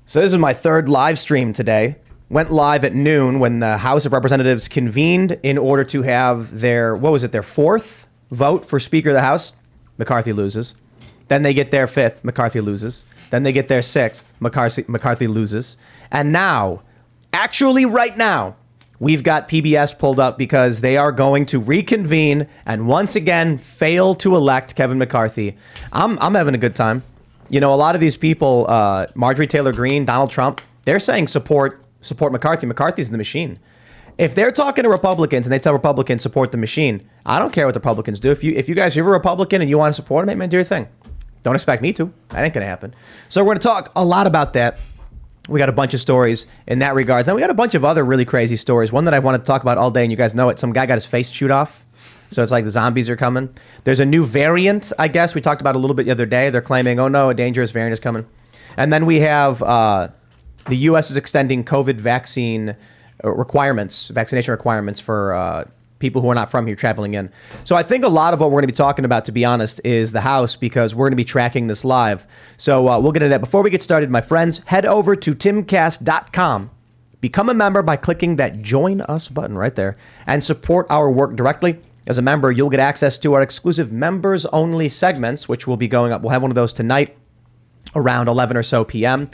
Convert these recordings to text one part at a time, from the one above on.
So this is my third live stream today. Went live at noon when the House of Representatives convened in order to have their, their fourth vote for Speaker of the House. McCarthy loses. Then they get their fifth. McCarthy loses. Then they get their sixth. McCarthy loses. And now, actually right now, we've got PBS pulled up because they are going to reconvene and once again fail to elect Kevin McCarthy. I'm having a good time. You know, a lot of these people, Marjorie Taylor Greene, Donald Trump, they're saying support McCarthy. McCarthy's the machine. If they're talking to Republicans and they tell Republicans support the machine, I don't care what the Republicans do. If you guys are a Republican and you want to support him, man, do your thing. Don't expect me to. That ain't going to happen. So we're going to talk a lot about that. We got a bunch of stories in that regards. And we got a bunch of other really crazy stories. One that I wanted to talk about all day, and you guys know it. Some guy got his face chewed off. So it's like the zombies are coming. There's a new variant, I guess. We talked about it a little bit the other day. They're claiming, oh no, a dangerous variant is coming. And then we have the U.S. is extending COVID vaccination requirements for people who are not from here traveling in. So I think a lot of what we're going to be talking about, to be honest, is the House, because we're going to be tracking this live. So we'll get into that. Before we get started, my friends, head over to timcast.com. Become a member by clicking that Join Us button right there and support our work directly. As a member, you'll get access to our exclusive members-only segments, which will be going up. We'll have one of those tonight around 11 or so p.m.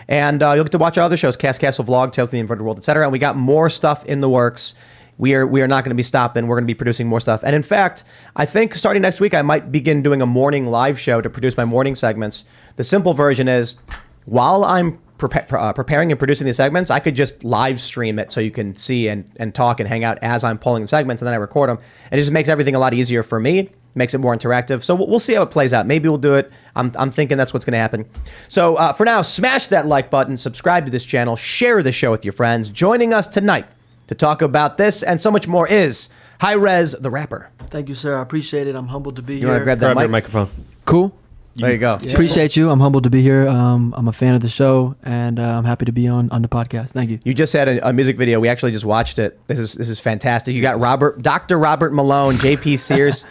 And you'll get to watch our other shows, Cast Castle Vlog, Tales of the Inverted World, etc. And we got more stuff in the works. We are not going to be stopping. We're going to be producing more stuff. And in fact, I think starting next week, I might begin doing a morning live show to produce my morning segments. The simple version is, while I'm preparing and producing these segments, I could just live stream it so you can see and talk and hang out as I'm pulling the segments, and then I record them. And it just makes everything a lot easier for me, makes it more interactive. So we'll see how it plays out. Maybe we'll do it. I'm thinking that's what's going to happen. So for now, smash that like button, subscribe to this channel, share the show with your friends. Joining us tonight to talk about this and so much more is Hi-Rez, the rapper. Thank you, sir. I appreciate it. I'm humbled to be here. You want to grab that your microphone. Cool. There you go. Yeah. Appreciate you. I'm humbled to be here. I'm a fan of the show, and I'm happy to be on the podcast. Thank you. You just had a music video. We actually just watched it. This is fantastic. You got Dr. Robert Malone, JP Sears,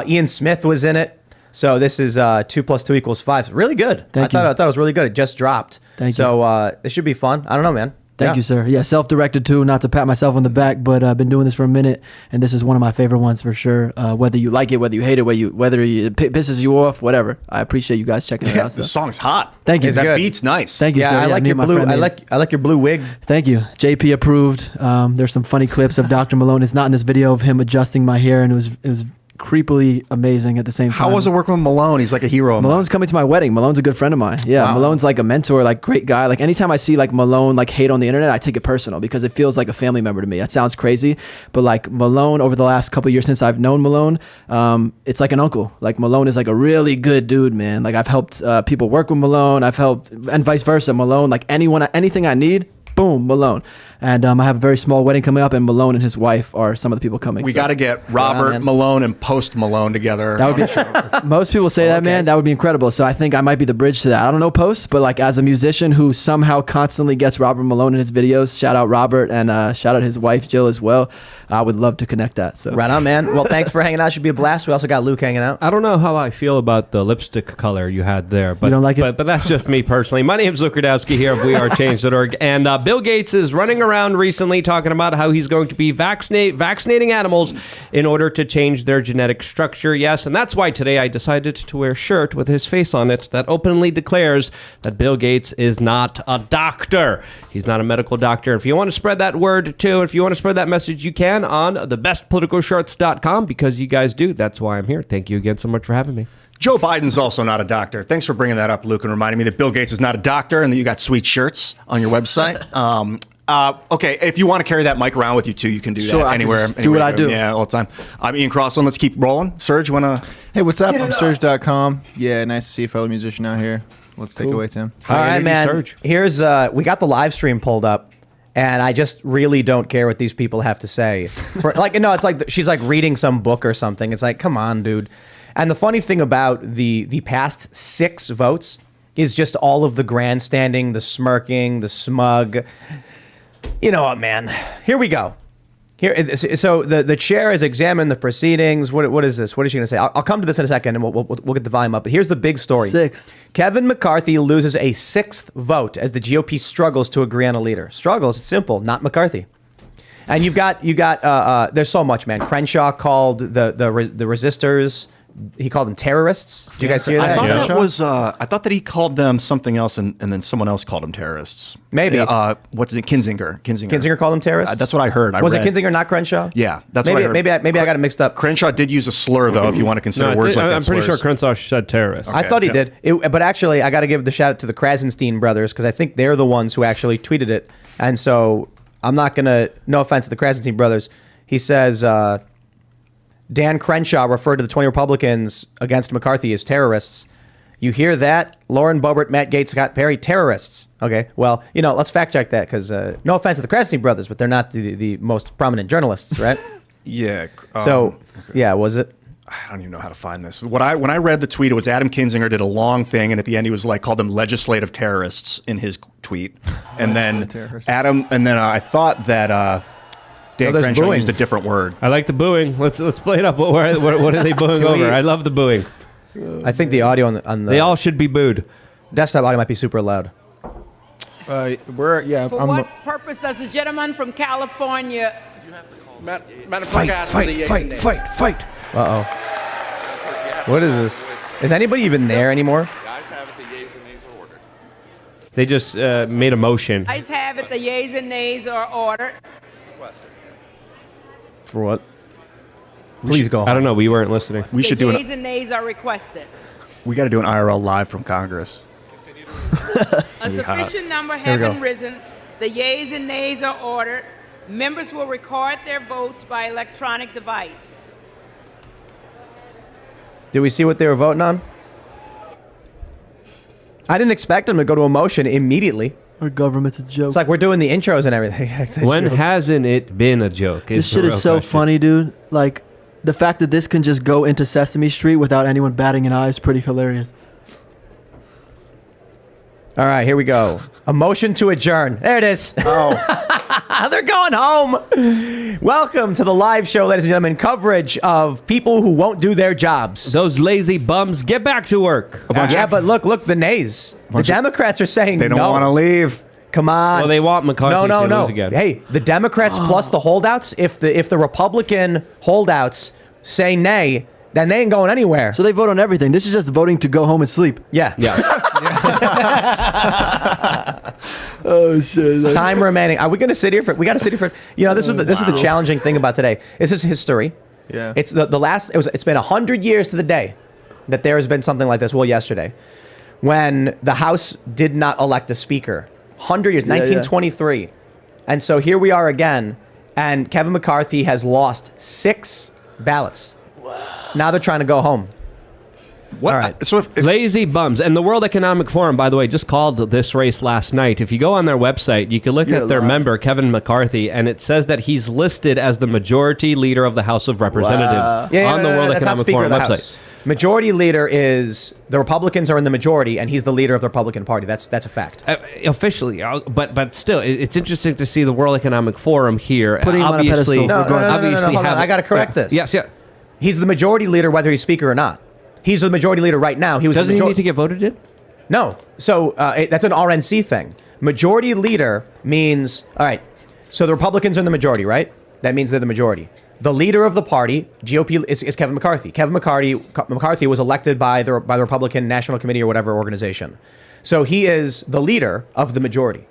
Ian Smith was in it. So this is 2 + 2 = 5. Really good. I thought it was really good. It just dropped. Thank you. So this should be fun. I don't know, man. Thank you, sir. Yeah, self-directed too, not to pat myself on the back, but I've been doing this for a minute, and this is one of my favorite ones for sure. Whether you like it, whether you hate it, whether it pisses you off, whatever. I appreciate you guys checking it out. The song's hot. Thank you. That beat's nice. Thank you, sir. I like your blue. I like your blue wig. Thank you. JP approved. There's some funny clips of Dr. Malone. It's not in this video of him adjusting my hair, and it was creepily amazing at the same time. How was it working with Malone? He's like a hero. Malone's coming to my wedding. Malone's a good friend of mine. Yeah, wow. Malone's like a mentor, like great guy. Like anytime I see like Malone like hate on the internet, I take it personal because it feels like a family member to me. That sounds crazy, but like Malone over the last couple of years since I've known Malone, it's like an uncle. Like Malone is like a really good dude, man. Like I've helped people work with Malone. I've helped, and vice versa. Malone, like anything I need, boom, Malone. And I have a very small wedding coming up, and Malone and his wife are some of the people coming. We got to get Robert Malone and Post Malone together. That would be most people say that, man. That would be incredible. So I think I might be the bridge to that. I don't know Post, but like as a musician who somehow constantly gets Robert Malone in his videos, shout out Robert, and shout out his wife Jill as well. I would love to connect that. So right on, man. Well, thanks for hanging out. Should be a blast. We also got Luke hanging out. I don't know how I feel about the lipstick color you had there, but you don't like it? But that's just me personally. My name's Luke Rudowski here of WeAreChange.org, and Bill Gates is running around recently talking about how he's going to be vaccinating animals in order to change their genetic structure. Yes, and that's why today I decided to wear a shirt with his face on it that openly declares that Bill Gates is not a doctor. He's not a medical doctor. If you want to spread that word too, if you want to spread that message, you can on thebestpoliticalshirts.com because you guys do. That's why I'm here. Thank you again so much for having me. Joe Biden's also not a doctor. Thanks for bringing that up, Luke, and reminding me that Bill Gates is not a doctor and that you got sweet shirts on your website. Okay, if you want to carry that mic around with you too, you can do that anywhere. Do what I do. Yeah, all the time. I'm Ian Crossland. Let's keep rolling. Serge, you want to? Hey, what's up? I'm Serge.com. Yeah, nice to see a fellow musician out here. Let's take it away, Tim. All right, man. Serge. Here's we got the live stream pulled up. And I just really don't care what these people have to say. It's like she's like reading some book or something. It's like, come on, dude. And the funny thing about the past 6 votes is just all of the grandstanding, the smirking, the smug. You know what, man? Here we go. Here, so the chair has examined the proceedings. What is this? What is she going to say? I'll come to this in a second, and we'll get the volume up. But here's the big story. Sixth. Kevin McCarthy loses a 6th vote as the GOP struggles to agree on a leader. Struggles, it's simple, not McCarthy. And you got. There's so much, man. Crenshaw called the resistors. He called them terrorists. Did you guys hear that? I thought that was. I thought that he called them something else, and then someone else called them terrorists. Maybe. What's it? Kinzinger. Kinzinger called them terrorists. That's what I heard. Was it Kinzinger, not Crenshaw? Yeah, that's maybe, what I heard. Maybe I got it mixed up. Crenshaw did use a slur, though. If you want to consider words like that. I'm pretty sure Crenshaw said terrorist. I thought he did. But actually, I got to give the shout out to the Krasenstein brothers because I think they're the ones who actually tweeted it. And so I'm not going to, no offense to the Krasenstein brothers. He says, Dan Crenshaw referred to the 20 Republicans against McCarthy as terrorists. You hear that? Lauren Boebert, Matt Gaetz, Scott Perry, terrorists. Okay, well, let's fact check that because no offense to the Krasenstein brothers, but they're not the most prominent journalists, right? Yeah. Yeah, was it? I don't even know how to find this. When I read the tweet, it was Adam Kinzinger did a long thing, and at the end he was called them legislative terrorists in his tweet, and then Adam, and then I thought that Dan Crenshaw used a different word. I like the booing. Let's play it up. What are they booing over? I love the booing. I think the audio on the They all should be booed. desktop audio might be super loud. For what purpose does the gentleman from California... Fight. Uh-oh. What is this? Is anybody even there anymore? They just made a motion. Ayes have it, the yeas and nays are ordered. For what? Please go. I don't know. We weren't listening. We should do The yeas and nays are requested. We got to do an IRL live from Congress. A sufficient number having risen, the yeas and nays are ordered. Members will record their votes by electronic device. Did we see what they were voting on? I didn't expect them to go to a motion immediately. Our government's a joke. It's like we're doing the intros and everything. When hasn't it been a joke? This shit is so funny, dude. Like, the fact that this can just go into Sesame Street without anyone batting an eye is pretty hilarious. All right, here we go. A motion to adjourn. There it is. Oh. They're going home. Welcome to the live show, ladies and gentlemen. Coverage of people who won't do their jobs. Those lazy bums, get back to work. Yeah, but look, the nays. The Democrats are saying They don't no. want to leave. Come on. Well, they want McCarthy to no. lose again. Hey, the Democrats plus the holdouts, if the Republican holdouts say nay, then they ain't going anywhere. So they vote on everything. This is just voting to go home and sleep. Yeah. Oh shit! Time remaining. Are we going to sit here for? We got to sit here for. This is the challenging thing about today. This is history. Yeah. It's the last. It's been 100 years to the day that there has been something like this. Well, yesterday, when the House did not elect a speaker. 100 years, 1923, and so here we are again, and Kevin McCarthy has lost 6 ballots. Wow. Now they're trying to go home. What? All right. So if Lazy bums. And the World Economic Forum, by the way, just called this race last night. If you go on their website, you can look at their member, Kevin McCarthy, and it says that he's listed as the majority leader of the House of Representatives on the World Economic Forum website. House. Majority leader is the Republicans are in the majority, and he's the leader of the Republican Party. That's a fact. Officially, but still, it's interesting to see the World Economic Forum here. Putting him on a pedestal. No, hold on. I got to correct this. Yes, yeah. He's the majority leader, whether he's speaker or not. He's the majority leader right now. Doesn't he need to get voted in? No. So that's an RNC thing. Majority leader means, all right, so the Republicans are in the majority, right? That means they're the majority. The leader of the party, GOP, is Kevin McCarthy. Kevin McCarthy was elected by the Republican National Committee or whatever organization. So he is the leader of the majority.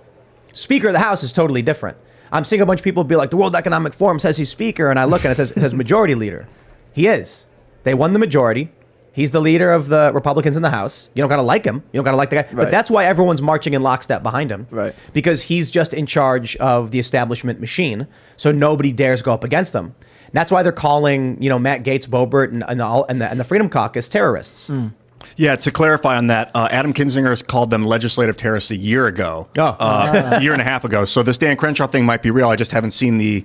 Speaker of the House is totally different. I'm seeing a bunch of people be like, the World Economic Forum says he's speaker, and I look and it says majority leader. He is. They won the majority. He's the leader of the Republicans in the House. You don't got to like him. You don't got to like the guy. Right. But that's why everyone's marching in lockstep behind him. Right. Because he's just in charge of the establishment machine. So nobody dares go up against him. And that's why they're calling, Matt Gaetz, Boebert, and the Freedom Caucus terrorists. Mm. Yeah, to clarify on that, Adam Kinzinger called them legislative terrorists a year ago. A year and a half ago. So this Dan Crenshaw thing might be real. I just haven't seen the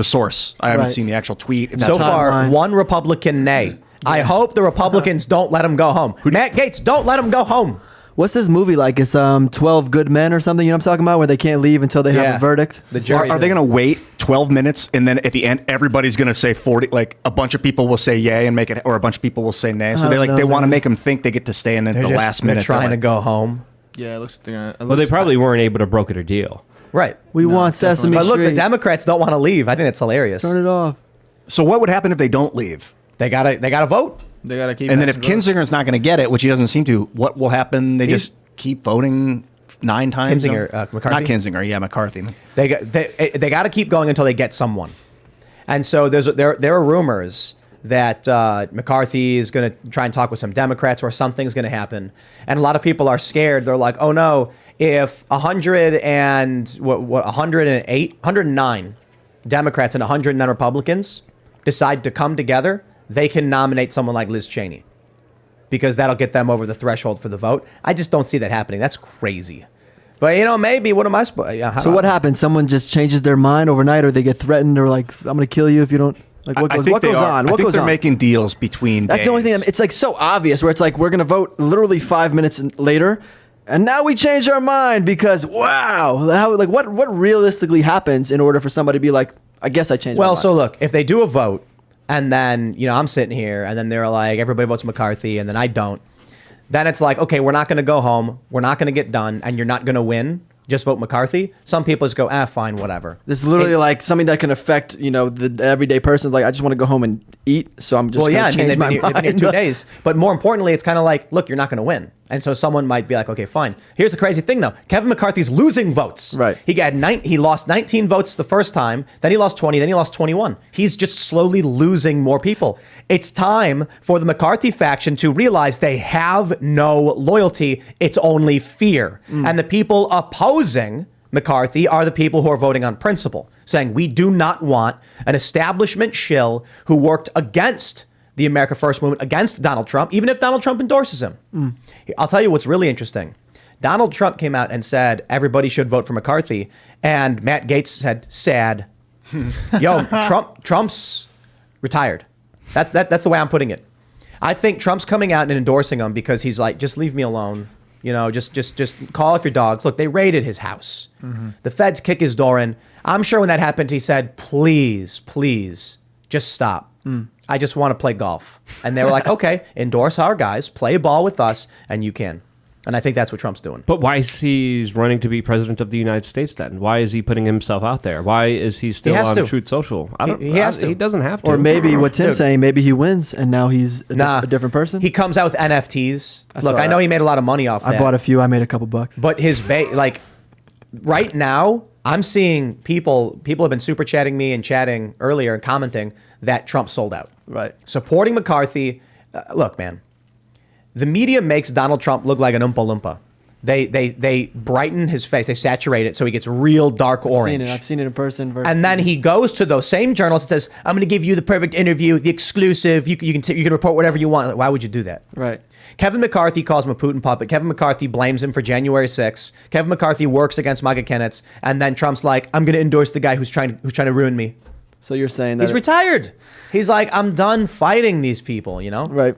source. I haven't seen the actual tweet. So far, one Republican nay. I hope the Republicans don't let him go home. Matt Gaetz, don't let him go home. What's this movie like? It's 12 Good Men or something. You know what I'm talking about? Where they can't leave until they have a verdict. The jury. Are they going to wait 12 minutes and then at the end everybody's going to say 40? Like a bunch of people will say yay and make it, or a bunch of people will say nay. So they want to make them think they get to stay in at the last minute. They're trying to go home. Yeah, it looks like they're gonna. Well, they probably weren't able to broker a deal. Right. We want Sesame But Street. look, the Democrats don't want to leave. I think that's hilarious. Turn it off. So what would happen if they don't leave? They gotta vote. They gotta keep. And then if passing votes. Kinzinger's not going to get it, which he doesn't seem to, what will happen? They just keep voting 9 times. Kinzinger, McCarthy? Not Kinzinger. Yeah, McCarthy. They got to keep going until they get someone. And so there are rumors that McCarthy is going to try and talk with some Democrats, or something's going to happen. And a lot of people are scared. They're like, oh no, if 109 Democrats and 109 Republicans decide to come together, they can nominate someone like Liz Cheney, because that'll get them over the threshold for the vote. I just don't see that happening. That's crazy. But, maybe. What am I supposed? So what happens? Someone just changes their mind overnight, or they get threatened, or like, I'm going to kill you if you don't. Like, what goes on? I What think goes they're on? making deals between That's the only thing. It's like so obvious, where it's like, we're going to vote literally 5 minutes later, and now we change our mind because, wow. What realistically happens in order for somebody to be like, I guess I changed my mind? Well, so look, if they do a vote, and then, I'm sitting here, and then they're like, everybody votes McCarthy, and then I don't. Then it's like, okay, we're not going to go home. We're not going to get done, and you're not going to win. Just vote McCarthy. Some people just go, fine, whatever. This is literally like something that can affect, the everyday person. Like, I just want to go home and eat, so I'm just going to change my mind. They've been here 2 days. But more importantly, it's kind of like, look, you're not going to win. And so someone might be like, okay, fine. Here's the crazy thing, though. Kevin McCarthy's losing votes. Right. He lost 19 votes the first time. Then he lost 20. Then he lost 21. He's just slowly losing more people. It's time for the McCarthy faction to realize they have no loyalty. It's only fear. And the people opposing McCarthy are the people who are voting on principle, saying we do not want an establishment shill who worked against the America First movement, against Donald Trump, even if Donald Trump endorses him. I'll tell you what's really interesting. Donald Trump came out and said everybody should vote for McCarthy, and Matt Gaetz said, sad. Yo, Trump's retired. That's the way I'm putting it. I think Trump's coming out and endorsing him because he's like, just leave me alone. Just call off your dogs. Look, they raided his house. The feds kick his door in. I'm sure when that happened, he said, please, just stop. I just want to play golf. And they were like, okay, endorse our guys, play ball with us, and you can. And I think that's what Trump's doing. But why is he running to be president of the United States then? Why is he putting himself out there? Why is he still on Truth Social? He has to. He doesn't have to. Or maybe what Tim's saying, maybe he wins and now he's a different person. He comes out with NFTs. Look, I that. know he made a lot of money off that. I bought a few. I made a couple bucks. But his right now, I'm seeing people have been super chatting me and chatting earlier and commenting that Trump sold out. Right. Supporting McCarthy. Look, man, the media makes Donald Trump look like an Oompa Loompa. They brighten his face. They saturate it so he gets real dark orange. I've seen it in person. And then he goes to those same journalists and says, I'm going to give you the perfect interview, the exclusive. You can report whatever you want. Why would you do that? Right. Kevin McCarthy calls him a Putin puppet. Kevin McCarthy blames him for January 6th. Kevin McCarthy works against MAGA candidates. And then Trump's like, I'm going to endorse the guy who's trying to ruin me. So you're saying that he's retired. He's like, I'm done fighting these people, Right. You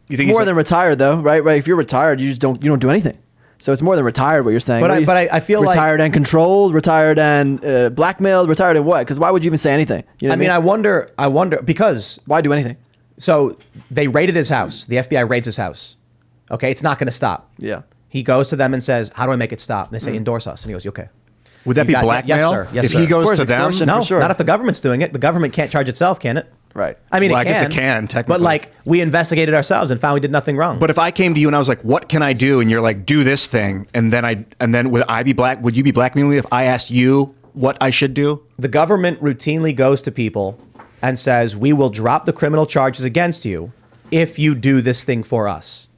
It's think more than retired though, right? Right. If you're retired, you don't do anything. So it's more than retired. What you're saying. But I feel retired and controlled, retired and blackmailed, retired and what? Because why would you even say anything? You know what I wonder because why do anything? So they raided his house. The FBI raids his house. Okay, it's not going to stop. Yeah. He goes to them and says, "How do I make it stop?" And they say, "Endorse us." And he goes, "Okay." Would that be blackmail? Yes, sir. Yes, if sir. he goes course, to them, extortion. No, for sure. not if the government's doing it. The government can't charge itself, can it? Right. I mean, Well, it I can. guess it can, technically. But we investigated ourselves and found we did nothing wrong. But if I came to you and I was like, "What can I do?" and you're like, "Do this thing," and then would I be black? Would you be blackmailing me if I asked you what I should do? The government routinely goes to people and says, "We will drop the criminal charges against you if you do this thing for us."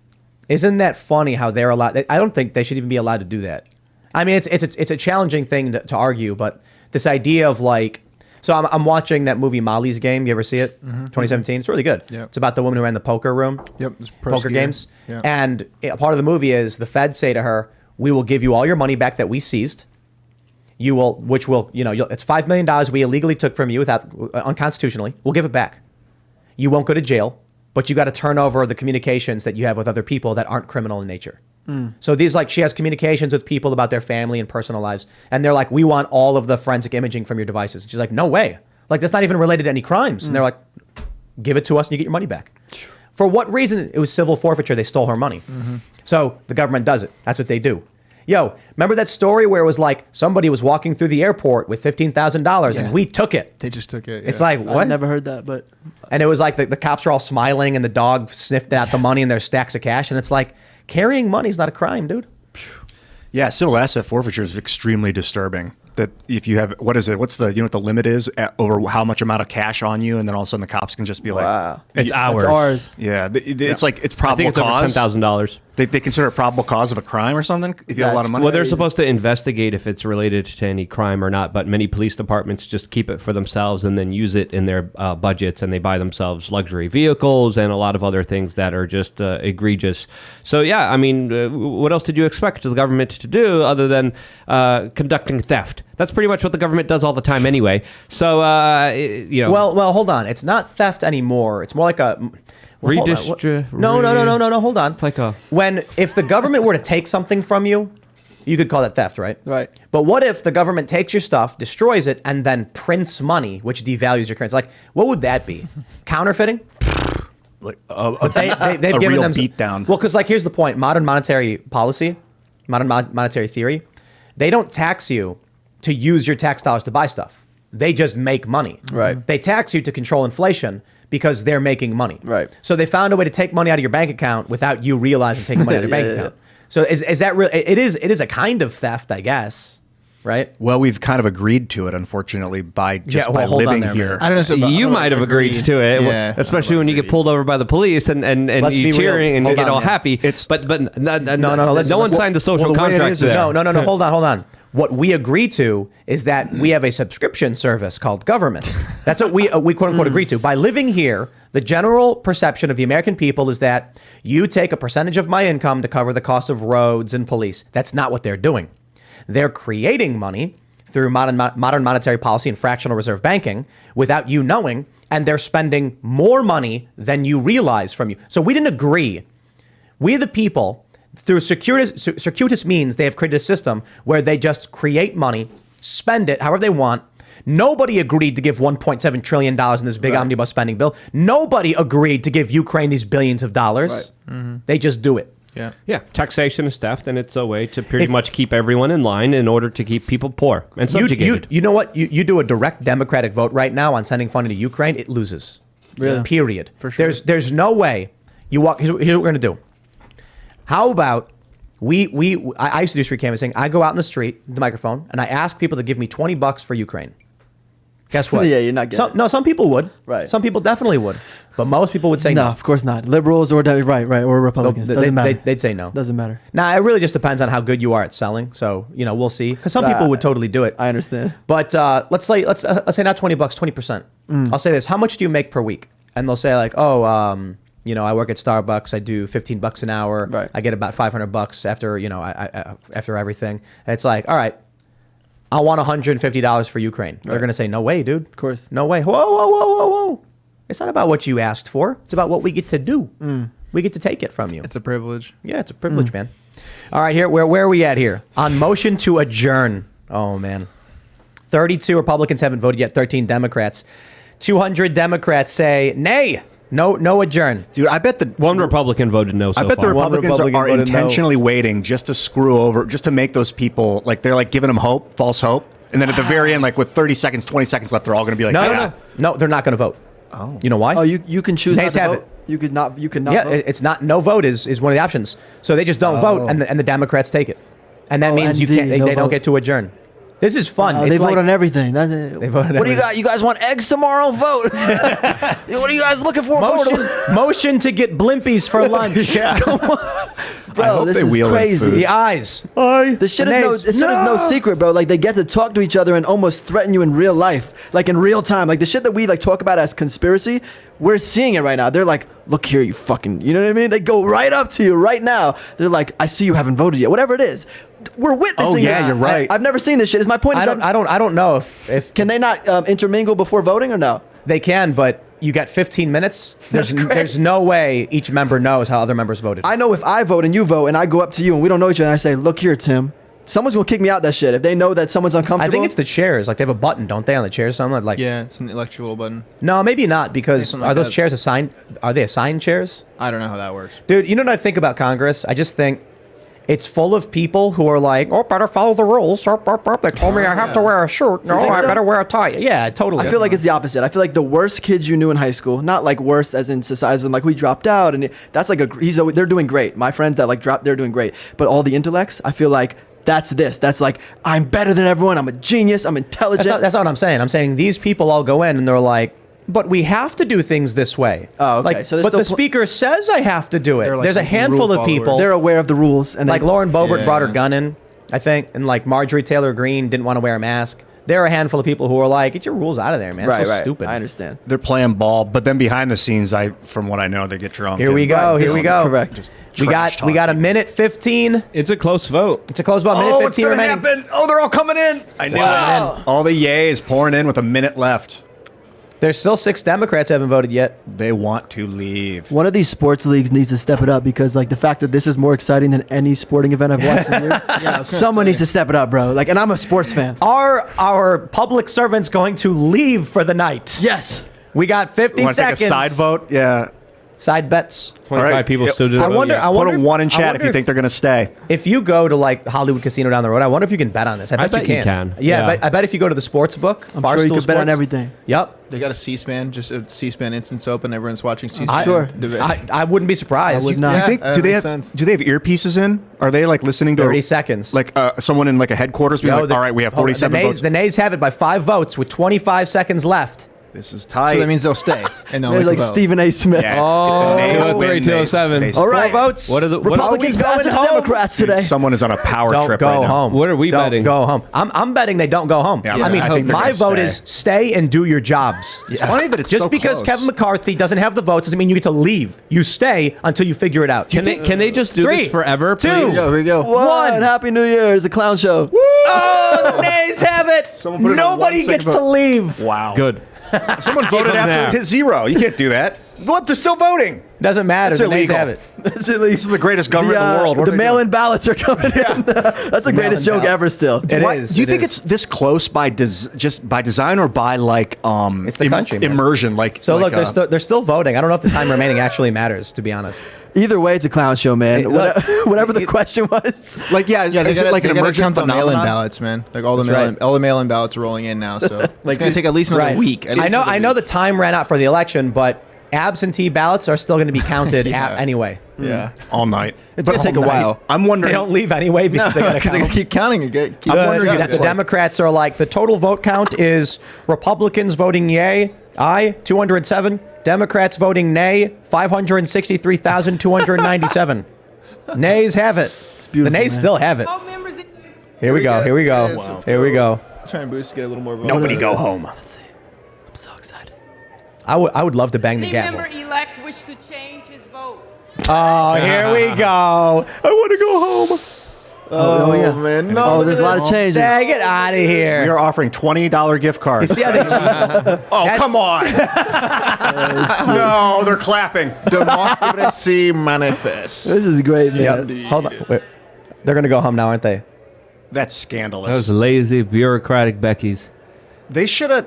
Isn't that funny how they're allowed? I don't think they should even be allowed to do that. I mean, it's a challenging thing to argue, but this idea of so I'm watching that movie Molly's Game. You ever see it? 2017. It's really good. Yep. It's about the woman who ran the poker room. Yep. It's pro Poker skier. games. Yeah. And a part of the movie is the feds say to her, "We will give you all your money back that we seized. It's $5 million we illegally took from you unconstitutionally. We'll give it back. You won't go to jail, but you got to turn over the communications that you have with other people that aren't criminal in nature." So these she has communications with people about their family and personal lives, and they're like, we want all of the forensic imaging from your devices. She's like, no way. That's not even related to any crimes. And they're like, give it to us and you get your money back. For what reason? It was civil forfeiture. They stole her money. So the government does it. That's what they do. Yo, remember that story where it was like somebody was walking through the airport with $15,000 and we took it? They just took it. It's like, what? I've never heard that, but... And it was like the cops are all smiling and the dog sniffed out the money and there's stacks of cash. And it's like, carrying money is not a crime, dude. Yeah, civil asset forfeiture is extremely disturbing. That if you have, what is it? What's the, you know what the limit is over how much amount of cash on you, and then all of a sudden the cops can just be like, Wow. It's ours. It's ours. yeah, it's like it's I probable think it's over cause. $10,000. They consider it probable cause of a crime or something if you have a lot of money. Well, they're supposed to investigate if it's related to any crime or not, but many police departments just keep it for themselves and then use it in their budgets, and they buy themselves luxury vehicles and a lot of other things that are just egregious. So, yeah, I mean, what else did you expect the government to do other than conducting theft? That's pretty much what the government does all the time anyway. So, you know. Well, hold on. It's not theft anymore. It's more like a... Well, hold on. No. Hold on. It's like a... If the government were to take something from you, you could call that theft, right? Right. But what if the government takes your stuff, destroys it, and then prints money, which devalues your currency? Like, what would that be? Counterfeiting? like They've a given real them beatdown. Well, because here's the point: modern monetary policy, modern monetary theory, they don't tax you to use your tax dollars to buy stuff. They just make money. Right. They tax you to control inflation because they're making money. Right. So they found a way to take money out of your bank account without you realizing taking money out of your bank account. So is that real? It is a kind of theft, I guess. Right. Well, we've kind of agreed to it, unfortunately, by hold on living there, here. man. I don't know. So You might have agreed to it, Yeah. especially when you get pulled over by the police and Let's you be cheering real. and Hold get on, all man. happy. It's- No, listen, one signed a social well, the way it contract is is- there. No. Hold on. What we agree to is that we have a subscription service called government. That's what we quote unquote agree to. By living here, the general perception of the American people is that you take a percentage of my income to cover the cost of roads and police. That's not what they're doing. They're creating money through modern monetary policy and fractional reserve banking without you knowing, and they're spending more money than you realize from you. So we didn't agree. We the people, through circuitous means, they have created a system where they just create money, spend it however they want. Nobody agreed to give $1.7 trillion in this big omnibus spending bill. Nobody agreed to give Ukraine these billions of dollars. Right. They just do it. Yeah. Yeah, taxation is theft, and it's a way to pretty much keep everyone in line in order to keep people poor and subjugated. You know what? You do a direct Democratic vote right now on sending funding to Ukraine, it loses. Really? Period. For sure. There's no way you walk. Here's what we're gonna do. How about I used to do street canvassing. I go out in the street, the microphone, and I ask people to give me $20 for Ukraine. Guess what? Yeah, you're not getting it. Some people would. Right. Some people definitely would. But most people would say No, no. of course not. Liberals or or Republicans. Doesn't matter. They'd say no. Doesn't matter. Nah, it really just depends on how good you are at selling. So, we'll see. Because some people would totally do it. I understand. But let's say not $20, 20%. I'll say this: how much do you make per week? And they'll say like, oh, I work at Starbucks. I do $15 an hour. Right. I get about $500 after after everything. And it's like, all right, I want $150 for Ukraine. They're gonna say, no way, dude. Of course. No way. Whoa. It's not about what you asked for. It's about what we get to do. We get to take it from you. It's a privilege. Yeah, it's a privilege, man. All right, here, where are we at here? On motion to adjourn. Oh, man. 32 Republicans haven't voted yet, 13 Democrats. 200 Democrats say nay. No adjourn. Dude, I bet the One Republican voted no so I bet far. the Republicans Republican are voted no. intentionally waiting just to screw over, just to make those people, like, they're like giving them hope, false hope. And then at the very end, like with 30 seconds, 20 seconds left, they're all going to be like, No, they're not going to vote. Oh. You know why? Oh, you can choose Nays not to have vote. it. You could not Yeah, vote. it's not, no vote is one of the options. So they just don't vote, and the Democrats take it. And that means NV, they no don't vote. get to adjourn. This is fun. They It's vote like- on everything. That's it. They vote on What do you everything. got? You guys want eggs tomorrow? Vote. What are you guys looking for? Motion to get blimpies for lunch. Bro, hope this they is wheel in crazy. food. The eyes. Aye. This shit is no secret, bro. Like, they get to talk to each other and almost threaten you in real life, like in real time. Like the shit that we like talk about as conspiracy, we're seeing it right now. They're like, look here, you fucking, you know what I mean? They go right up to you right now. They're like, I see you haven't voted yet. Whatever it is, we're witnessing. Oh, yeah, it. you're right. I've never seen this shit. Is my point? I don't know if Can they not intermingle before voting or no? they can, but you get 15 minutes. There's no way each member knows how other members voted. I know if I vote and you vote and I go up to you and we don't know each other and I say, look here, Tim, someone's going to kick me out that shit if they know that someone's uncomfortable. I think it's the chairs. Like they have a button, don't they, on the chairs? Something like Yeah, it's an electrical button. No, maybe not, because Something are like those that. chairs assigned? Are they assigned chairs? I don't know how that works. Dude, you know what I think about Congress? I just think it's full of people who are like, oh, better follow the rules. They told me I have to wear a shirt. No, think I so? better wear a tie. Yeah, totally. I feel like it's the opposite. I feel like the worst kids you knew in high school, not like worst as in society, as in like we dropped out, and that's like they're doing great. My friends that like dropped, they're doing great. But all the intellects, I feel like that's like I'm better than everyone. I'm a genius. I'm intelligent. That's not what I'm saying. I'm saying these people all go in and they're like, but we have to do things this way. Oh, okay. Like, So there's but the still speaker says I have to do it. They're like There's a rule handful of people. followers. They're aware of the rules, and Like Lauren Boebert Yeah. brought her gun in, I think, and like Marjorie Taylor Greene didn't want to wear a mask. There are a handful of people who are like, get your rules out of there, man. right, It's so right. stupid. I understand. They're playing ball, but then behind the scenes, from what I know, they get drunk. Here we go. Here we go. Correct. Just We trash got a talking. minute 15. It's a close vote. It's a close vote. Minute 15 remaining. Oh, they're all coming in. I knew it. All the yays pouring in with a minute left. There's still 6 Democrats who haven't voted yet. They want to leave. One of these sports leagues needs to step it up because, like, the fact that this is more exciting than any sporting event I've watched in years. Someone needs to step it up, bro. Like, and I'm a sports fan. Are our public servants going to leave for the night? Yes. We got 50 Want to take seconds. a side vote? Yeah. Side bets. 25 right. people still didn't I vote wonder. yet. I wonder. Put a if- 1 in I chat if wonder you think they're going to stay. If you go to like Hollywood Casino down the road, I wonder if you can bet on this. I bet, bet you can. Yeah, Yeah. I bet if you go to the sports book, I'm sure you could bet on everything. Yep. They got a C-SPAN, just a C-SPAN instance open. Everyone's watching C-SPAN. Sure. I wouldn't be surprised. I would not. Yeah, Do that they makes have sense. do they have earpieces in? Are they like listening to 30 seconds. like someone in like a headquarters being Yo, like, all right, we have 47 the votes. The Nays have it by 5 votes with 25 seconds left. This is tight. So that means they'll stay. And they'll There's make like a vote. Stephen A. Smith. Yeah. Oh, If the Nays two, win, three, 207. they All right. 4 votes. What are the Republicans Are we passed it to going home? Democrats today. Someone is on a power Don't trip go right now. home. What are we Don't betting? go home. I'm betting they don't go home. Yeah, I mean, I think they're my gonna vote stay. is stay and do your jobs. It's funny that it's Just so because close. Kevin McCarthy doesn't have the votes doesn't mean you get to leave. You stay until you figure it out. Can they just do 3, this forever, 2, please? Here we go. One. Happy New Year. It's a clown show. Oh, the Nays have it. Someone put it on Nobody 1 second gets to vote. leave. Wow. Good. Someone voted them after there. it hit 0. You can't do that. What? They're still voting. Doesn't matter. That's The Nays illegal. have it. That's at least This is the greatest government in the world. What The are they mail-in doing? ballots are coming in. That's the greatest joke ballots. ever still. It Why- is. Do you It think is. it's this close by just by design or by like It's the country, man. immersion? Like So like, look, they're still voting. I don't know if the time remaining actually matters, to be honest. Either way, it's a clown show, man. Hey, look, Whatever the question was. like Yeah, they is it gotta, like an they gotta emergent count the mail-in phenomenon? ballots, man. Like all the That's mail-in, right. all the mail-in ballots are rolling in now. So it's gonna take at least another Right. week. At I least know. another I know week. the time ran out for the election, but absentee ballots are still going to be counted anyway. Yeah, all night. it's gonna take a while. I'm They wondering. don't leave anyway because they got to Because they count. keep counting it. Keep The, wondering the if it's like- Democrats are like, the total vote count is Republicans voting yay, aye, 207. Democrats voting nay, 563,297. Nays have it. The beautiful, Nays man. still have it. All members in Here we go. Here we go. Wow. Here we go. Try and boost to get a little more votes. Nobody go home. I'm so excited. I would love to bang the any gavel. member elect wish to change his vote. Oh, here we go. I want to go home. Oh, yeah. man, Oh, there's a lot of changes. Dang, get out of We here. are offering $20 gift You cards. see how they cheat? Oh, That's- come on. No, they're clapping. Democracy manifest. This is great, man. Yep. Hold on. Wait. They're going to go home now, aren't they? That's Those scandalous. lazy, bureaucratic Beckys. They should have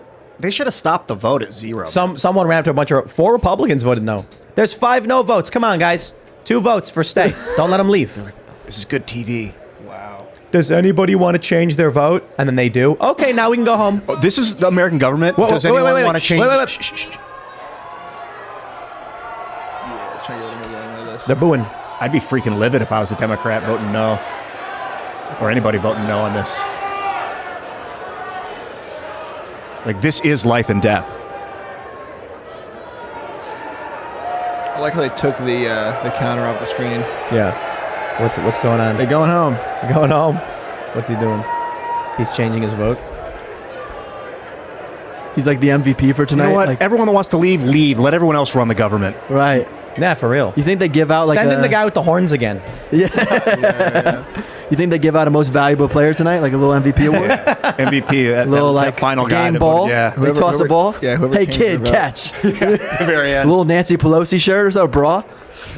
stopped the vote at 0. Someone ran up to a bunch of 4 Republicans voted no. There's 5 no votes. Come on, guys. 2 votes for stay. Don't let them leave. This is good TV. Does anybody want to change their vote? And then they do. Okay, now we can go home. Oh, this is the American government. Whoa, Does wait, anyone wait, want to change? wait, wait. Shh, shh, shh. Yeah, let's try to get one of this. They're booing. I'd be freaking livid if I was a Democrat voting no, or anybody voting no on this. Like, this is life and death. I like how they took the counter off the screen. Yeah. What's going on? They're going home. Going home. What's he doing? He's changing his vote. He's like the MVP for You tonight. know what? Like, Everyone that wants to leave, leave. Let everyone else run the government. right. Nah, for real. You think they give out like Send in the guy with the horns again. You think they give out a most valuable player tonight, like a little MVP award? MVP, that, little that like final guy. game that ball. Yeah. They toss a ball. Yeah, whoever Hey changed kid, their vote. catch. The very A end. little Nancy Pelosi shirt or so, bra.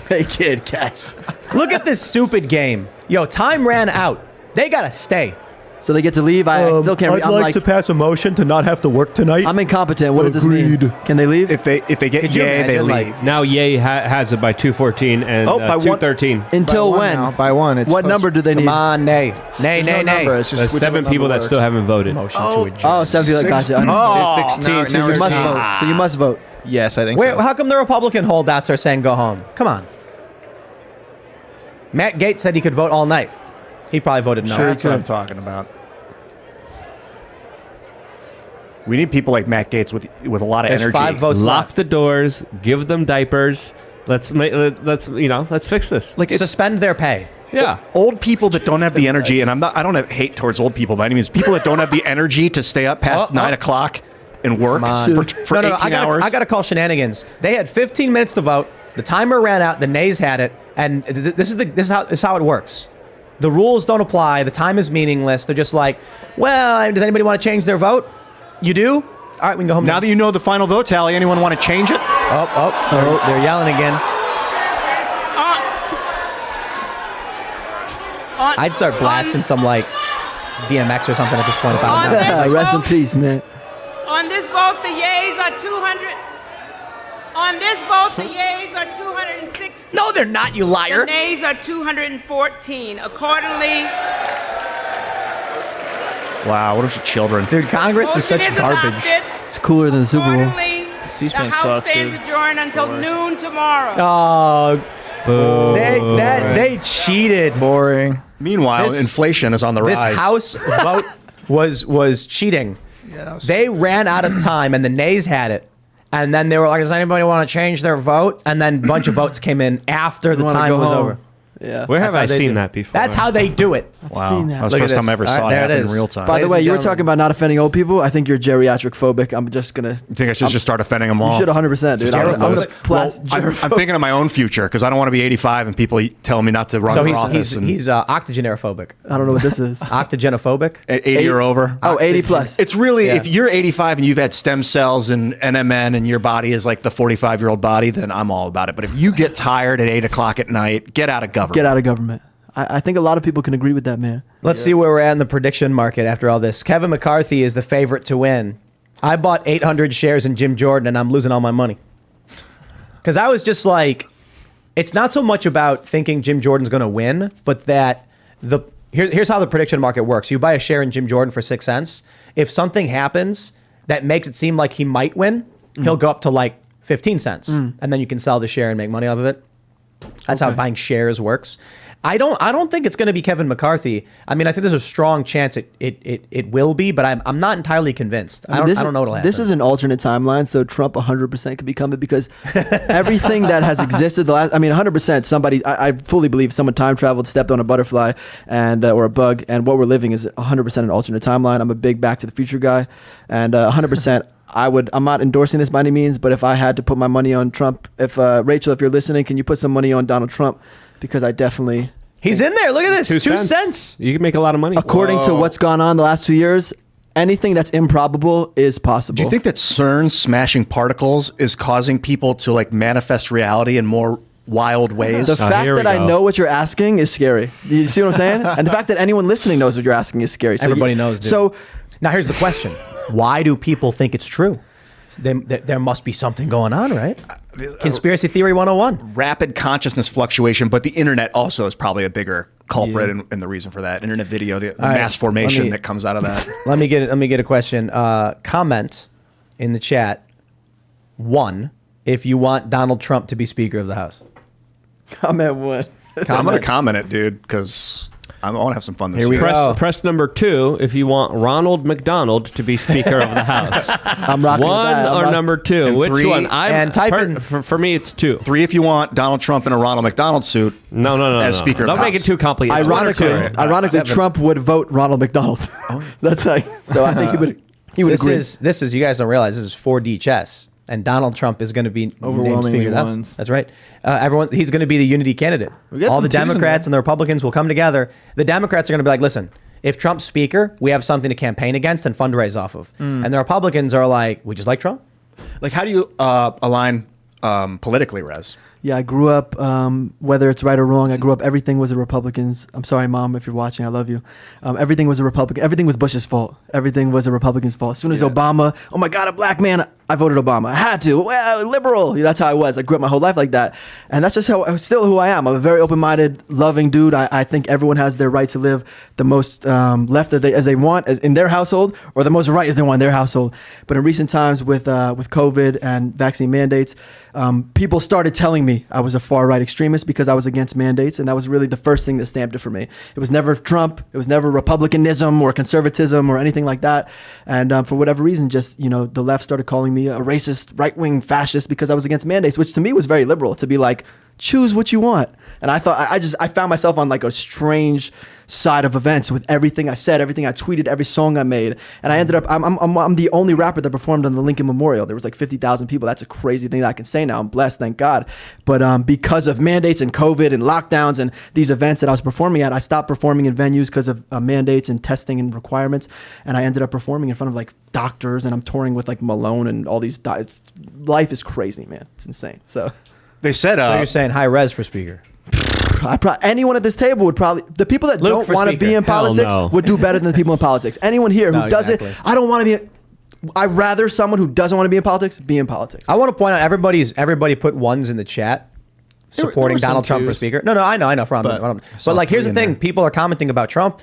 Hey kid, catch. Look at this stupid game. Yo, time ran out. They gotta stay. So they get to leave. I still can't. I'm like, pass a motion to not have to work tonight. I'm incompetent. What does this mean? Can they leave? If they get Could you yay, they imagine, leave. like- Now Ye has it by 214 and by one- 213. Until By one when? now, by one. It's What supposed- number do they Come need? on, nay. Nay, There's nay, no number, nay. it's just There's whichever 7 people number that still works. haven't voted. Motion Oh. to adjourn. Oh, 7 people. Six- Gotcha. Oh, It's 16, now so You we're must seeing- vote. So you must vote. Yes, I think Wait, so. how come the Republican holdouts are saying go home? Come on. Matt Gaetz said he could vote all night. He probably voted no. That's what I'm talking about. We need people like Matt Gaetz with a lot of There's energy. 5 votes Lock left. the doors. Give them diapers. Let's fix this. Like it's Suspend their pay. Yeah. old people that don't have the energy, and I don't have hate towards old people by any means. People that don't have the energy to stay up past 9 o'clock and work for 18 hours. I gotta call shenanigans. They had 15 minutes to vote. The timer ran out. The nays had it, and this is how it works. The rules don't apply. The time is meaningless. They're just like, well, does anybody want to change their vote? You do? All right, we can go home Now that you know the final vote tally, anyone want to change it? they're yelling again. I'd start blasting some like DMX or something at this point if I was them. Rest in peace, man. On this vote, the yeas are 200. On this vote, the yeas are 260. No, they're not, you The liar. nays are 214. Accordingly, Wow, what a bunch of children. Dude, Congress is such motion garbage. adopted. It's cooler than the Super Bowl. Accordingly, the C-SPAN House sucks, stands dude. adjourned until noon tomorrow. Oh, they cheated. Boring. Meanwhile, This- inflation is on the This rise. House vote was cheating. Yeah, They ran out of time, and the nays had it. And then they were like, does anybody want to change their vote? And then a bunch of votes came in after the wanna time go was home. over. Yeah. Where have That's how I they seen do. that before? That's how they do it. Wow, seen that. that was the Look first at time I ever this. saw All it right, there it happen in is. real time. By the Ladies way, and you were gentlemen. talking about not offending old people. I think you're geriatric phobic. I'm just gonna. I think I should just start offending them all. You should 100%, dude. I'm gonna I'm thinking of my own future because I don't want to be 85 and people telling me not to run So for office. he's octogenophobic. I don't know what this is. Octogenophobic? At 80 or over. Oh, 80 plus. It's really, Yeah. if you're 85 and you've had stem cells and NMN and your body is like the 45-year-old body, then I'm all about it. But if you get tired at 8 o'clock at night, get out of government. Get out of government. I think a lot of people can agree with that, man. Let's see where we're at in the prediction market after all this. Kevin McCarthy is the favorite to win. I bought 800 shares in Jim Jordan, and I'm losing all my money. Because I was just like, it's not so much about thinking Jim Jordan's going to win, but that here's how the prediction market works. You buy a share in Jim Jordan for 6 cents. If something happens that makes it seem like he might win, he'll go up to like 15 cents. And then you can sell the share and make money off of it. That's how buying shares works. I don't think it's going to be Kevin McCarthy. I mean, I think there's a strong chance it will be, but I'm not entirely convinced. I don't know what'll happen. This is an alternate timeline, so Trump 100% could become it because everything that has existed 100%. Somebody, I fully believe someone time traveled, stepped on a butterfly and or a bug, and what we're living is 100% an alternate timeline. I'm a big Back to the Future guy, and 100%. I'm not endorsing this by any means, but if I had to put my money on Trump, Rachel, if you're listening, can you put some money on Donald Trump? Because I definitely. He's in there. Look at this. 2 cents. You can make a lot of money. According to what's gone on the last 2 years, anything that's improbable is possible. Do you think that CERN smashing particles is causing people to like manifest reality in more wild ways? The fact here we that I go. know what you're asking is scary. You see what I'm saying? And the fact that anyone listening knows what you're asking is scary. So Everybody knows, dude. So Now here's the question: why do people think it's true? There must be something going on, right? Conspiracy theory 101. Rapid consciousness fluctuation, but the internet also is probably a bigger culprit and the reason for that. Internet video, the right, mass formation let me- that comes out of that. Let me get a question. Comment in the chat. 1, if you want Donald Trump to be Speaker of the House. comment what? I'm going to comment it, dude, because I want to have some fun this Here we year. go. Press number 2 if you want Ronald McDonald to be Speaker of the House. I'm rocking with One that. I'm or rock- number 2? And Which 3, one? and type in- for me, it's 2. 3 if you want Donald Trump in a Ronald McDonald suit. No. As Speaker of Don't the make it House. too complicated. Ironically, 7. Trump would vote Ronald McDonald. That's like. So I think he would agree. This is you guys don't realize this is 4D chess. and Donald Trump is going to be named Overwhelmingly Speaker of the House. ones. That's right. He's going to be the unity candidate. We got All some the twos in Democrats there. and the Republicans will come together. The Democrats are going to be like, listen, if Trump's Speaker, we have something to campaign against and fundraise off of. And the Republicans are like, we just like Trump. Like, how do you align politically, Rez? Yeah, I grew up, whether it's right or wrong, I grew up, everything was a Republican's. I'm sorry, Mom, if you're watching, I love you. Everything was a Republican. Everything was Bush's fault. Everything was a Republican's fault. As soon as Obama, oh my God, a black man, I voted Obama. I had to. Well, liberal. That's how I was. I grew up my whole life like that. And that's just still who I am. I'm a very open-minded, loving dude. I think everyone has their right to live the most left as they want in their household, or the most right as they want in their household. But in recent times with COVID and vaccine mandates, people started telling me I was a far-right extremist because I was against mandates, and that was really the first thing that stamped it for me. It was never Trump. It was never Republicanism or conservatism or anything like that. And for whatever reason, just, the left started calling me a racist, right-wing fascist because I was against mandates, which to me was very liberal, to be like, choose what you want. And I thought, I found myself on like a strange side of events with everything I said, everything I tweeted, every song I made. And I ended up, I'm the only rapper that performed on the Lincoln Memorial. There was like 50,000 people. That's a crazy thing that I can say now. I'm blessed, thank God. But because of mandates and COVID and lockdowns and these events that I was performing at, I stopped performing in venues because of mandates and testing and requirements. And I ended up performing in front of like doctors, and I'm touring with like Malone and all these, life is crazy, man. It's insane. So They said, So you're saying Hi-Rez for Speaker. anyone at this table would probably, the people that Luke don't for want to be Speaker. in politics Hell no. would do better than the people in politics. Anyone here who No, doesn't, exactly. I don't want to be, I'd rather someone who doesn't want to be in politics be in politics. I want to point out everybody put ones in the chat supporting were some Donald Trump for twos. Speaker. No, I know. But like, here's the three in thing: there. people are commenting about Trump.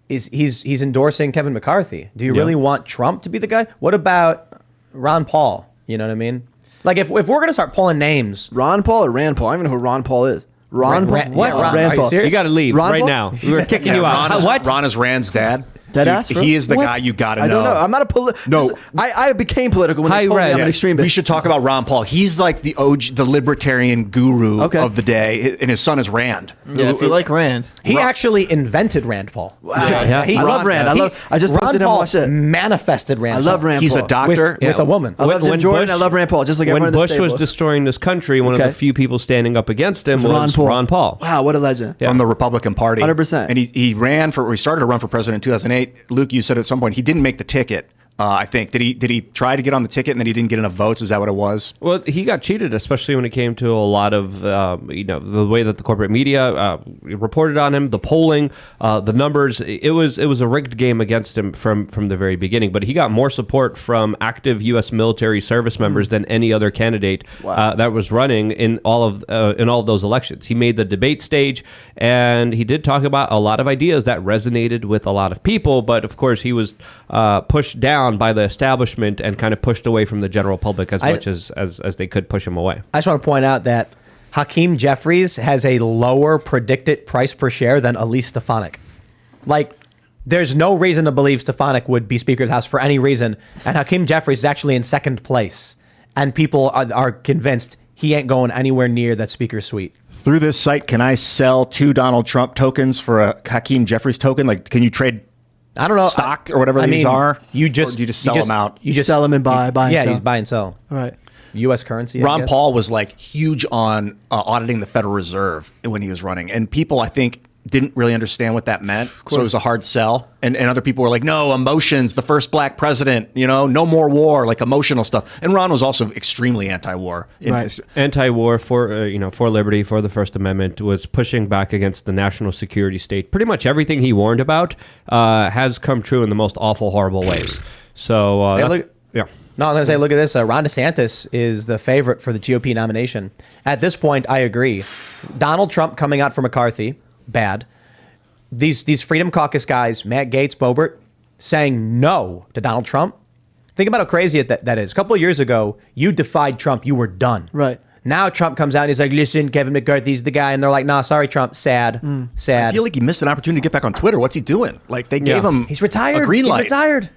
He's endorsing Kevin McCarthy. Do you really want Trump to be the guy? What about Ron Paul? You know what I mean? Like, if we're gonna start pulling names, Ron Paul or Rand Paul? I don't even know who Ron Paul is. Ron Paul? Ron- yeah, Ron- Rand are you Paul. serious? You got to leave Ron right Paul? now. We're kicking you out. Ron is, What? Ron is Rand's dad. Dead Dude, ass, bro? he is the What? guy you got to know. I don't know. I'm not a No. I became political when they told me Hi-Rez. I'm an extremist. We should talk about Ron Paul. He's like the OG, the libertarian guru Okay. of the day, and his son is Rand. Yeah, if you like Rand. he actually invented Rand Paul. Yeah. I love Rand. I just Ron posted him Paul on my shit. manifested Rand. I love Paul Rand He's Paul. a doctor. with a woman. I love Jim When Jordan. Bush- I love Rand Paul, just like When everyone at Bush this was table. destroying this country, one of Okay. the few people standing up against him was Ron Paul. Wow, what a legend. From the Republican Party. 100%. And he started to run for president in 2008. Luke, you said at some point he didn't make the ticket. I think did he try to get on the ticket and then he didn't get enough votes? Is that what it was? Well, he got cheated, especially when it came to a lot of the way that the corporate media reported on him, the polling, the numbers. It was a rigged game against him from the very beginning. But he got more support from active U.S. military service members than any other candidate that was running in all of those elections. He made the debate stage, and he did talk about a lot of ideas that resonated with a lot of people. But of course, he was pushed down by the establishment and kind of pushed away from the general public as much as they could push him away. I just want to point out that Hakeem Jeffries has a lower predicted price per share than Elise Stefanik. Like, there's no reason to believe Stefanik would be Speaker of the House for any reason, and Hakeem Jeffries is actually in second place, and people are convinced he ain't going anywhere near that Speaker suite. Through this site, can I sell 2 Donald Trump tokens for a Hakeem Jeffries token? Like, can you trade I don't know stock or whatever these are? Or do you just sell them out? You just Sell them and buy and Yeah, sell. you buy and sell. All right. U.S. currency. I Ron guess. Paul was like huge on auditing the Federal Reserve when he was running, and people, I think, didn't really understand what that meant. So it was a hard sell, and other people were like, "No, emotions. The first black president. No more war. Like emotional stuff." And Ron was also extremely anti-war. Right. Anti-war for for liberty, for the First Amendment, was pushing back against the national security state. Pretty much everything he warned about has come true in the most awful, horrible ways. So Hey, that's- look- yeah. No, I was going to say, look at this. Ron DeSantis is the favorite for the GOP nomination. At this point, I agree. Donald Trump coming out for McCarthy, bad. These Freedom Caucus guys, Matt Gaetz, Boebert, saying no to Donald Trump. Think about how crazy that is. A couple of years ago, you defied Trump. You were done. Right. Now Trump comes out and he's like, listen, Kevin McCarthy's the guy. And they're like, nah, sorry, Trump. Sad. Sad. I feel like he missed an opportunity to get back on Twitter. What's he doing? Like they gave him He's retired. a green light. He's retired.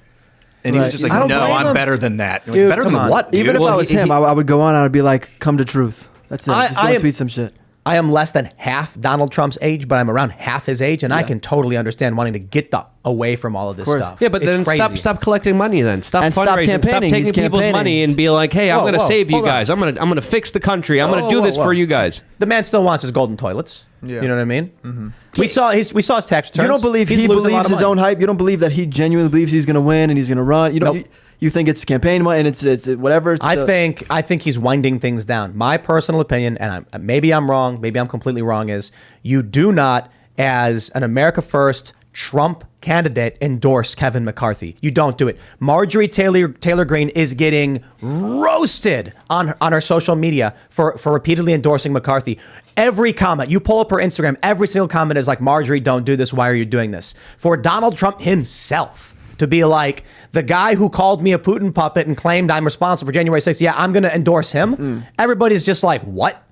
And he was Right. just like, I don't no, blame I'm him. better than that. Like, Dude, better come than on. what, dude? Even if Well, I was he- him, I would go on and I would be like, come to truth. That's it. I Just go am- tweet some shit. I am less than half Donald Trump's age, but I'm around half his age, and I can totally understand wanting to get away from all of this stuff. Yeah, but It's then crazy. stop collecting money. Then stop And stop fundraising. Stop campaigning. taking He's people's campaigning. money and be like, hey, I'm Whoa, going to whoa, save you hold on. guys. I'm gonna fix the country. I'm Whoa, going to do whoa, this whoa. for you guys. The man still wants his golden toilets. Yeah. You know what I mean? Mm-hmm. We saw his tax returns. You don't believe He's he losing a lot believes of his money. own hype. You don't believe that he genuinely believes he's going to win and he's going to run. You don't. Nope. You think it's campaign money and it's whatever. It's I think he's winding things down. My personal opinion, and maybe I'm wrong, maybe I'm completely wrong, is you do not, as an America First Trump candidate, endorse Kevin McCarthy. You don't do it. Marjorie Taylor Greene is getting roasted on her social media for repeatedly endorsing McCarthy. Every comment, you pull up her Instagram, every single comment is like, Marjorie, don't do this. Why are you doing this? For Donald Trump himself to be like, the guy who called me a Putin puppet and claimed I'm responsible for January 6th, yeah, I'm going to endorse him. Everybody's just like, what?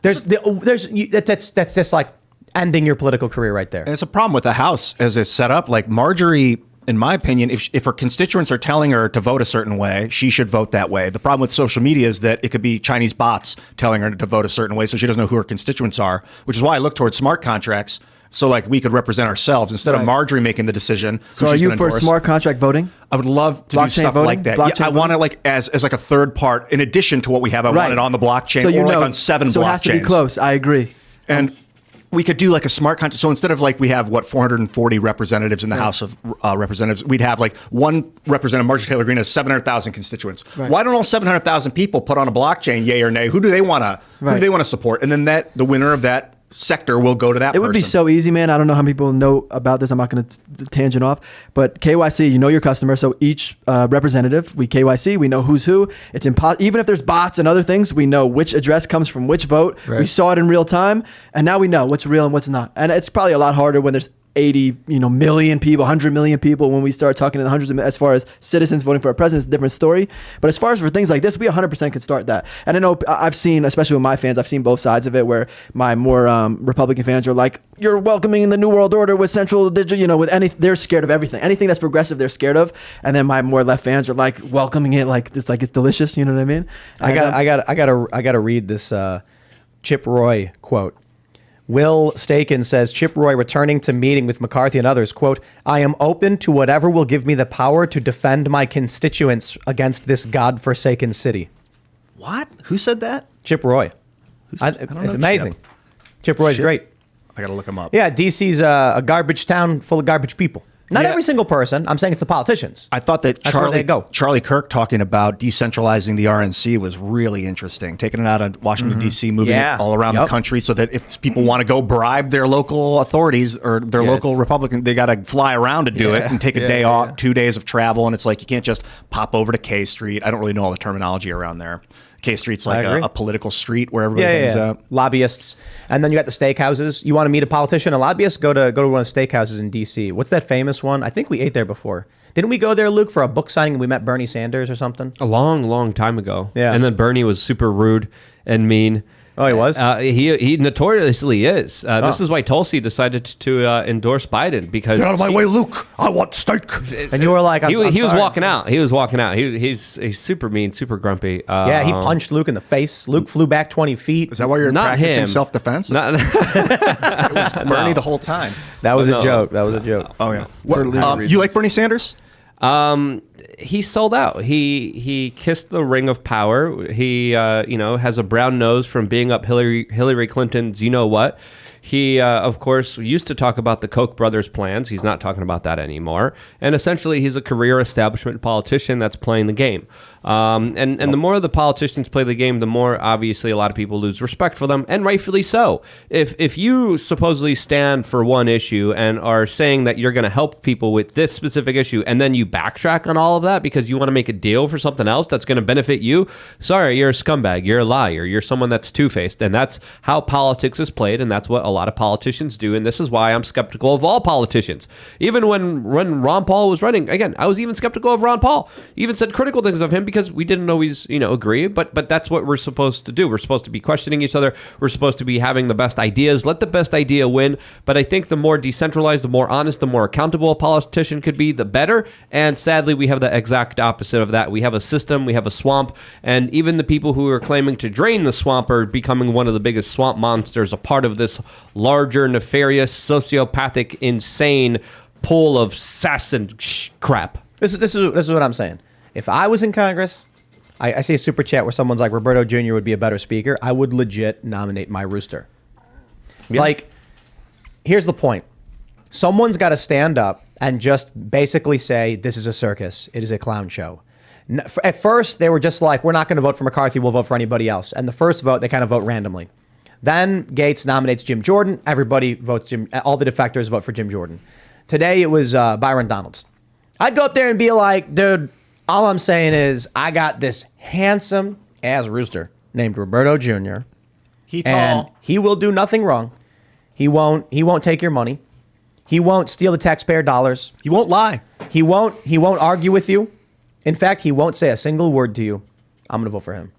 That's just like ending your political career right there. And it's a problem with the House as it's set up. Like Marjorie, in my opinion, if her constituents are telling her to vote a certain way, she should vote that way. The problem with social media is that it could be Chinese bots telling her to vote a certain way, so she doesn't know who her constituents are, which is why I look towards smart contracts. So like we could represent ourselves instead of Marjorie making the decision. So are you for smart contract voting? I would love to do Blockchain stuff voting? like that. Blockchain Yeah, I want it voting? like as like a third part in addition to what we have. I want it on the blockchain, So you or like know, on 7 blockchains. So it has to be close. I agree. And we could do like a smart contract. So instead of like we have 440 representatives in the House of Representatives, we'd have like one representative, Marjorie Taylor Greene, has 700,000 constituents. Right. Why don't all 700,000 people put on a blockchain, yay or nay? Who do they want to support? And then the winner of that sector will go to that It would be person. so easy, man. I don't know how many people know about this. I'm not going to tangent off, but KYC, you know your customer. So each representative, we KYC, we know who's who. It's impossible. Even if there's bots and other things, we know which address comes from which vote. Right. We saw it in real time, and now we know what's real and what's not. And it's probably a lot harder when there's 80 million people, 100 million people. When we start talking in the hundreds of, as far as citizens voting for a president, it's a different story. But as far as for things like this, we 100% could start that. And I know I've seen, especially with my fans, I've seen both sides of it, where my more Republican fans are like, you're welcoming the New World Order with central digital, with they're scared of everything. Anything that's progressive, they're scared of. And then my more left fans are like welcoming it, like it's delicious. You know what I mean? I gotta read this Chip Roy quote. Will Staken says, Chip Roy returning to meeting with McCarthy and others, quote, I am open to whatever will give me the power to defend my constituents against this godforsaken city. What? Who said that? Chip Roy. I don't know It's amazing. Chip. Chip Roy's great. I got to look him up. Yeah, DC's a garbage town full of garbage people. Not Yeah. every single person. I'm saying it's the politicians. I thought that That's where they go. Charlie Kirk talking about decentralizing the RNC was really interesting. Taking it out of Washington, D.C., moving Yeah. it all around the Yep. country so that if people want to go bribe their local authorities or their local Republican, they got to fly around to do it and take a day off, 2 days of travel. And it's like you can't just pop over to K Street. I don't really know all the terminology around there. K Street's like agree. a political street where everybody hangs out. Lobbyists. And then you got the steakhouses. You want to meet a politician, a lobbyist? Go to one of the steakhouses in D.C. What's that famous one? I think we ate there before. Didn't we go there, Luke, for a book signing and we met Bernie Sanders or something? A long, long time ago. Yeah. And then Bernie was super rude and mean. Oh, he was? He notoriously is. This is why Tulsi decided to endorse Biden because Get out of my way, Luke. I want steak. And you were like, he was sorry. walking out. He was walking out. He's super mean, super grumpy. Yeah, he punched Luke in the face. Luke flew back 20 feet. Is that why you're Not practicing him. self-defense? Not, It was Bernie the whole time. That was No. a joke. That was a joke. Oh, yeah. For legal you reasons. like Bernie Sanders? he sold out. He kissed the ring of power. He has a brown nose from being up Hillary Clinton's what. He, of course, used to talk about the Koch brothers' plans. He's not talking about that anymore. And essentially, he's a career establishment politician that's playing the game. And the more the politicians play the game, the more obviously a lot of people lose respect for them, and rightfully so. If you supposedly stand for one issue and are saying that you're going to help people with this specific issue, and then you backtrack on all of that because you want to make a deal for something else that's going to benefit you, sorry, you're a scumbag. You're a liar. You're someone that's two-faced, and that's how politics is played, and that's what a lot of politicians do, and this is why I'm skeptical of all politicians. Even when Ron Paul was running, again, I was even skeptical of Ron Paul. Even said critical things of him because we didn't always, agree. But that's what we're supposed to do. We're supposed to be questioning each other. We're supposed to be having the best ideas. Let the best idea win. But I think the more decentralized, the more honest, the more accountable a politician could be, the better. And sadly, we have the exact opposite of that. We have a system, we have a swamp, and even the people who are claiming to drain the swamp are becoming one of the biggest swamp monsters, a part of this larger, nefarious, sociopathic, insane pool of sass and crap. This is what I'm saying. If I was in Congress, I see a super chat where someone's like, Roberto Jr. would be a better speaker. I would legit nominate my rooster. Yeah. Like, here's the point. Someone's got to stand up and just basically say, this is a circus. It is a clown show. At first, they were just like, we're not going to vote for McCarthy. We'll vote for anybody else. And the first vote, they kind of vote randomly. Then Gates nominates Jim Jordan. Everybody votes Jim. All the defectors vote for Jim Jordan. Today, it was Byron Donalds. I'd go up there and be like, dude, all I'm saying is I got this handsome ass rooster named Roberto Jr. He tall. And he will do nothing wrong. He won't take your money. He won't steal the taxpayer dollars. He won't lie. He won't argue with you. In fact, he won't say a single word to you. I'm going to vote for him.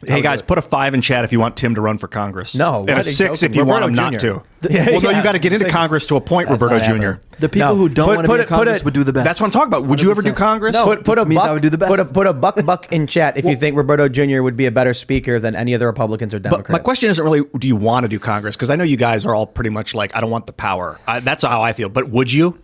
Hey guys, put a 5 in chat if you want Tim to run for Congress. No, and a 6 if you want him not to. Well, no, you got to get into Congress to appoint Roberto Jr. The people who don't want to be in Congress would do the best. That's what I'm talking about. Would you ever do Congress? No, put a I would do the best. Put a buck in chat if you think Roberto Jr. would be a better speaker than any of the Republicans or Democrats. But my question isn't really, do you want to do Congress? Because I know you guys are all pretty much like, I don't want the power. That's how I feel. But would you?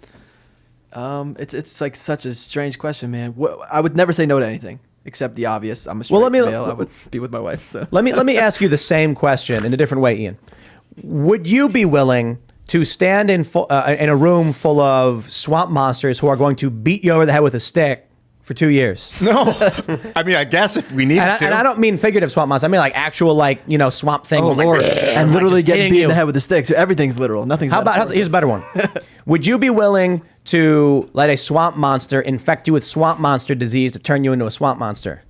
It's like such a strange question, man. I would never say no to anything. Except the obvious. I'm a straight male. I would be with my wife. So let me ask you the same question in a different way, Ian. Would you be willing to stand in a room full of swamp monsters who are going to beat you over the head with a stick for 2 years? No. I mean, I guess if we need to. And I don't mean figurative swamp monsters. I mean like actual swamp thing. Oh, Lord. And literally get beat in the head with a stick. So everything's literal. Nothing's here's a better one. Would you be willing to let a swamp monster infect you with swamp monster disease to turn you into a swamp monster?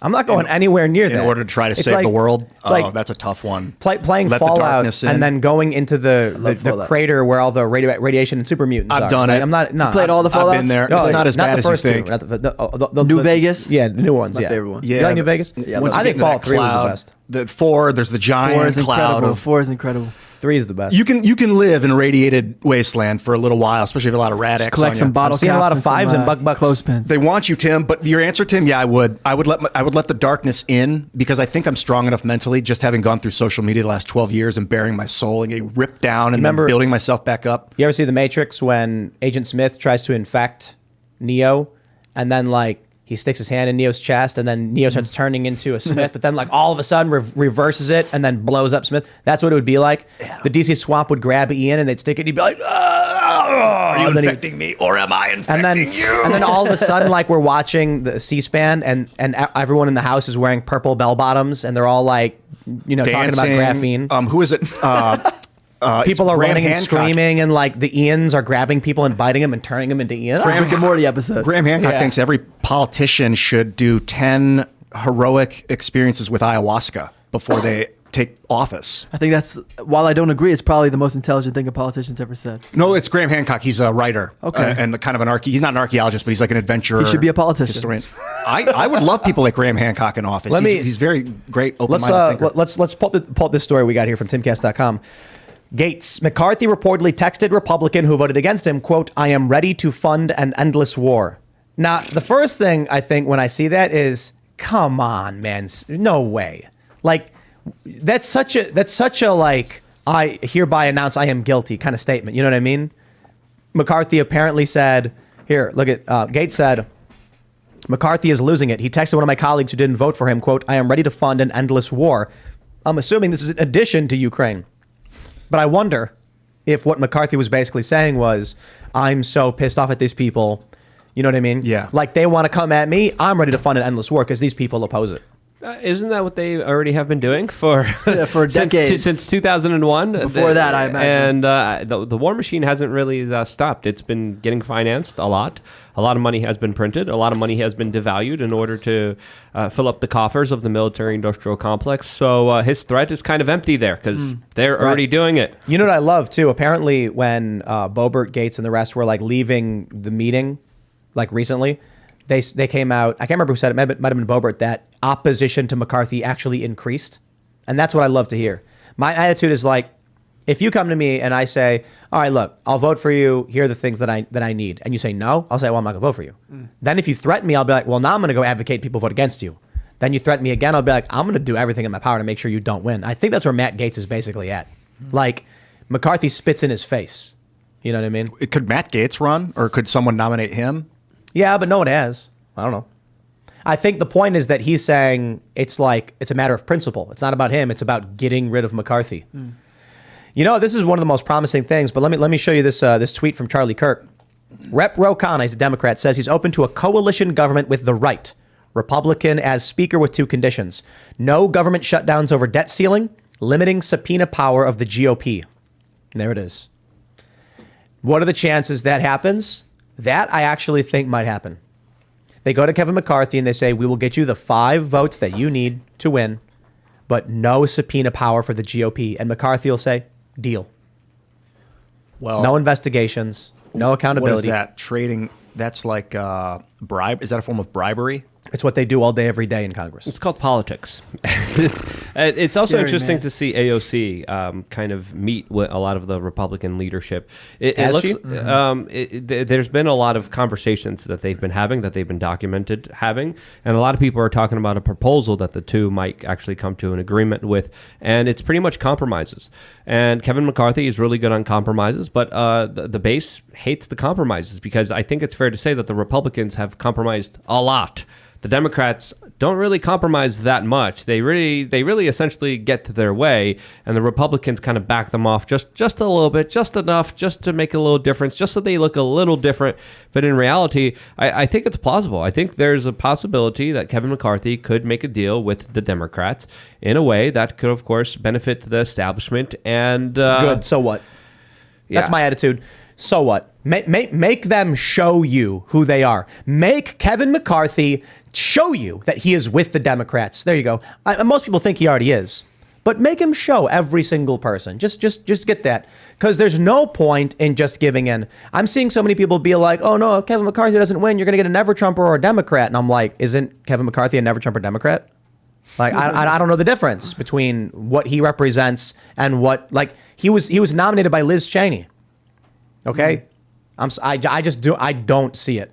I'm not going anywhere near that. In order to try to save the world? That's a tough one. Playing Fallout and then going into the crater where all the radiation and super mutants are. I've done it. I'm not. No, you played all the Fallouts? I've been there. No, it's not as bad the first as you think. two. The New Vegas? Yeah, the new ones. That's my favorite one. You like New Vegas? Yeah, I think Fallout 3 was the best. The 4, there's the giant cloud. 4 is incredible. 3 is the best. You can live in a radiated wasteland for a little while, especially if you have a lot of rad X. Collect some bottle caps. I've seen a lot of 5s and bucks. Clothespins. They want you, Tim. But your answer, Tim, yeah, I would. I would let the darkness in because I think I'm strong enough mentally, just having gone through social media the last 12 years and bearing my soul and getting ripped down and then building myself back up. You ever see The Matrix when Agent Smith tries to infect Neo, and then he sticks his hand in Neo's chest, and then Neo starts turning into a Smith, but then all of a sudden reverses it and then blows up Smith. That's what it would be like. Yeah. The DC swamp would grab Ian and they'd stick it. And he'd be like, "Are you infecting me, or am I infecting you?" And then all of a sudden, we're watching the C-SPAN, and everyone in the house is wearing purple bell bottoms, and they're all talking about graphene. Who is it? People are running and screaming, and the Ians are grabbing people and biting them and turning them into Ian. Rick and Morty episode. Graham Hancock thinks every politician should do 10 heroic experiences with ayahuasca before they take office. I think that's, while I don't agree, it's probably the most intelligent thing a politician's ever said. So. No, it's Graham Hancock. He's a writer. Okay. And kind of he's not an archeologist, but he's like an adventurer. He should be a politician. Historian. I would love people like Graham Hancock in office. He's very great, open-minded thinker. Let's pull up this story we got here from Timcast.com. Gates. McCarthy reportedly texted Republican who voted against him, quote, "I am ready to fund an endless war." Now, the first thing I think when I see that is, come on, man. No way. That's such a I hereby announce I am guilty kind of statement. You know what I mean? McCarthy apparently said, here, look at, Gates said, McCarthy is losing it. He texted one of my colleagues who didn't vote for him, quote, "I am ready to fund an endless war." I'm assuming this is in addition to Ukraine. But I wonder if what McCarthy was basically saying was, I'm so pissed off at these people. You know what I mean? Yeah. They want to come at me. I'm ready to fund an endless war because these people oppose it. Isn't that what they already have been doing for decades? since 2001? Before that, I imagine. And the war machine hasn't really stopped. It's been getting financed a lot. A lot of money has been printed. A lot of money has been devalued in order to fill up the coffers of the military-industrial complex. So his threat is kind of empty there because they're already doing it. You know what I love, too? Apparently, when Boebert, Gates, and the rest were like leaving the meeting, like recently, they came out, I can't remember who said it, might have been Boebert, that opposition to McCarthy actually increased. And that's what I love to hear. My attitude is like, if you come to me and I say, all right, look, I'll vote for you, here are the things that I need, and you say no, I'll say, well, I'm not going to vote for you. Then if you threaten me, I'll be like, well, now I'm going to go advocate people vote against you. Then you threaten me again, I'll be like, I'm going to do everything in my power to make sure you don't win. I think that's where Matt Gaetz is basically at. Like, McCarthy spits in his face. You know what I mean? Could Matt Gaetz run, or could someone nominate him? Yeah, but no one has. I don't know. I think the point is that he's saying it's like it's a matter of principle. It's not about him. It's about getting rid of McCarthy. You know, this is one of the most promising things. But let me show you this tweet from Charlie Kirk. Rep. Ro Khanna, he's a Democrat, says he's open to a coalition government with the right, Republican as speaker with 2 conditions: no government shutdowns over debt ceiling, limiting subpoena power of the GOP. And there it is. What are the chances that happens? That I actually think might happen. They go to Kevin McCarthy and they say, we will get you the 5 votes that you need to win, but no subpoena power for the GOP. And McCarthy will say, deal. Well, no investigations, no accountability. What is that? Trading, that's like bribe. Is that a form of bribery? It's what they do all day, every day in Congress. It's called politics. It's also Scary, interesting man. to see AOC kind of meet with a lot of the Republican leadership. Has she? There's been a lot of conversations that they've been having, that they've been documented having, and a lot of people are talking about a proposal that the two might actually come to an agreement with, and it's pretty much compromises. And Kevin McCarthy is really good on compromises, but the base hates the compromises, because I think it's fair to say that the Republicans have compromised a lot. The Democrats don't really compromise that much. They really essentially get to their way, and the Republicans kind of back them off just a little bit, just enough, just to make a little difference, just so they look a little different. But in reality, I think it's plausible. I think there's a possibility that Kevin McCarthy could make a deal with the Democrats in a way that could, of course, benefit the establishment. And good. So what? That's my attitude. So what? Make them show you who they are. Make Kevin McCarthy show you that he is with the Democrats. There you go. Most people think he already is, but make him show every single person. Just get that, because there's no point in just giving in. I'm seeing so many people be like, "Oh no, if Kevin McCarthy doesn't win, you're going to get a never Trumper or a Democrat," and I'm like, "Isn't Kevin McCarthy a never Trumper Democrat?" Like I don't know the difference between what he represents and what, like, he was nominated by Liz Cheney. Okay. I don't see it.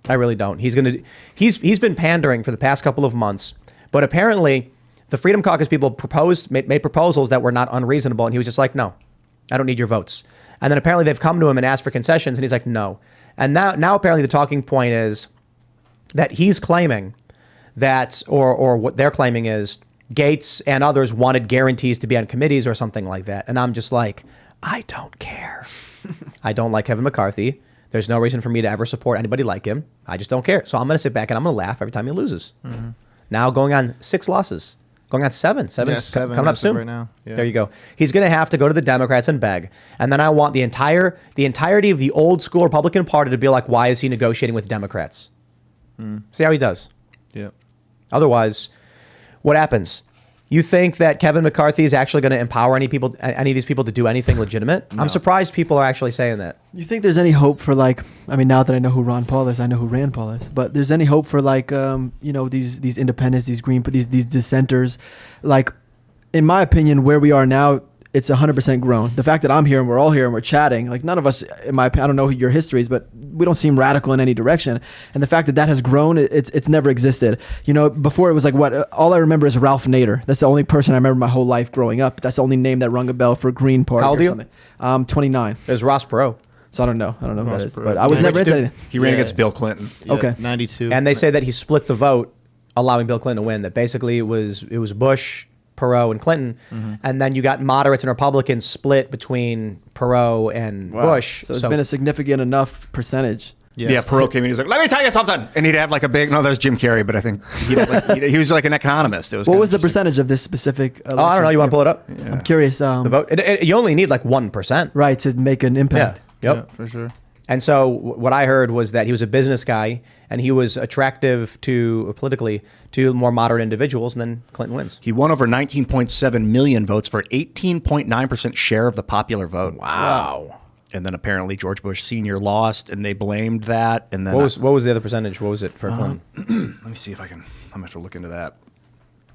I really don't. He's been pandering for the past couple of months, but apparently the Freedom Caucus people made proposals that were not unreasonable. And he was just like, no, I don't need your votes. And then apparently they've come to him and asked for concessions, and he's like, no. And now apparently the talking point is that he's claiming that, or what they're claiming is, Gates and others wanted guarantees to be on committees or something like that. And I'm just like, I don't care. I don't like Kevin McCarthy. There's no reason for me to ever support anybody like him. I just don't care. So I'm going to sit back and I'm going to laugh every time he loses. Mm-hmm. Now going on 6 losses, going on 7. Seven's coming up soon. Right now. Yeah. There you go. He's going to have to go to the Democrats and beg. And then I want the entirety of the old school Republican Party to be like, why is he negotiating with Democrats? See how he does. Yeah. Otherwise, what happens? You think that Kevin McCarthy is actually going to empower any of these people to do anything legitimate? No. I'm surprised people are actually saying that. You think there's any hope for, like, I mean, now that I know who Ron Paul is, I know who Rand Paul is, but there's any hope for, like, these independents, these these dissenters? Like, in my opinion, where we are now, it's 100% grown. The fact that I'm here and we're all here and we're chatting, like, none of us, in my opinion, I don't know your histories, but we don't seem radical in any direction. And the fact that has grown, it's never existed. You know, before it was like, all I remember is Ralph Nader. That's the only person I remember my whole life growing up. That's the only name that rung a bell for Green Party. How old are you? Something. 29. There's Ross Perot. So I don't know who that is, Perot. but I was never into anything. He ran against Bill Clinton. Yeah, Okay. 92. And they say that he split the vote, allowing Bill Clinton to win. That basically it was Bush, Perot, and Clinton, and then you got moderates and Republicans split between Perot and Bush. So it's been a significant enough percentage. Yes. Yeah, Perot came in. He's like, "Let me tell you something," and he'd have like a big. No, there's Jim Carrey, but I think he was like an economist. It was. What kinda was the interesting. percentage of this specific? Oh, I don't know. You want to pull it up? I'm curious. The vote. You only need like 1%. Right, to make an impact. Yep. Yeah, for sure. And so what I heard was that he was a business guy and he was attractive politically to more moderate individuals, and then Clinton wins. He won over 19.7 million votes for 18.9% share of the popular vote. Wow. And then apparently George Bush Sr. lost, and they blamed that. And then What was the other percentage? What was it for Clinton? let me see if I can. I'm gonna have to look into that.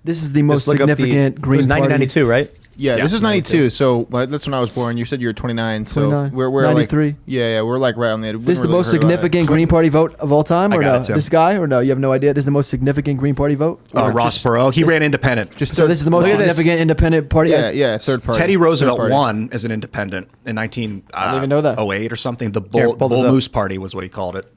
This is the most Just look up significant It Green was Party. 1992, right? Yeah, Yeah, this is 92. So that's when I was born. You said you were 29. So 29, we're 93. like, yeah, we're like right on the edge. This is the most significant Green Party vote of all time, I or got no? it, Tim. This guy, or no? You have no idea. This is the most significant Green Party vote. Or Ross just- Perot. He ran independent. So this is the most Look at this. significant independent party. Yeah, third party. Teddy Third Roosevelt party. won as an independent in didn't even know that. 08 or something. The Here, Bull pull this up. Moose Party was what he called it.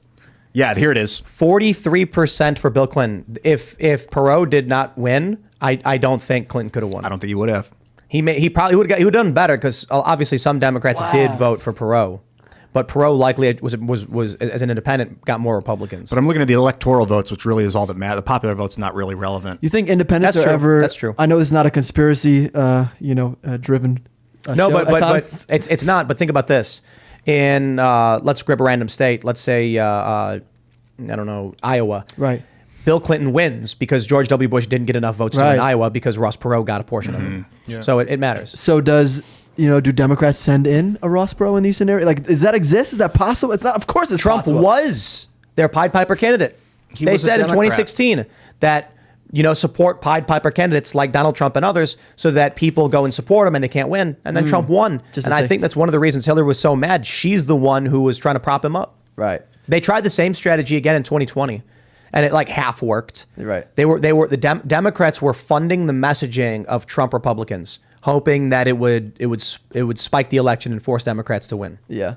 Yeah, here it is. 43% for Bill Clinton. If Perot did not win, I don't think Clinton could have won. I don't think he would have. He probably would have done better because obviously some Democrats did vote for Perot, but Perot likely was as an independent got more Republicans. But I'm looking at the electoral votes, which really is all that matters. The popular vote's not really relevant. You think independents That's are true. ever? That's true. I know this is not a conspiracy, driven. No, show but at times. it's not. But think about this. In let's grab a random state. Let's say I don't know, Iowa. Right. Bill Clinton wins because George W. Bush didn't get enough votes to Right. win Iowa because Ross Perot got a portion of it. So it matters. So do Democrats send in a Ross Perot in these scenarios? Like, does that exist? Is that possible? It's not. Of course, it's Trump possible. was their Pied Piper candidate. He They was a said in Democrat. 2016 that support Pied Piper candidates like Donald Trump and others so that people go and support him and they can't win. And then Trump won. Just And to I think- think that's one of the reasons Hillary was so mad. She's the one who was trying to prop him up. Right. They tried the same strategy again in 2020. And it like half worked. Right. The Democrats were funding the messaging of Trump Republicans, hoping that it would spike the election and force Democrats to win. Yeah.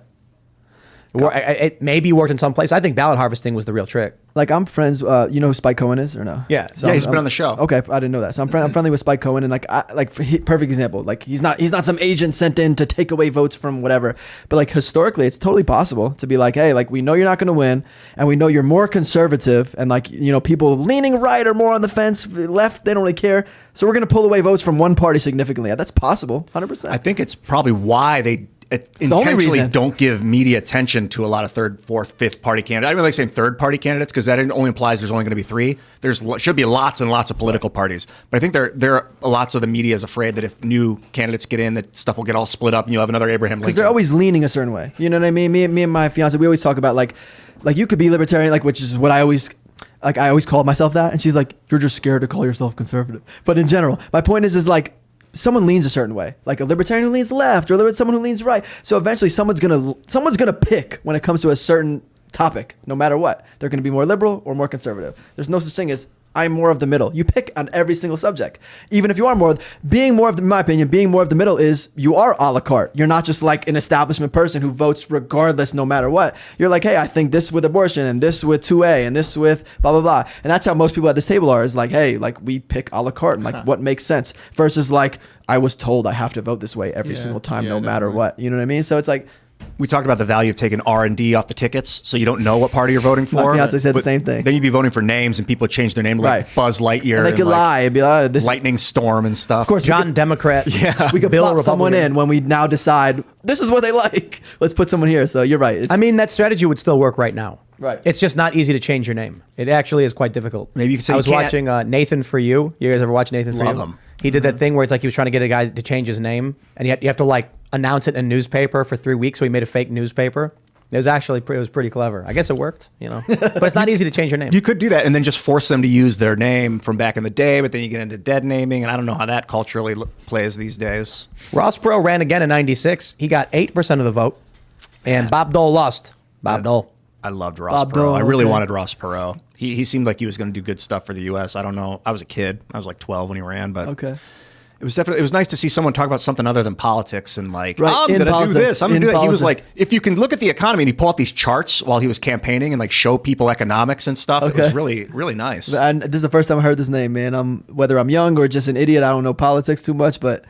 It maybe worked in some place. I think ballot harvesting was the real trick. Like, I'm friends. You know who Spike Cohen is or no? Yeah. Yeah, he's been on the show. Okay, I didn't know that. So I'm friendly with Spike Cohen, and perfect example. Like, he's not some agent sent in to take away votes from whatever. But like, historically, it's totally possible to be like, hey, like, we know you're not going to win, and we know you're more conservative, and like, people leaning right or more on the fence, left, they don't really care. So we're going to pull away votes from one party significantly. That's possible, 100%. I think it's probably why they the only intentionally reason. don't give media attention to a lot of third, fourth, fifth party candidates. I really like saying third party candidates because that only implies there's only going to be three. There's should be lots and lots of political parties. But I think there are lots of the media is afraid that if new candidates get in, that stuff will get all split up and you'll have another Abraham Lincoln. Because they're always leaning a certain way. You know what I mean? Me and my fiance, we always talk about like you could be libertarian, like, which is what I always called myself that. And she's like, you're just scared to call yourself conservative. But in general, my point is like, someone leans a certain way, like a libertarian who leans left or someone who leans right. So eventually someone's gonna pick when it comes to a certain topic, no matter what. They're gonna be more liberal or more conservative. There's no such thing as I'm more of the middle. You pick on every single subject. Even if you are in my opinion, being more of the middle is you are a la carte. You're not just like an establishment person who votes regardless no matter what. You're like, hey, I think this with abortion and this with 2A and this with blah, blah, blah. And that's how most people at this table are, is like, hey, like, we pick a la carte and like what makes sense versus like, I was told I have to vote this way every single time, no matter what. You know what I mean? So it's like, we talked about the value of taking R&D off the tickets, so you don't know what party you're voting for. My fiance said the But same thing. Then you'd be voting for names, and people would change their name like Right. Buzz Lightyear. and they could like lie and be like, this Lightning Storm and stuff. Of course, John Democrat. Yeah. we could Bill plop someone Republican. in when we now decide this is what they like. Let's put someone here. So you're right. It's, I mean, that strategy would still work right now. Right. It's just not easy to change your name. It actually is quite difficult. Maybe you could say I you was can't- watching Nathan For You. You guys ever watch Nathan For Love You? him. He did that thing where it's like he was trying to get a guy to change his name, and you have to like announce it in a newspaper for 3 weeks. So he made a fake newspaper. It was pretty clever. I guess it worked, But it's not easy to change your name. You could do that and then just force them to use their name from back in the day, but then you get into dead naming, and I don't know how that culturally plays these days. Ross Perot ran again in '96. He got 8% of the vote, and Bob Dole lost. Bob Dole. I loved Ross Bob Perot. Dole, I really okay. wanted Ross Perot. He seemed like he was going to do good stuff for the U.S. I don't know. I was a kid. I was like 12 when he ran, but okay. it was nice to see someone talk about something other than politics and like, Right, I'm in going to do politics, this. I'm going to in do that. He was like, politics. if you can look at the economy and he pull out these charts while he was campaigning and like show people economics and stuff, it was Okay. really, really nice. And this is the first time I heard this name, man. Whether I'm young or just an idiot, I don't know politics too much, but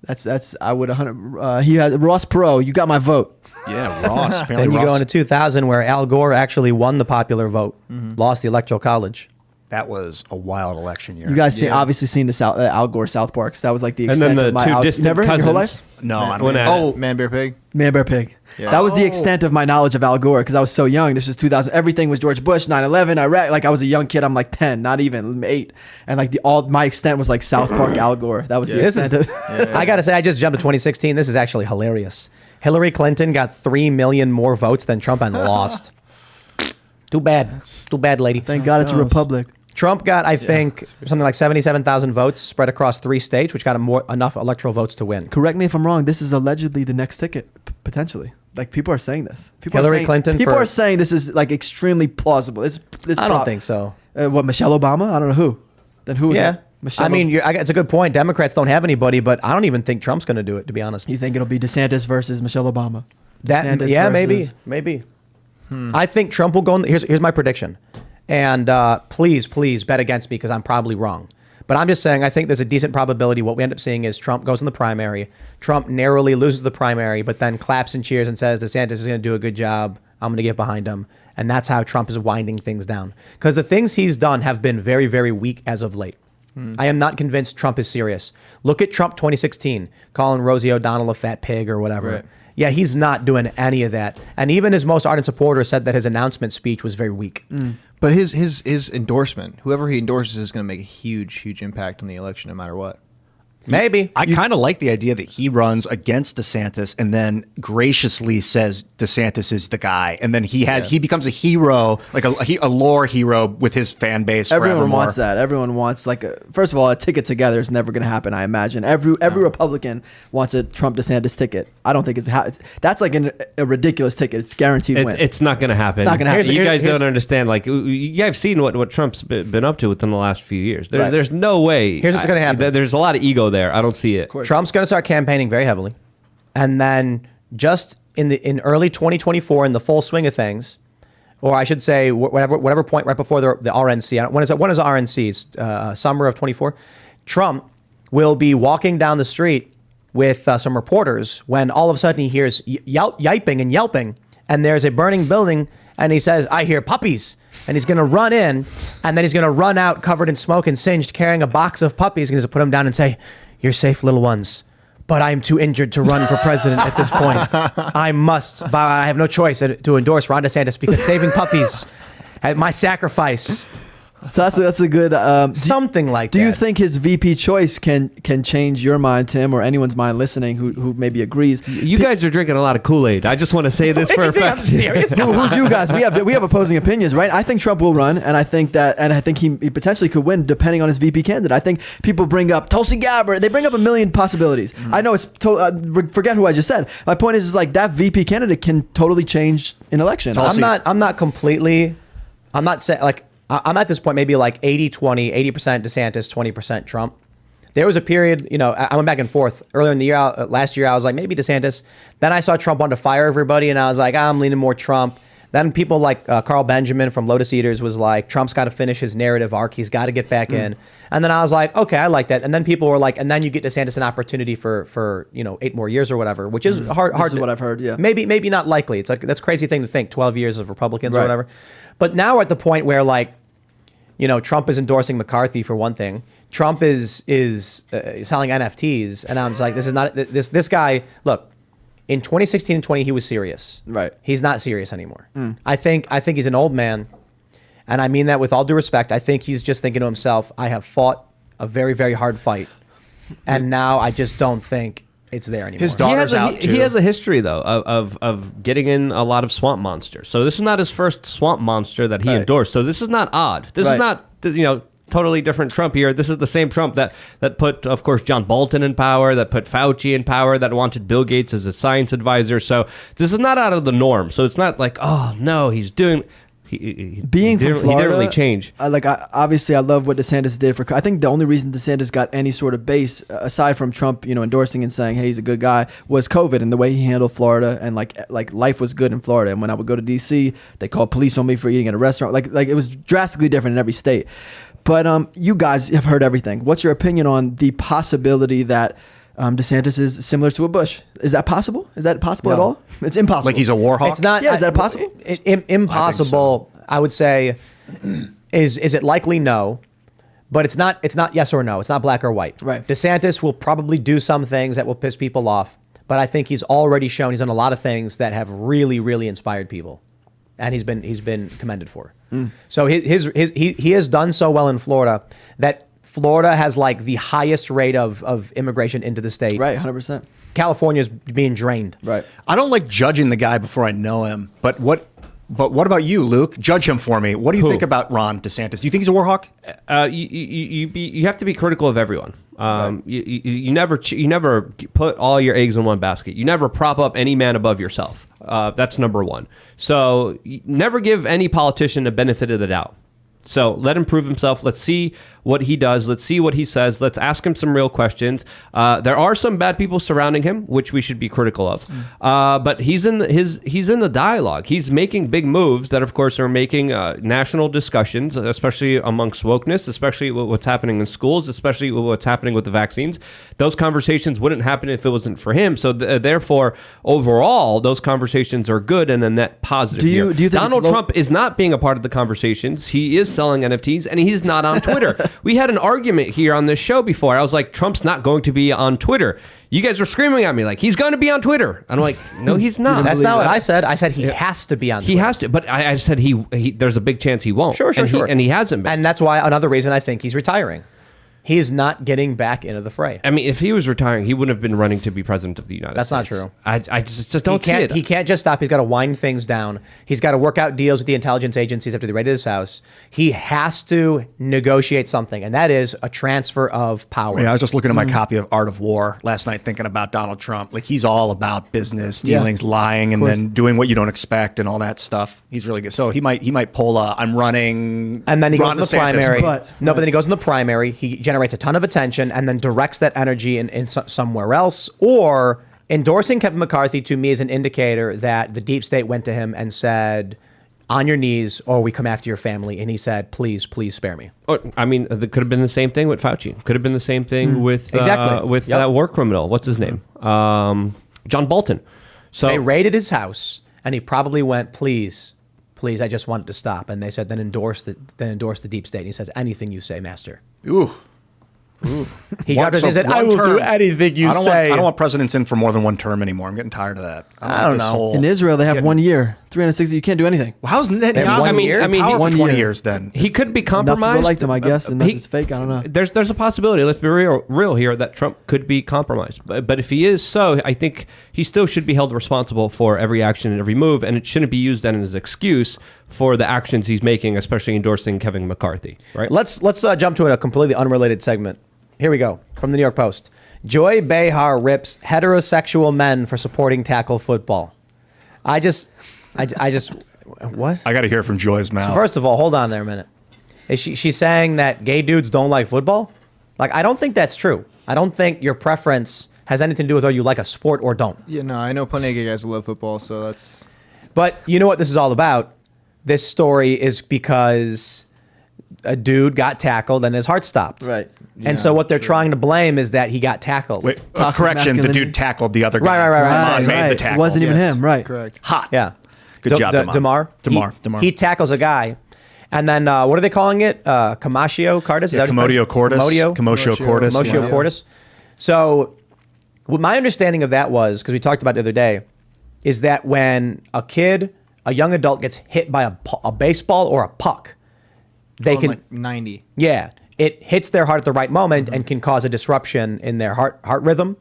that's I would 100. He had Ross Perot. You got my vote. Yeah, Ross. Apparently Then you Ross, go into 2000 where Al Gore actually won the popular vote, lost the Electoral College. that was a wild election year. You guys obviously seen the Al Gore South Parks. That was like the And extent then the of my two you distant never in your whole cousins. life? No, I When don't. I- Oh, Man, Bear, Pig. Man, Bear, Pig. Yeah. That was the extent of my knowledge of Al Gore because I was so young. This was 2000. Everything was George Bush, 9/11, Iraq. Like I was a young kid. I'm like 10, not even 8, and like my extent was like South Park Al Gore. That was the This is, extent of. I gotta say, I just jumped to 2016. This is actually hilarious. Hillary Clinton got 3 million more votes than Trump and lost. Too bad, lady. Thank God it's a republic. Trump got, I think, something like 77,000 votes spread across 3 states, which got him enough electoral votes to win. Correct me if I'm wrong. This is allegedly the next ticket, potentially. Like people are saying this. People Hillary are saying, Clinton People for- are saying this is like extremely plausible. This I don't think so. What, Michelle Obama? I don't know who. Then who? Yeah. again? Michelle I mean, it's a good point. Democrats don't have anybody, but I don't even think Trump's going to do it, to be honest. You think it'll be DeSantis versus Michelle Obama? DeSantis Yeah, versus- maybe. I think Trump will go. Here's my prediction, and please bet against me because I'm probably wrong. But I'm just saying I think there's a decent probability what we end up seeing is Trump goes in the primary. Trump narrowly loses the primary, but then claps and cheers and says DeSantis is going to do a good job. I'm going to get behind him, and that's how Trump is winding things down. Because the things he's done have been very, very weak as of late. I am not convinced Trump is serious. Look at Trump 2016, calling Rosie O'Donnell a fat pig or whatever. Right. Yeah, he's not doing any of that. And even his most ardent supporters said that his announcement speech was very weak. But his endorsement, whoever he endorses, is going to make a huge impact on the election, no matter what. Maybe. I kind of like the idea that he runs against DeSantis and then graciously says DeSantis is the guy, and then he becomes a hero, like a lore hero with his fan base. Everyone forevermore. wants that. Everyone wants first of all, a ticket together is never going to happen. I imagine every Republican wants a Trump DeSantis ticket. I don't think that's like a ridiculous ticket. It's guaranteed win. It's not going to happen. It's not gonna happen. You guys don't understand. Like you guys have seen what Trump's been up to within the last few years. Right. There's no way. Here's what's gonna happen. There's a lot of ego there. I don't see it. Trump's going to start campaigning very heavily. And then just in early 2024, in the full swing of things, or I should say whatever point right before the RNC, when is RNC? Summer of 24, Trump will be walking down the street with some reporters when all of a sudden he hears yiping and yelping, and there's a burning building, and he says, "I hear puppies." And he's going to run in, and then he's going to run out covered in smoke and singed, carrying a box of puppies. He's going to put them down and say, "You're safe, little ones. But I'm too injured to run for president at this point. I have no choice to endorse Ron DeSantis because saving puppies at my sacrifice." So that's a good Something like Do that. you think his VP choice can change your mind, Tim, or anyone's mind listening who maybe agrees? You guys are drinking a lot of Kool-Aid. I just want to say this for a You think I'm fact. serious? Who's you guys? We have opposing opinions, right? I think Trump will run, and I think he potentially could win depending on his VP candidate. I think people bring up Tulsi Gabbard. They bring up a million possibilities. I know it's forget who I just said. My point is like that VP candidate can totally change an election. I'm not saying like I'm at this point maybe like 80-20, 80% DeSantis, 20% Trump. There was a period, I went back and forth earlier in the year. Last year, I was like maybe DeSantis. Then I saw Trump wanted to fire everybody, and I was like, I'm leaning more Trump. Then people like Carl Benjamin from Lotus Eaters was like, Trump's got to finish his narrative arc. He's got to get back in. And then I was like, okay, I like that. And then people were like, and then you get DeSantis an opportunity for 8 more years or whatever, which is hard. This is what I've heard. Yeah, maybe not likely. It's like that's a crazy thing to think. 12 years of Republicans or Right. whatever. But now we're at the point where like, Trump is endorsing McCarthy for one thing. Trump is selling NFTs, and I'm just like, this is not this guy. Look, in 2016 and 20, he was serious. Right. He's not serious anymore. I think he's an old man, and I mean that with all due respect. I think he's just thinking to himself, I have fought a very, very hard fight, and now I just don't think it's there anymore. His daughter's out too. He has a history though of getting in a lot of swamp monsters. So this is not his first swamp monster that he Right. endorsed. So this is not odd. This Right. is not totally different Trump here. This is the same Trump that put, of course, John Bolton in power, that put Fauci in power, that wanted Bill Gates as a science advisor. So this is not out of the norm. So it's not like, oh no, he's doing. He Being from didn't- Florida, he didn't really change. Obviously, I love what DeSantis did I think the only reason DeSantis got any sort of base, aside from Trump, endorsing and saying, "Hey, he's a good guy," was COVID and the way he handled Florida, and like life was good in Florida. And when I would go to DC, they called police on me for eating at a restaurant. Like it was drastically different in every state. But you guys have heard everything. What's your opinion on the possibility that DeSantis is similar to a Bush. Is that possible? Is that possible at all? It's impossible. Like he's a war hawk? It's not. Yeah, is that possible? Impossible. I would say. Is it likely? No. But it's not yes or no. It's not black or white. Right. DeSantis will probably do some things that will piss people off, but I think he's already shown he's done a lot of things that have really, really inspired people, and he's been commended for. So he has done so well in Florida that Florida has like the highest rate of immigration into the state. Right, 100%. California's being drained. Right. I don't like judging the guy before I know him, but what about you, Luke? Judge him for me. What do you think about Ron DeSantis? Do you think he's a war hawk? You have to be critical of everyone. You never put all your eggs in one basket. You never prop up any man above yourself. That's number one. So never give any politician a benefit of the doubt. So let him prove himself. Let's see what he does. Let's see what he says. Let's ask him some real questions. There are some bad people surrounding him, which we should be critical of. But he's in the dialogue. He's making big moves that, of course, are making national discussions, especially amongst wokeness, especially what's happening in schools, especially what's happening with the vaccines. Those conversations wouldn't happen if it wasn't for him. So therefore, overall, those conversations are good and a net positive. Do you think Donald Trump is not being a part of the conversations? He is selling NFTs, and he's not on Twitter. We had an argument here on this show before. I was like, Trump's not going to be on Twitter. You guys were screaming at me like, he's going to be on Twitter. I'm like, no, he's not. That's not what I said. I said he has to be on Twitter. He has to, but I said he there's a big chance he won't. Sure. And he hasn't been. And that's why another reason I think he's retiring. He is not getting back into the fray. I mean, if he was retiring, he wouldn't have been running to be president of the United States. That's not true. I just don't see it. He can't just stop. He's got to wind things down. He's got to work out deals with the intelligence agencies after they raided his house. He has to negotiate something, and that is a transfer of power. Yeah, I was just looking at my copy of Art of War last night, thinking about Donald Trump. Like, he's all about business dealings, lying, and then doing what you don't expect and all that stuff. He's really good. So he might pull I'm running, and then he goes Ron in the DeSantis. primary. But then he goes in the primary. He generates a ton of attention and then directs that energy in somewhere else. Or endorsing Kevin McCarthy to me is an indicator that the deep state went to him and said, on your knees, or we come after your family. And he said, please spare me. I mean, it could have been the same thing with Fauci. Could have been the same thing with Exactly. that war criminal. What's his name? John Bolton. So they raided his house, and he probably went, please, I just want it to stop. And they said, then endorse the deep state. And he says, anything you say, master. Ooh. He said, I will do anything you say. I don't want presidents in for more than one term anymore. I'm getting tired of that. I don't know. In Israel, they have 1 year, 360. You can't do anything. Well, how's that? have 1 year? I mean, how 1 for 20 year. years then? He could be Enough compromised. people like them, I guess, unless it's fake. I don't know. There's a possibility. Let's be real here that Trump could be compromised. But if he is so, I think he still should be held responsible for every action and every move, and it shouldn't be used then as an excuse for the actions he's making, especially endorsing Kevin McCarthy. Right? Let's jump to a completely unrelated segment. Here we go from the New York Post. Joy Behar rips heterosexual men for supporting tackle football. I just what? I got to hear it from Joy's mouth. So first of all, hold on there a minute. Is she's saying that gay dudes don't like football? Like, I don't think that's true. I don't think your preference has anything to do with whether you like a sport or don't. Yeah, no, I know plenty of gay guys who love football, so that's... But you know what this is all about? This story is because a dude got tackled and his heart stopped. Right. And so what they're trying to blame is that he got tackled. Wait, Toxic correction, the masculinity. dude tackled the other guy. Right. Demar made the tackle. It wasn't even him, right? Correct. Hot. Yeah. Good job, Demar. Demar. He tackles a guy. And then what are they calling it? Commotio cordis? Yeah, Commotio cordis. Commotio cordis. Commotio Yeah. cordis. So what my understanding of that was, because we talked about it the other day, is that when a young adult gets hit by a baseball or a puck, they can... like 90. Yeah. It hits their heart at the right moment and can cause a disruption in their heart rhythm.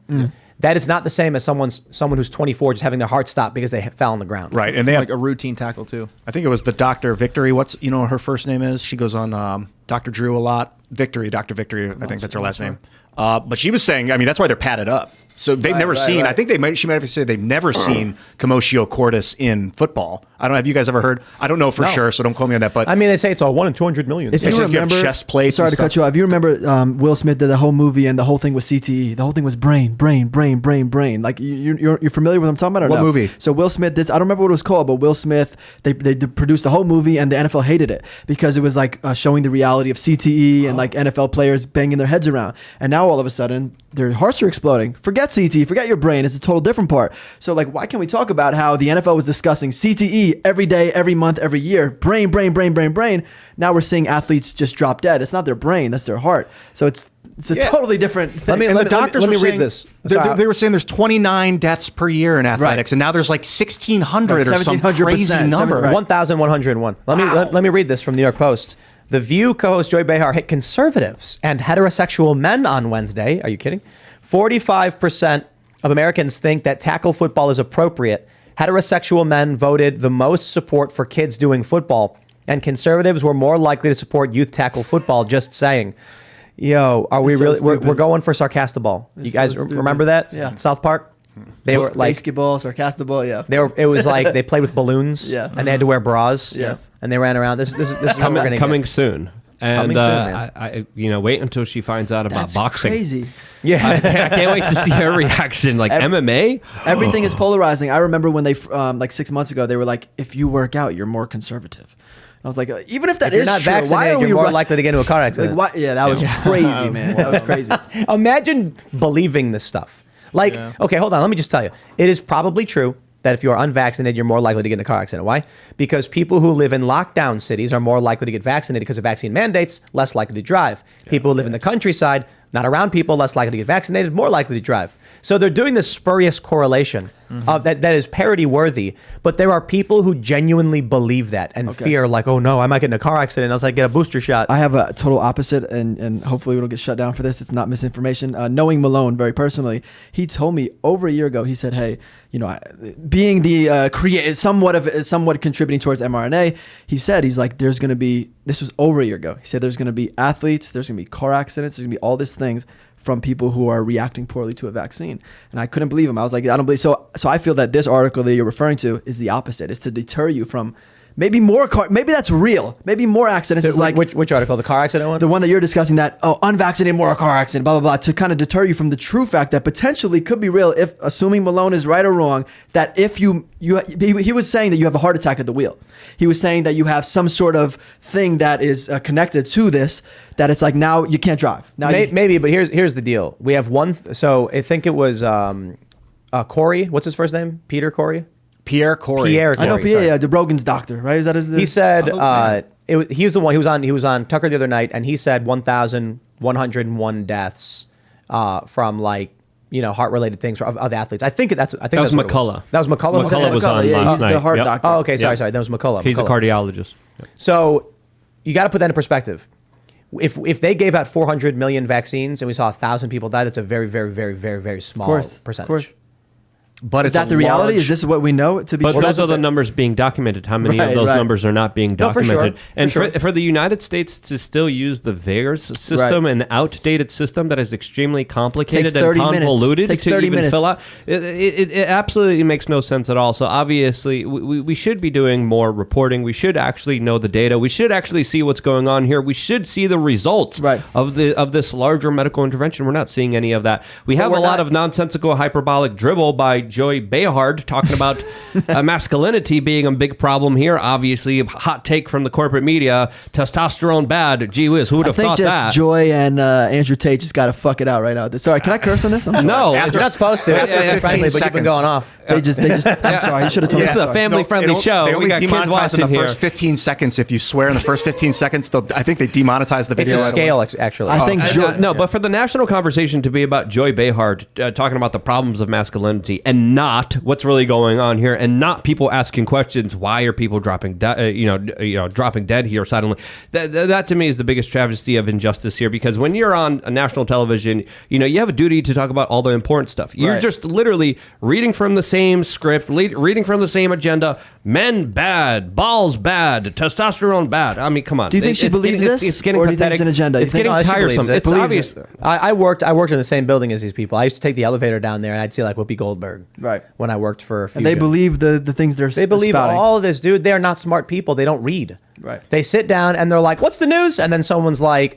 That is not the same as someone who's 24 just having their heart stop because they fell on the ground. Right. And they Like have, a routine tackle, too. I think it was the Dr. Victory. What's, her first name is? She goes on Dr. Drew a lot. Victory, Dr. Victory. I think that's her last name. But she was saying, I mean, that's why they're padded up. So they've never seen, I think she might have said they've never seen commotio cordis in football. I don't know. Have you guys ever heard? I don't know for No. sure, so don't quote me on that. But I mean, they say it's all 1 in 200 million. If They you said you have remember, chest plates sorry and to cut stuff. you off. You remember Will Smith did the whole movie, and the whole thing was CTE. The whole thing was brain. Like you're familiar with what I'm talking about? Or What no? movie? So Will Smith did. I don't remember what it was called, but Will Smith they produced the whole movie, and the NFL hated it because it was like showing the reality of CTE and like NFL players banging their heads around. And now all of a sudden their hearts are exploding. Forget CTE. Forget your brain. It's a total different part. So like, why can't we talk about how the NFL was discussing CTE every day, every month, every year? Brain. Now we're seeing athletes just drop dead. It's not their brain, that's their heart. So it's a totally different thing. Let me were read saying- this. They were saying there's 29 deaths per year in athletics, and now there's like 1,600 or some 1,700%, crazy number. right. 1,101. Let me read this from New York Post. The View co-host Joy Behar hit conservatives and heterosexual men on Wednesday. Are you kidding? 45% of Americans think that tackle football is appropriate. Heterosexual men voted the most support for kids doing football, and conservatives were more likely to support youth tackle football. Just saying. Yo, are we It's so really? We're stupid. going for Sarcastable. You It's guys so stupid. remember that? Yeah. South Park. They were like basketball, sarcastable, yeah. It was like they played with balloons. Yeah. And they had to wear bras. Yes. And they ran around. This is what we're gonna Coming get. soon. And Coming soon, man. I wait until she finds out about That's boxing. crazy. Yeah. I can't wait to see her reaction. Like MMA. Everything is polarizing. I remember when they like 6 months ago they were like, if you work out, you're more conservative. I was like, even if that If you're is not true, why vaccinated, are we you're more ru- likely to get into a car accident. Like, why? Yeah, that was crazy, man. That was crazy. Imagine believing this stuff. Like, okay, hold on. Let me just tell you. It is probably true that if you are unvaccinated, you're more likely to get in a car accident. Why? Because people who live in lockdown cities are more likely to get vaccinated because of vaccine mandates, less likely to drive. People who live in the countryside, not around people, less likely to get vaccinated, more likely to drive. So they're doing this spurious correlation that is parody worthy. But there are people who genuinely believe that and fear like, oh no, I might get in a car accident unless I get a booster shot. I have a total opposite, and hopefully we don't get shut down for this. It's not misinformation. Knowing Malone very personally, he told me over a year ago, he said, hey, you know, being the somewhat contributing towards mRNA, he's like, there's going to be, this was over a year ago. He said there's going to be athletes, there's going to be car accidents, there's going to be all these things from people who are reacting poorly to a vaccine. And I couldn't believe him. I was like, I don't believe. So I feel that this article that you're referring to is the opposite. It's to deter you from maybe more maybe that's real. Maybe more accidents is like which article? The car accident one? the one that you're discussing, that unvaccinated more car accident, blah blah blah, to kind of deter you from the true fact that potentially could be real, if assuming Malone is right or wrong, that if he was saying that you have a heart attack at the wheel. He was saying that you have some sort of thing that is connected to this, that it's like now you can't drive. Now Maybe, but here's the deal. We have one. So I think it was Corey. What's his first name? Pierre Corey. I know Corey, Pierre, sorry. yeah, the Rogan's doctor, right? Is that his? He said he's the one. He was on Tucker the other night, and he said 1,101 deaths from heart related things of athletes. I think that's was what it McCullough. That was McCullough. McCullough was on yeah, last he's night. the heart Yep. doctor. Oh, okay. Sorry. Yep. That was McCullough. He's a McCullough. cardiologist. So you got to put that in perspective. If they gave out 400 million vaccines and we saw 1,000 people die, that's a very, very, very, very, very small percentage. Of course. But Is that the reality? Is this what we know it to be? But true? those are the numbers being documented. How many of Right, those right. numbers are not being No, for sure. documented? And For sure. for the United States to still use the VAERS system, an outdated system that is extremely complicated Takes and 30 minutes. convoluted Takes to 30 even minutes. fill out, it absolutely makes no sense at all. So obviously, we should be doing more reporting. We should actually know the data. We should actually see what's going on here. We should see the results of this larger medical intervention. We're not seeing any of that. We have a lot of nonsensical hyperbolic dribble by Joy Behar talking about masculinity being a big problem here. Obviously, a hot take from the corporate media: testosterone bad. Gee whiz, who would I have think thought just that? Joy and Andrew Tate just got to fuck it out right now. Sorry, can I curse on this? I'm sorry. No, You're not supposed to. After Frankly, 15 but you've been seconds. going off. They just. I'm sorry. You should have told me. This is a family-friendly show. They We only got kids demonetize in watching the here. first 15 seconds. If you swear in the first 15 seconds, I think they demonetize the It's video. a right scale, away. actually. I think No, but for the national conversation to be about Joy Behar talking about the problems of masculinity and not what's really going on here, and not people asking questions, why are people dropping dropping dead here suddenly? That to me is the biggest travesty of injustice here, because when you're on a national television, you have a duty to talk about all the important stuff. You're Right. just literally reading from the same script, reading from the same agenda, Men bad, balls bad, testosterone bad. I mean, come on. Do you think she believes this? It's getting or do you think pathetic. it's an agenda? It's getting No, she believes tiresome. it. It's Believes obvious. it. I worked in the same building as these people. I used to take the elevator down there, and I'd see like Whoopi Goldberg. Right. When I worked for Fusion. And they believe the things they're They believe spouting. all of this, dude. They're not smart people. They don't read. Right. They sit down and they're like, "What's the news?" And then someone's like,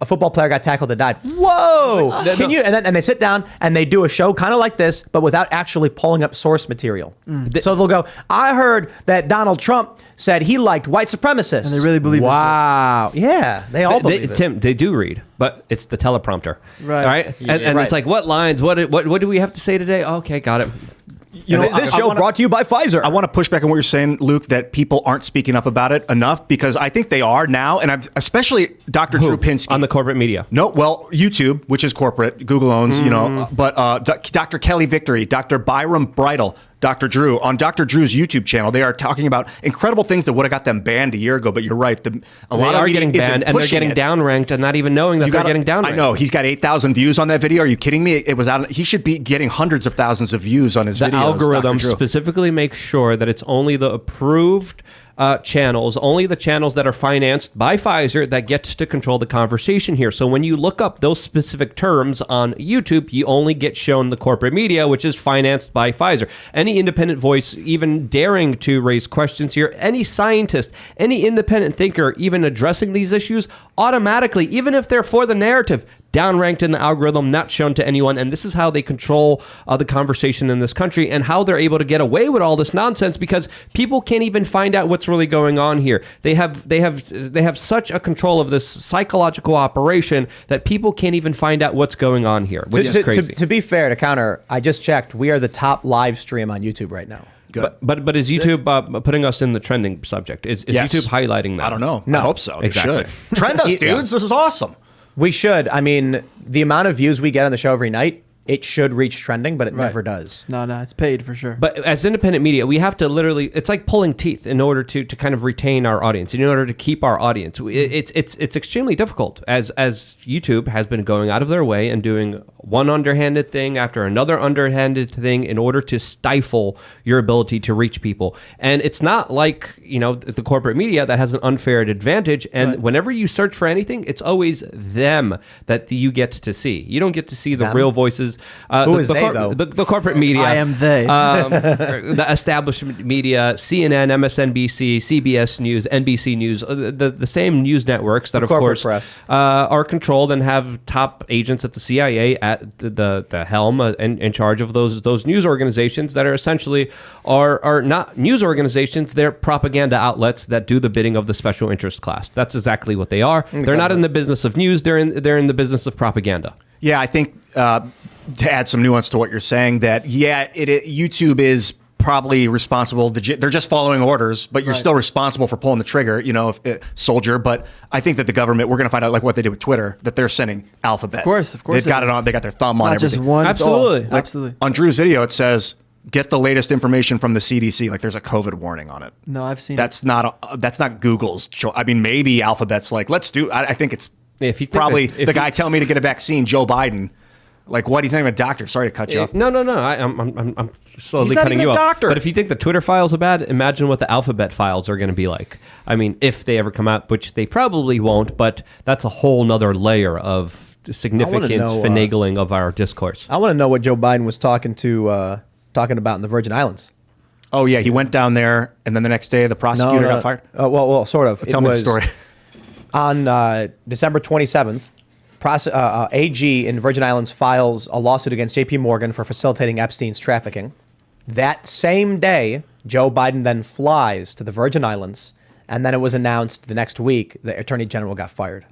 a football player got tackled and died. Whoa! Can you? And they sit down and they do a show kind of like this, but without actually pulling up source material. So they'll go, "I heard that Donald Trump said he liked white supremacists." And they really believe this Wow. Yeah, they all believe it. Tim, they do read, but it's the teleprompter. Right. All right. And right. it's like, what lines? What do we have to say today? Okay, got it. You know, this I show wanna- brought to you by Pfizer. I want to push back on what you're saying, Luke, that people aren't speaking up about it enough, because I think they are now, and especially Dr. Drew Pinsky. On the corporate media. No, well, YouTube, which is corporate, Google owns, you know, but Dr. Kelly Victory, Dr. Byram Bridle, Dr. Drew, on Dr. Drew's YouTube channel, they are talking about incredible things that would have got them banned a year ago, but you're right. A They lot of are media getting isn't banned, and they're pushing getting it. downranked and not even knowing that You they're gotta- getting downranked. I know. He's got 8,000 views on that video. Are you kidding me? It was out. He should be getting hundreds of thousands of views on his The videos. algorithm Dr. Drew. specifically makes sure that it's only the approved channels, only the channels that are financed by Pfizer that gets to control the conversation here. So when you look up those specific terms on YouTube, you only get shown the corporate media, which is financed by Pfizer. Any independent voice even daring to raise questions here, any scientist, any independent thinker even addressing these issues, automatically, even if they're for the narrative, downranked in the algorithm, not shown to anyone. And this is how they control the conversation in this country, and how they're able to get away with all this nonsense, because people can't even find out what's really going on here. They have such a control of this psychological operation that people can't even find out what's going on here, which is crazy. To be fair, to counter, I just checked. We are the top live stream on YouTube right now. But is YouTube putting us in the trending subject? Is Yes. YouTube highlighting that? I don't know. No. I hope so. They Exactly. should. Trend us, dudes. This is awesome. We should. I mean, the amount of views we get on the show every night, it should reach trending, but it never does. No, it's paid for sure. But as independent media, we have to literally, it's like pulling teeth in order to kind of retain our audience, in order to keep our audience. It's extremely difficult, as YouTube has been going out of their way and doing one underhanded thing after another underhanded thing in order to stifle your ability to reach people. And it's not like, the corporate media that has an unfair advantage. And whenever you search for anything, it's always them that you get to see. You don't get to see the real voices. Who is they, though? The corporate media. I am they. The establishment media, CNN, MSNBC, CBS News, NBC News, the same news networks that, of corporate course, press. are controlled and have top agents at the CIA at the helm in charge of those news organizations that are essentially are not news organizations. They're propaganda outlets that do the bidding of the special interest class. That's exactly what they are. They're not in the business of news. They're in the business of propaganda. Yeah, I think to add some nuance to what you're saying, that YouTube is probably responsible. They're just following orders, but you're still responsible for pulling the trigger. Soldier. But I think that the government, we're going to find out, like what they did with Twitter, that they're sending alphabet. Of course. They've got it on. They got their thumb on Not everything. just one. Absolutely. Absolutely. On Drew's video, it says, "Get the latest information from the CDC." Like there's a COVID warning on it. No, I've seen That's not Google's. I mean, maybe Alphabet's like, let's do. I think it's If you think probably that- if the you- guy telling me to get a vaccine, Joe Biden. Like what? He's not even a doctor. Sorry to cut you off. No. I'm slowly He's not cutting even you a off. doctor. But if you think the Twitter files are bad, imagine what the Alphabet files are going to be like. I mean, if they ever come out, which they probably won't, but that's a whole nother layer of significant know, finagling of our discourse. I want to know what Joe Biden was talking about in the Virgin Islands. Oh yeah, he went down there, and then the next day the prosecutor got fired. Well, sort of. Tell me the story. On December 27th, AG in Virgin Islands files a lawsuit against JP Morgan for facilitating Epstein's trafficking. That same day, Joe Biden then flies to the Virgin Islands, and then it was announced the next week the Attorney General got fired.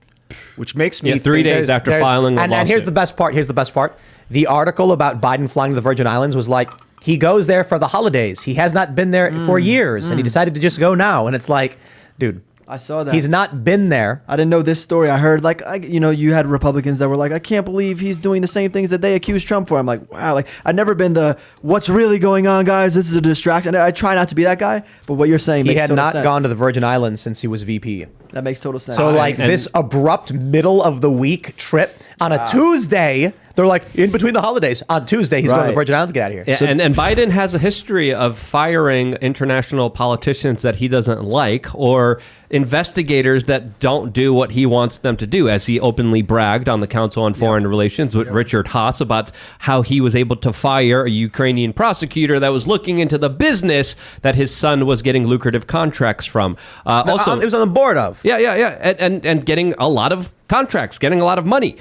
Which makes me Yeah, 3 think days after filing a and here's lawsuit. the best part. Here's the best part. The article about Biden flying to the Virgin Islands was like, he goes there for the holidays. He has not been there for years, and he decided to just go now. And it's like, dude, I saw that. he's not been there. I didn't know this story. I heard you had Republicans that were like, I can't believe he's doing the same things that they accused Trump for. I'm like, wow, like I've never been the what's really going on, guys. This is a distraction. I try not to be that guy, but what you're saying He makes had total not sense. gone to the Virgin Islands since he was VP. That makes total sense. So like this abrupt middle of the week trip on a Tuesday They're like, in between the holidays, on Tuesday, he's going to the Right. Virgin Islands, get out of here. Yeah, and Biden has a history of firing international politicians that he doesn't like, or investigators that don't do what he wants them to do, as he openly bragged on the Council on Foreign Relations with Richard Haas about how he was able to fire a Ukrainian prosecutor that was looking into the business that his son was getting lucrative contracts from. Also, it was on the board of. yeah, and getting a lot of contracts, getting a lot of money,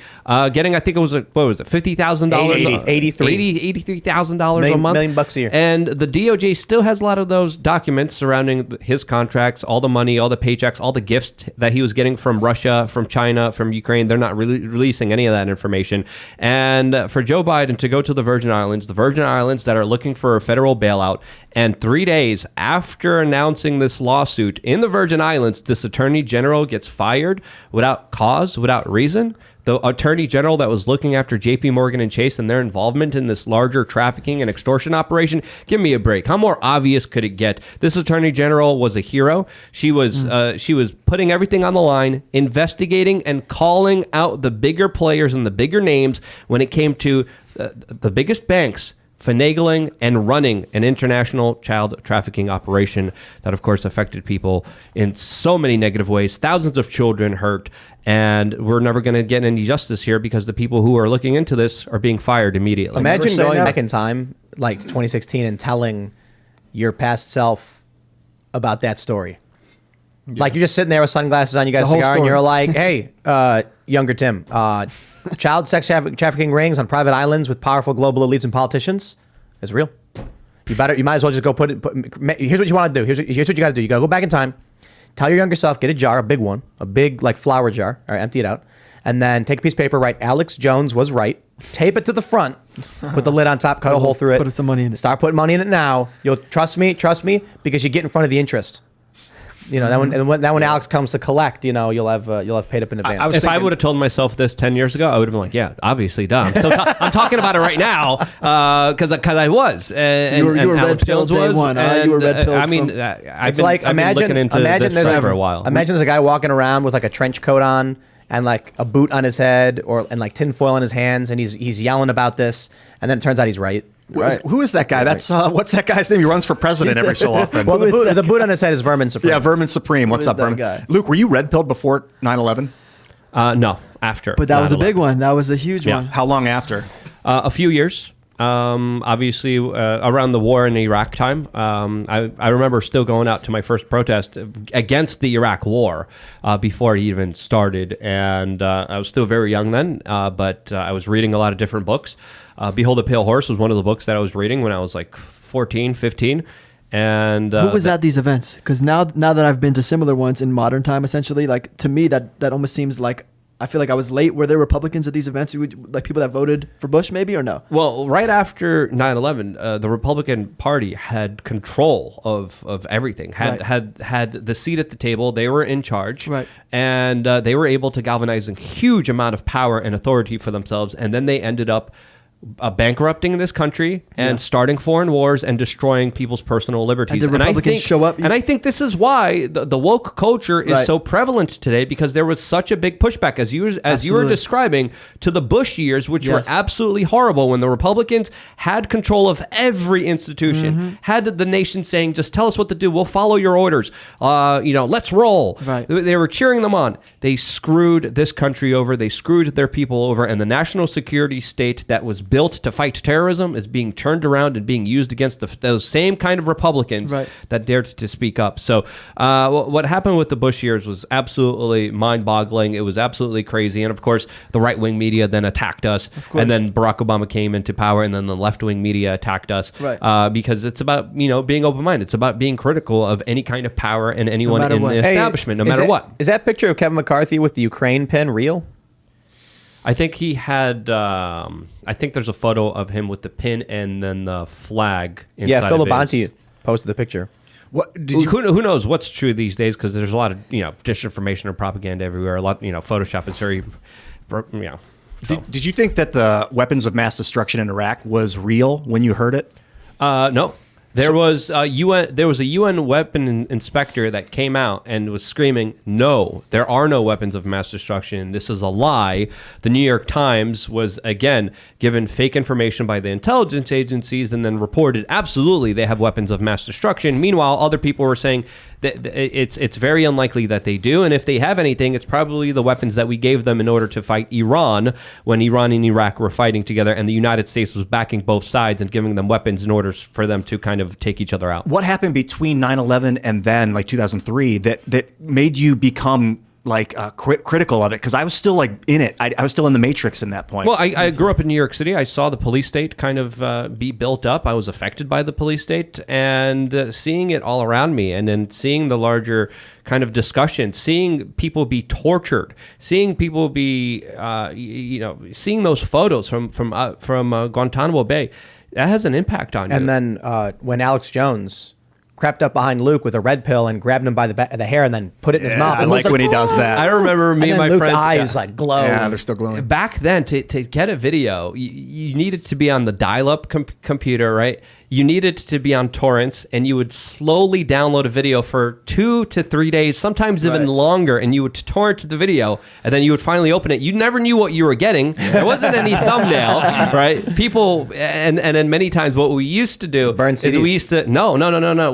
getting, I think it was $50,000, $83,000 a month, million bucks a year. And the DOJ still has a lot of those documents surrounding his contracts, all the money, all the paychecks, all the gifts that he was getting from Russia, from China, from Ukraine. They're not really releasing any of that information. And for Joe Biden to go to the Virgin Islands that are looking for a federal bailout, and 3 days after announcing this lawsuit in the Virgin Islands, this attorney general gets fired without cause, without reason. The attorney general that was looking after JP Morgan and Chase and their involvement in this larger trafficking and extortion operation. Give me a break. How more obvious could it get? This attorney general was a hero. She was putting everything on the line, investigating and calling out the bigger players and the bigger names when it came to the biggest banks finagling and running an international child trafficking operation that, of course, affected people in so many negative ways. Thousands of children hurt, and we're never going to get any justice here because the people who are looking into this are being fired immediately. Imagine going back in time, like 2016, and telling your past self about that story. Yeah. Like, you're just sitting there with sunglasses on, you got a cigar, and you're like, hey, younger Tim, child sex trafficking rings on private islands with powerful global elites and politicians is real. You might as well just go here's what you want to do. Here's what you got to do. You got to go back in time, tell your younger self, get a jar, a big one, a big like flour jar, or empty it out, and then take a piece of paper, write Alex Jones was right, tape it to the front, put the lid on top, cut a hole through it, put some money in it. Start putting money in it now. You'll trust me, because you get in front of the interest. You know, when Alex comes to collect, you know, you'll have paid up in advance. If I would have told myself this 10 years ago, I would have been like, yeah, obviously, dumb. So I'm talking about it right now because I was. And you were Alex red pilled Jones day was. one. And, you were red pilled. I mean, I've been looking into this for a while. Imagine there's a guy walking around with like a trench coat on and like a boot on his head and like tin foil in his hands, and he's yelling about this, and then it turns out he's right. Right. Who is that guy? That's what's that guy's name? He runs for president every so often. Well, the boot on his head is Vermin Supreme. Yeah, Vermin Supreme. What's up, Vermin? Guy? Luke, were you red pilled before 9/11? No, after. But that was a 9/11. big one. That was a huge one. How long after? A few years. Obviously, around the war in Iraq time, I remember still going out to my first protest against the Iraq war before it even started. And I was still very young then, but I was reading a lot of different books. Behold the Pale Horse was one of the books that I was reading when I was like 14, 15. And who was at these events? Because now that I've been to similar ones in modern time, essentially, like to me, that almost seems like I feel like I was late. Were there Republicans at these events? Like people that voted for Bush, maybe, or no? Well, right after 9/11, the Republican Party had control of everything. Had the seat at the table. They were in charge, right? And they were able to galvanize a huge amount of power and authority for themselves. And then they ended up bankrupting this country and starting foreign wars and destroying people's personal liberties. And the Republicans show up. And I think this is why the woke culture is so prevalent today, because there was such a big pushback, as you were describing, to the Bush years, which were absolutely horrible, when the Republicans had control of every institution, had the nation saying, just tell us what to do, we'll follow your orders, let's roll. Right. They were cheering them on. They screwed this country over. They screwed their people over, and the national security state that was built to fight terrorism is being turned around and being used against those same kind of Republicans that dared to speak up. So what happened with the Bush years was absolutely mind-boggling. It was absolutely crazy. And of course, the right-wing media then attacked us. And then Barack Obama came into power, and then the left-wing media attacked us. Because it's about, being open-minded. It's about being critical of any kind of power and anyone in the establishment, no matter what. Is that picture of Kevin McCarthy with the Ukraine pin real? I think he had. I think there's a photo of him with the pin and then the flag. Yeah, Phil Labonte posted the picture. What who knows what's true these days? Because there's a lot of disinformation or propaganda everywhere. A lot, Photoshop is very, So. Did you think that the weapons of mass destruction in Iraq was real when you heard it? No. There was a UN weapon inspector that came out and was screaming, "No, there are no weapons of mass destruction. This is a lie." The New York Times was again given fake information by the intelligence agencies and then reported absolutely they have weapons of mass destruction. Meanwhile, other people were saying that it's very unlikely that they do, and if they have anything, it's probably the weapons that we gave them in order to fight Iran when Iran and Iraq were fighting together, and the United States was backing both sides and giving them weapons in order for them to kind of take each other out. What happened between 9/11 and then, like 2003, that made you become like critical of it? Because I was still like in it. I was still in the matrix in that point. Well, I grew up in New York City. I saw the police state kind of be built up. I was affected by the police state, and seeing it all around me, and then seeing the larger kind of discussion, seeing people be tortured, seeing people be, seeing those photos from Guantanamo Bay, that has an impact on you. And then when Alex Jones crept up behind Luke with a red pill and grabbed him by the hair and then put it in his mouth. I And like Luke's when he does that. I remember me and my Luke's friends. eyes like glow. Yeah, they're still glowing. Back then, to get a video, you needed to be on the dial-up computer, right? You needed to be on torrents, and you would slowly download a video for 2 to 3 days, sometimes even longer, and you would torrent the video, and then you would finally open it. You never knew what you were getting. There wasn't any thumbnail, right? People, and then many times what we used to do Burn is CDs. we used to, no.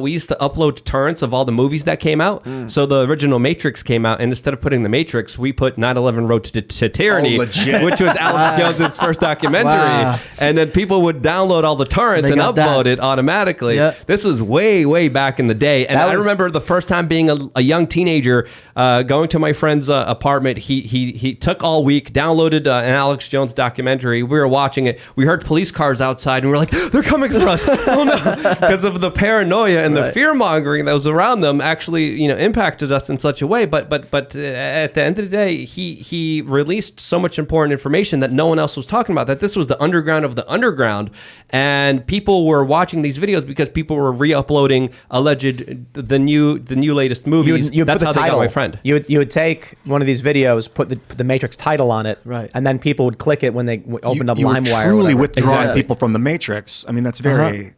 We used to upload torrents of all the movies that came out. So the original Matrix came out, and instead of putting the Matrix, we put 9/11 Road to Tyranny, legit. which was Alex Jones's first documentary. Wow. And then people would download all the torrents They and got upload that. it automatically. Yeah. This was way back in the day. And That I was- remember the first time being a young teenager, going to my friend's apartment. He took all week, downloaded an Alex Jones documentary. We were watching it. We heard police cars outside, and we were like, "They're coming for us!" Oh no! Because of the paranoia and the fear mongering that was around them, actually, impacted us in such a way. But at the end of the day, he released so much important information that no one else was talking about. That this was the underground of the underground, and people were watching these videos because people were re-uploading the new latest movies. You would That's put how the they title. got my friend. You would take one of these videos, put the Matrix title on it, Right. and then people would click it when they opened up you were LimeWire. or truly whatever. withdrawing Exactly. people from the matrix. I mean, that's very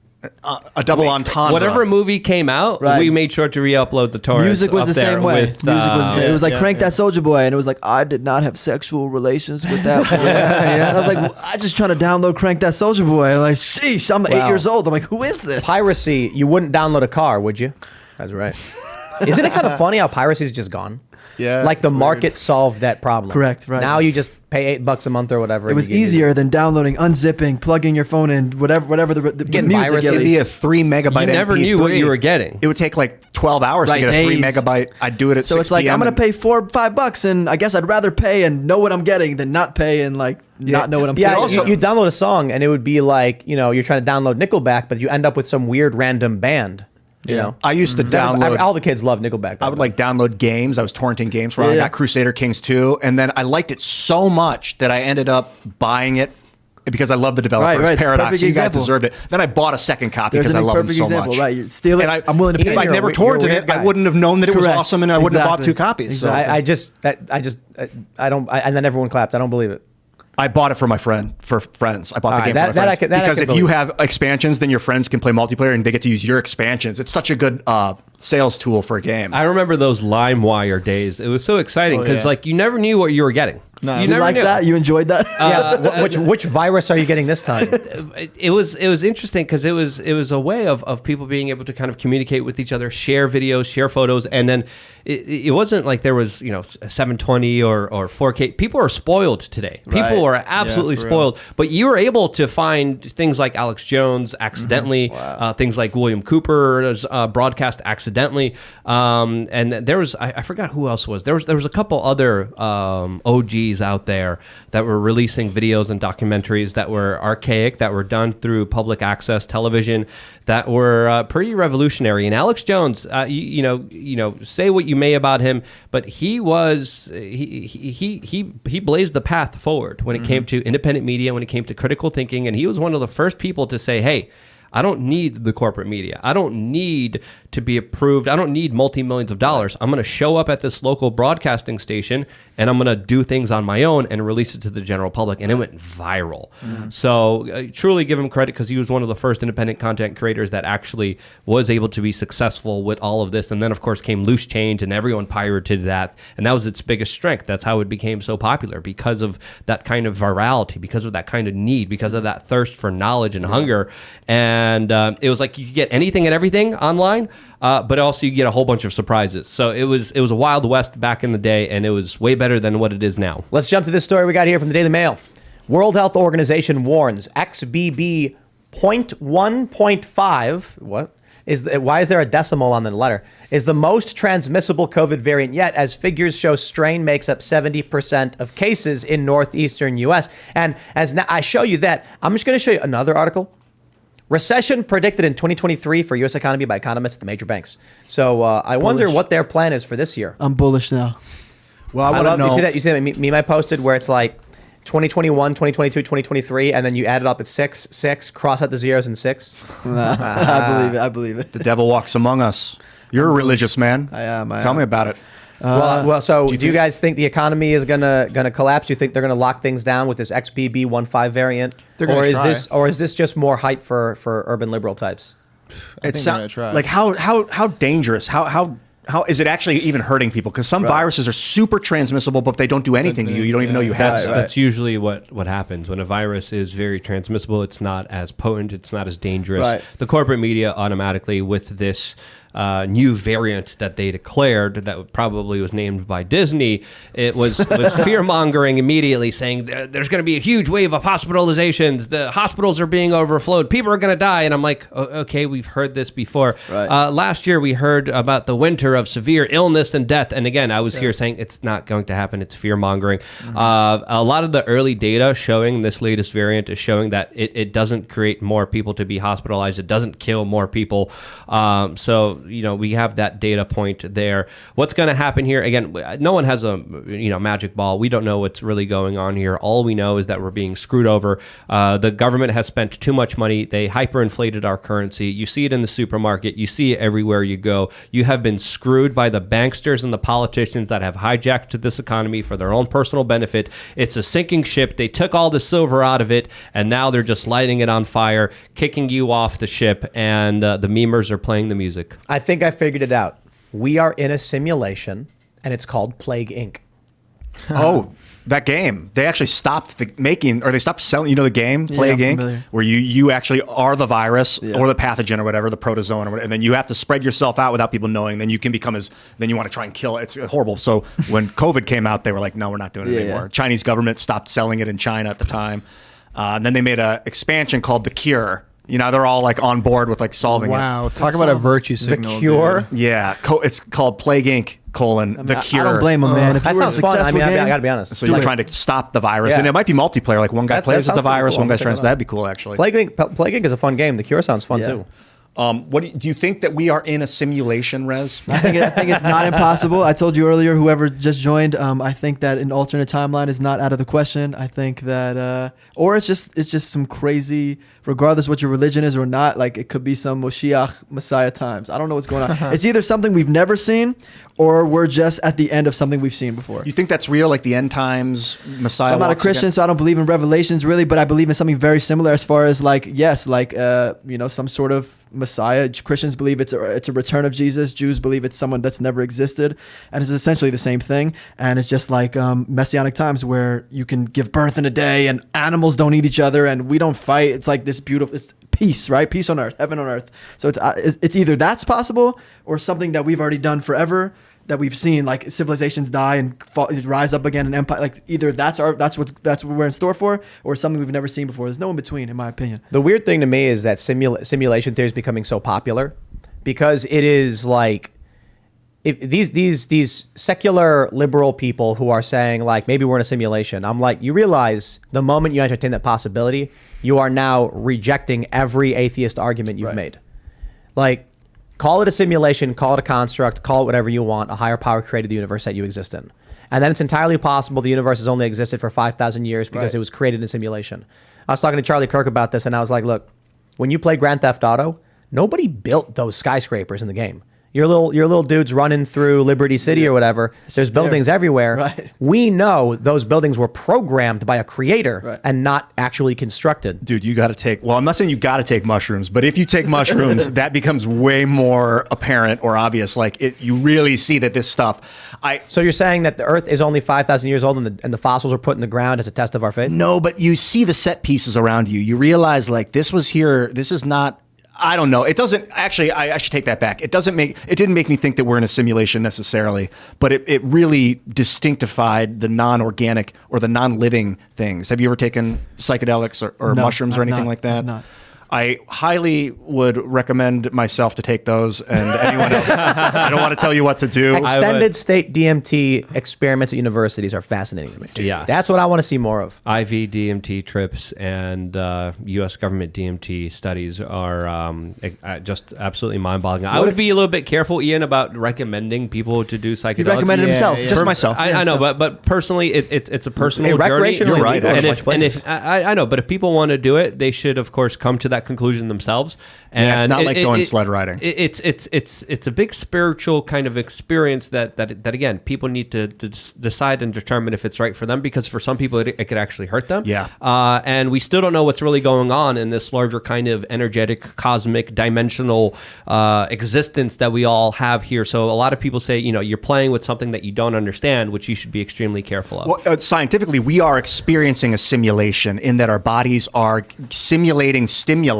a double entendre. Whatever movie came out, Right. we made sure to re-upload the torrents. Music was up the there same way. with, Music was the same. It was like yeah, Crank yeah. That Soldier Boy, and it was like, I did not have sexual relations with that boy. And I was like, well, I just trying to download Crank That Soldier Boy. And like, sheesh, I'm 8 years old. I'm like, who is this? Piracy, you wouldn't download a car, would you? That's right. Isn't it kind of funny how piracy is just gone? Yeah, Like the it's weird. market solved that problem. Correct, right. Now you just pay $8 a month or whatever. It and was you get- easier than downloading, unzipping, plugging your phone in, whatever the Getting music viruses. at It'd least. be a 3 megabyte. You never MP3. knew what you were getting. It would take like 12 hours Right, to get a 3 days. megabyte. I'd do it at So 6 it's like, PM I'm going and- to pay $4 or $5, and I guess I'd rather pay and know what I'm getting than not pay and like not know what I'm Yeah, getting. you download a song and it would be like, you're trying to download Nickelback, but you end up with some weird random band. You know, I used to download. all the kids love Nickelback. I would like download games. I was torrenting games from. I Yeah. got Crusader Kings 2, and then I liked it so much that I ended up buying it because I love the developers. Right, Paradox, perfect you guys example. deserved it. Then I bought a second copy There's because I a love them perfect so example, much. right? You steal it, And I'm willing to pay. If I'd You're a never we- you're a torrented weird it, I guy. wouldn't have known that it was Correct. awesome, and I wouldn't have bought Exactly. 2 copies. So I don't, and then everyone clapped. I don't believe it. I bought it for my friend, for friends. I bought the All game right, for that my I friends. can- that I because can if you believe. have expansions, then your friends can play multiplayer and they get to use your expansions. It's such a good sales tool for a game. I remember those LimeWire days. It was so exciting because yeah. you never knew what you were getting. No. you You never like knew. that? You enjoyed that? Yeah, which virus are you getting this time? It was interesting because it was a way of people being able to kind of communicate with each other, share videos, share photos, and then it wasn't like there was 720 or 4K. People are spoiled today. Right. People are absolutely Yeah, for spoiled. But you were able to find things like Alex Jones accidentally, things like William Cooper's broadcast accidentally, and there was I forgot who else was there was a couple other OGs out there that were releasing videos and documentaries that were archaic, that were done through public access television, that were pretty revolutionary. And Alex Jones, say what you may about him, but he blazed the path forward when it came to independent media, when it came to critical thinking, and he was one of the first people to say, "Hey, I don't need the corporate media. I don't need to be approved. I don't need multi-millions of dollars. I'm going to show up at this local broadcasting station and I'm going to do things on my own and release it to the general public. And it went viral. So truly give him credit because he was one of the first independent content creators that actually was able to be successful with all of this. And then, of course, came Loose Change and everyone pirated that. And that was its biggest strength. That's how it became so popular, because of that kind of virality, because of that kind of need, because of that thirst for knowledge and hunger. And it was like you could get anything and everything online, but also you get a whole bunch of surprises. So it was a Wild West back in the day, and it was way better than what it is now. Let's jump to this story we got here from the Daily Mail. World Health Organization warns XBB 0.1.5, why is there a decimal on the letter, is the most transmissible COVID variant yet, as figures show strain makes up 70% of cases in northeastern U.S. And as now I show you that, I'm just going to show you another article. Recession predicted in 2023 for U.S. economy by economists at the major banks. So I wonder what their plan is for this year. I'm bullish now. Well, I love, you see that meme I posted where it's like 2021, 2022, 2023, and then you add it up at 6, cross out the zeros and 6. I believe it. The devil walks among us. You're a religious man. I am. Tell me about it. So do you guys think the economy is gonna collapse? Do you think they're gonna lock things down with this XBB 1.5 variant, They're is this just more hype for urban liberal types? It's they're gonna try. like how dangerous? How is it actually even hurting people? Because some viruses are super transmissible, but they don't do anything to you. You don't even know you have it. That's usually what happens. When a virus is very transmissible, it's not as potent, it's not as dangerous. Right. The corporate media automatically, with this new variant that they declared that probably was named by Disney, it was fear-mongering immediately, saying there's going to be a huge wave of hospitalizations, the hospitals are being overflowed, people are going to die. And I'm like, okay, we've heard this before. Right. Last year we heard about the winter of severe illness and death, and again I was here saying it's not going to happen. It's fear-mongering. A lot of the early data showing this latest variant is showing that it doesn't create more people to be hospitalized, it doesn't kill more people. So we have that data point there. What's going to happen here? Again, no one has a magic ball. We don't know what's really going on here. All we know is that we're being screwed over. The government has spent too much money. They hyperinflated our currency. You see it in the supermarket. You see it everywhere you go. You have been screwed by the banksters and the politicians that have hijacked this economy for their own personal benefit. It's a sinking ship. They took all the silver out of it, and now they're just lighting it on fire, kicking you off the ship, and the memers are playing the music. I think I figured it out. We are in a simulation, and it's called Plague Inc. Oh, that game. They actually stopped they stopped selling, the game, Plague Inc., familiar. where you actually are the virus or the pathogen or whatever, the protozoan or whatever, and then you have to spread yourself out without people knowing. Then you can become then you want to try and kill it. It's horrible. So when COVID came out, they were like, no, we're not doing it anymore. Yeah. Chinese government stopped selling it in China at the time. And then they made an expansion called The Cure. They're all like on board with like solving it. Wow, talk about a virtue signal. The Cure? dude. Yeah, it's called Plague Inc. : The Cure. I don't blame them, man. If That you were a sounds fun. I successful mean, I game, gotta be honest. So you're trying to stop the virus, Yeah. and it might be multiplayer. Like one guy That plays as sounds the virus, cool. one guy I'm gonna tries. check it That'd be cool, actually. Plague Inc. is a fun game. The Cure sounds fun Yeah. too. What do you think that we are in a simulation, Rez? I think it's not impossible. I told you earlier, whoever just joined, I think that an alternate timeline is not out of the question. I think that, or it's just some crazy, regardless what your religion is or not, like it could be some Moshiach Messiah times. I don't know what's going on. It's either something we've never seen, or we're just at the end of something we've seen before. You think that's real, like the end times Messiah? So I'm not a walks Christian, again? so I don't believe in revelations really, but I believe in something very similar as far as like, yes, like, some sort of Messiah. Christians believe it's a return of Jesus. Jews believe it's someone that's never existed, and it's essentially the same thing. And it's just like messianic times where you can give birth in a day, and animals don't eat each other, and we don't fight. It's like this beautiful, it's peace, right? Peace on earth, heaven on earth. So it's either that's possible or something that we've already done forever, that we've seen, like civilizations die and rise up again, and empire. Like either that's what we're in store for, or something we've never seen before. There's no in between, in my opinion. The weird thing to me is that simulation theory is becoming so popular because it is like these secular liberal people who are saying like maybe we're in a simulation. I'm like, you realize the moment you entertain that possibility, you are now rejecting every atheist argument you've made. Like, call it a simulation, call it a construct, call it whatever you want. A higher power created the universe that you exist in. And then it's entirely possible the universe has only existed for 5,000 years because it was created in a simulation. I was talking to Charlie Kirk about this, and I was like, look, when you play Grand Theft Auto, nobody built those skyscrapers in the game. Your little dudes running through Liberty City or whatever. There's buildings everywhere. Right. We know those buildings were programmed by a creator and not actually constructed. Dude, you got to take, well, I'm not saying you got to take mushrooms, but if you take mushrooms, that becomes way more apparent or obvious. Like you really see that this stuff. So you're saying that the Earth is only 5,000 years old and the fossils are put in the ground as a test of our faith? No, but you see the set pieces around you. You realize like this was here. This is not. I don't know. It doesn't actually. I should take that back. It didn't make me think that we're in a simulation necessarily, but it really distinctified the non-organic or the non-living things. Have you ever taken psychedelics or No, mushrooms or I've anything not. like that? I've not. I highly would recommend myself to take those and anyone else. I don't want to tell you what to do. Extended state DMT experiments at universities are fascinating to me. Yeah. That's what I want to see more of. IV DMT trips and U.S. government DMT studies are just absolutely mind-boggling. I would be a little bit careful, Ian, about recommending people to do psychedelics. He recommended himself. Just myself. I know, but personally, it's a personal journey. Recreationally You're right. legal in And a bunch if, of and places. if I know, but if people want to do it, they should, of course, come to that conclusion themselves. And Yeah, it's not like going sled riding. It's a big spiritual kind of experience that again, people need to decide and determine if it's right for them, because for some people it could actually hurt them. Yeah. And we still don't know what's really going on in this larger kind of energetic, cosmic, dimensional existence that we all have here. So a lot of people say, you're playing with something that you don't understand, which you should be extremely careful of. Well, scientifically, we are experiencing a simulation in that our bodies are simulating stimuli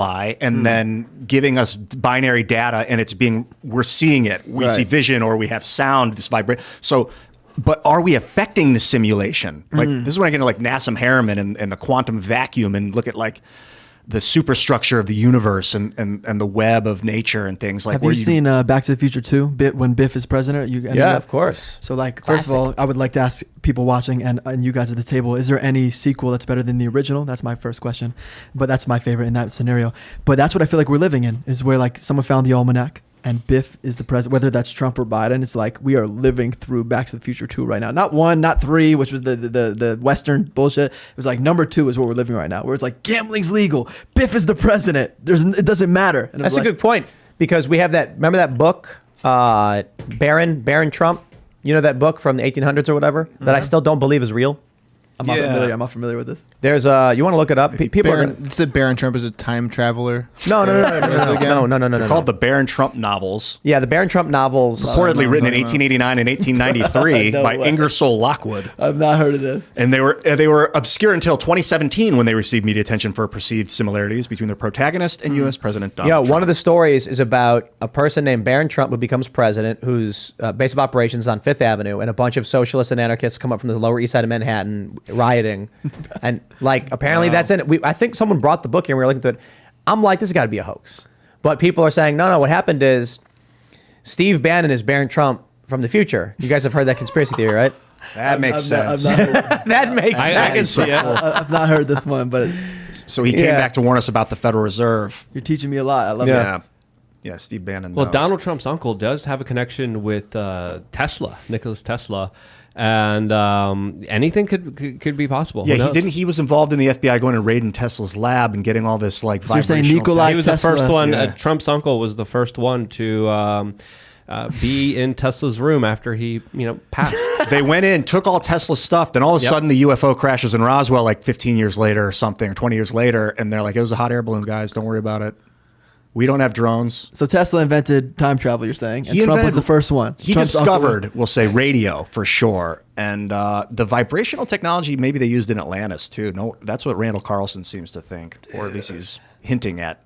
and then giving us binary data, and we're seeing it. We see vision, or we have sound, this vibration. So, but are we affecting the simulation? Like this is when I get into like Nassim Haramein and the quantum vacuum, and look at like the superstructure of the universe and the web of nature and things like. Have you seen Back to the Future 2? When Biff is president? Yeah, of course. So, like, first of all, I would like to ask people watching and you guys at the table, is there any sequel that's better than the original? That's my first question. But that's my favorite in that scenario. But that's what I feel like we're living in, is where, like, someone found the almanac and Biff is the president, whether that's Trump or Biden. It's like we are living through Back to the Future 2 right now. Not 1, not 3, which was the Western bullshit. It was like number 2 is what we're living right now, where it's like gambling's legal. Biff is the president. It doesn't matter. And That's a good point, because we have that. Remember that book, Baron Trump? You know that book from the 1800s or whatever that I still don't believe is real. I'm not familiar with this. There's you want to look it up? People are It said Baron Trump is a time traveler. no. They're called the Baron Trump novels. Yeah, the Baron Trump novels. Reportedly written in 1889 and 1893 No by way. Ingersoll Lockwood. I've not heard of this. And they were obscure until 2017 when they received media attention for perceived similarities between their protagonist and U.S. President Donald Trump. One of the stories is about a person named Baron Trump who becomes president, whose base of operations is on Fifth Avenue, and a bunch of socialists and anarchists come up from the Lower East Side of Manhattan rioting. And like apparently that's in it. I think someone brought the book here and we were looking through it. I'm like, this has got to be a hoax. But people are saying, no, what happened is Steve Bannon is Baron Trump from the future. You guys have heard that conspiracy theory, right? That makes sense. That makes sense. I can see it. I've not heard this one, but So he came back to warn us about the Federal Reserve. you're teaching me a lot. I love it. Yeah, Steve Bannon. Well, knows. Donald Trump's uncle does have a connection with Tesla, Nikola Tesla, and anything could be possible. Yeah, Who knows? he was involved in the FBI going and raiding Tesla's lab and getting all this like So you're saying vibrational Nikola- He was Tesla. the first one. Yeah. Trump's uncle was the first one to be in Tesla's room after he, passed. They went in, took all Tesla's stuff, then all of a sudden the UFO crashes in Roswell like 15 years later or something, or 20 years later, and they're like, it was a hot air balloon, guys, don't worry about it. We don't have drones. So Tesla invented time travel, you're saying, and He Trump was invented- the first one. He Trump's uncle- discovered, we'll say, radio for sure, and the vibrational technology maybe they used in Atlantis too. No, that's what Randall Carlson seems to think, or at least he's hinting at.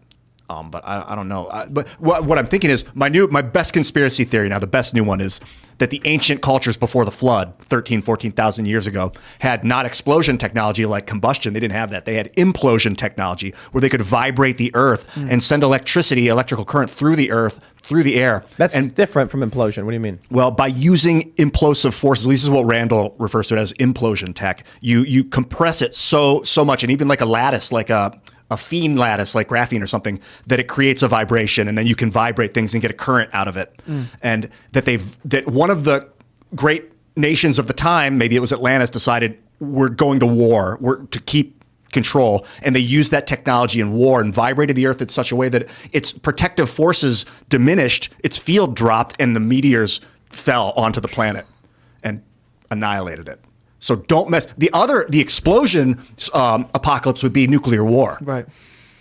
But I don't know. But what I'm thinking is my best conspiracy theory now, the best new one is that the ancient cultures before the flood, 14,000 years ago, had not explosion technology like combustion. They didn't have that. They had implosion technology where they could vibrate the earth and send electrical current through the earth, through the air. That's different from implosion. What do you mean? Well, by using implosive forces, at least this is what Randall refers to it as implosion tech. You compress it so much, and even like a lattice, like a fiend lattice, like graphene or something, that it creates a vibration, and then you can vibrate things and get a current out of it. And that one of the great nations of the time, maybe it was Atlantis, decided we're going to war. We're to keep control, and they used that technology in war and vibrated the Earth in such a way that its protective forces diminished, its field dropped, and the meteors fell onto the planet and annihilated it. So don't mess. The explosion apocalypse would be nuclear war. Right.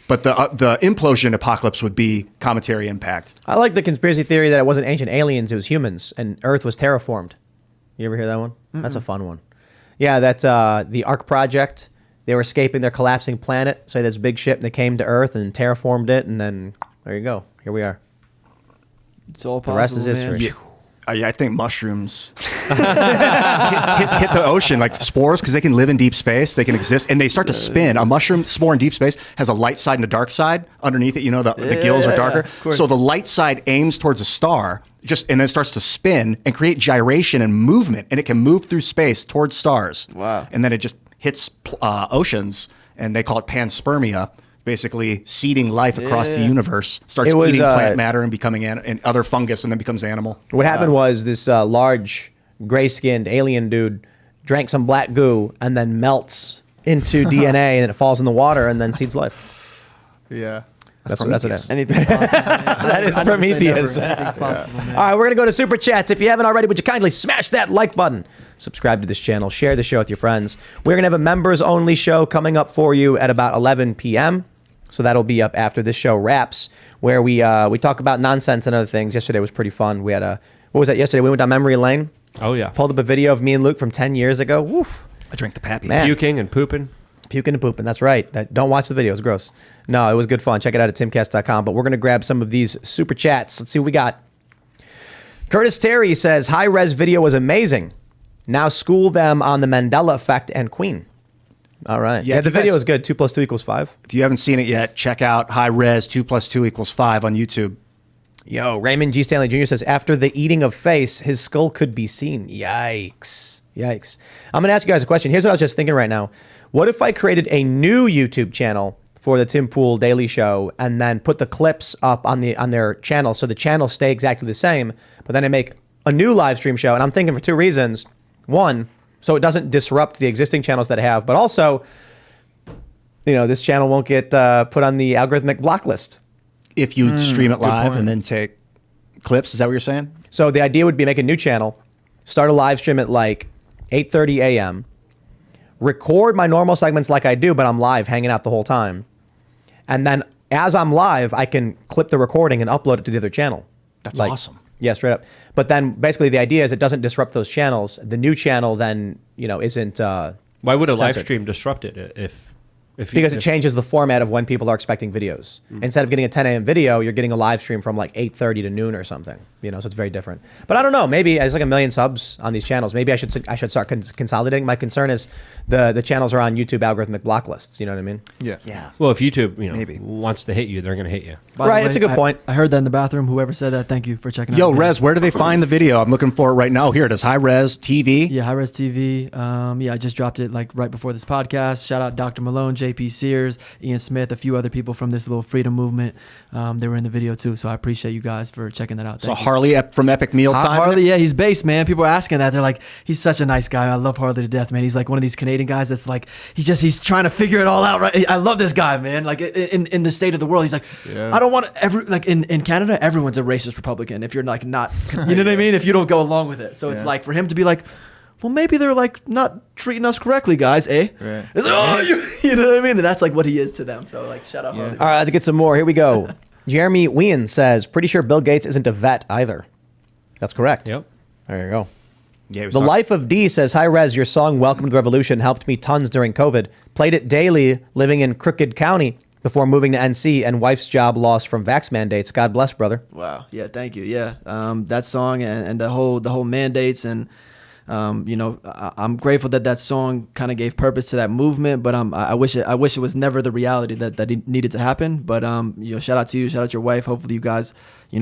But the implosion apocalypse would be cometary impact. I like the conspiracy theory that it wasn't ancient aliens, it was humans, and Earth was terraformed. You ever hear that one? That's a fun one. Yeah, that's the Ark Project. They were escaping their collapsing planet. So this big ship, and they came to Earth and terraformed it, and then there you go. Here we are. It's all possible, The rest is history. man. Yeah, I think mushrooms hit the ocean like spores because they can live in deep space. They can exist, and they start to spin. A mushroom spore in deep space has a light side and a dark side underneath it. You know, the gills are darker. So the light side aims towards a star, and then starts to spin and create gyration and movement, and it can move through space towards stars. Wow. And then it just hits oceans, and they call it panspermia. Basically, seeding life across the universe, starts eating plant matter and becoming and other fungus, and then becomes animal. What happened was this large, gray-skinned alien dude drank some black goo and then melts into DNA, and then it falls in the water and then seeds life. Yeah. That's what happened. Anything's possible. That is Prometheus. Anything's possible, man. All right, we're going to go to Super Chats. If you haven't already, would you kindly smash that like button? Subscribe to this channel. Share the show with your friends. We're going to have a members-only show coming up for you at about 11 p.m., so that'll be up after this show wraps, where we talk about nonsense and other things. Yesterday was pretty fun. We had what was that yesterday? We went down memory lane. Oh, yeah. Pulled up a video of me and Luke from 10 years ago. Woof. I drank the pappy. Man. Puking and pooping. Puking and pooping. That's right. Don't watch the video. It's gross. No, it was good fun. Check it out at timcast.com. But we're going to grab some of these super chats. Let's see what we got. Curtis Terry says, Hi-Rez video was amazing. Now school them on the Mandela effect and Queen. All right. Yeah, Yeah, the you guys- video is good. 2 + 2 = 5. If you haven't seen it yet, check out Hi-Rez 2 + 2 = 5 on YouTube. Yo, Raymond G. Stanley Jr. says, after the eating of face, his skull could be seen. Yikes. Yikes. I'm going to ask you guys a question. Here's what I was just thinking right now. What if I created a new YouTube channel for the Tim Pool Daily Show and then put the clips up on their channel so the channels stay exactly the same, but then I make a new live stream show? And I'm thinking for 2 reasons. One, so it doesn't disrupt the existing channels that I have, but also, this channel won't get put on the algorithmic block list. If you stream it live and then take clips, is that what you're saying? So the idea would be make a new channel, start a live stream at like 8:30 a.m., record my normal segments like I do, but I'm live hanging out the whole time. And then as I'm live, I can clip the recording and upload it to the other channel. That's awesome. Yeah, straight up. But then basically the idea is it doesn't disrupt those channels. The new channel then, isn't Why would a live censored. stream disrupt it if Because it changes the format of when people are expecting videos. Instead of getting a 10 a.m. video, you're getting a live stream from like 8:30 to noon or something. So it's very different. But I don't know. Maybe there's like 1 million subs on these channels. Maybe I should start consolidating. My concern is the channels are on YouTube algorithmic block lists. You know what I mean? Yeah. Yeah. Well, if YouTube Maybe. wants to hit you, they're going to hit you. By the Right, way, it's a good point. I heard that in the bathroom. Whoever said that, thank you for checking Yo, out. Rez, where do they find the video? I'm looking for it right now. Here it is. Hi-Rez TV. Yeah, Hi-Rez TV. I just dropped it like right before this podcast. Shout out Dr. Malone, JP Sears, Ian Smith, a few other people from this little freedom movement. They were in the video too, so I appreciate you guys for checking that out. So Thank you. Harley from Epic Mealtime. Harley, yeah, he's based, man. People are asking that. They're like, he's such a nice guy. I love Harley to death, man. He's like one of these Canadian guys that's like, he's trying to figure it all out, right? I love this guy, man. Like in the state of the world, he's like, I don't want in Canada, everyone's a racist Republican. If you're like not, you know what I mean? If you don't go along with it. So it's like for him to be like, well, maybe they're like not treating us correctly, guys, eh? Right. It's like, oh, you know what I mean? And that's like what he is to them. So like, shout out Harley. All right, let's get some more. Here we go. Jeremy Wien says, pretty sure Bill Gates isn't a vet either. That's correct. Yep. There you go. Yeah, he was The talking- Life of D says, Hi-Rez, your song Welcome to the Revolution helped me tons during COVID. Played it daily living in Crooked County before moving to NC and wife's job lost from vax mandates. God bless, brother. Wow. Yeah. Thank you. Yeah. That song and the whole mandates and I'm grateful that song kind of gave purpose to that movement. But I wish it was never the reality that it needed to happen. But shout out to you, shout out to your wife. Hopefully you guys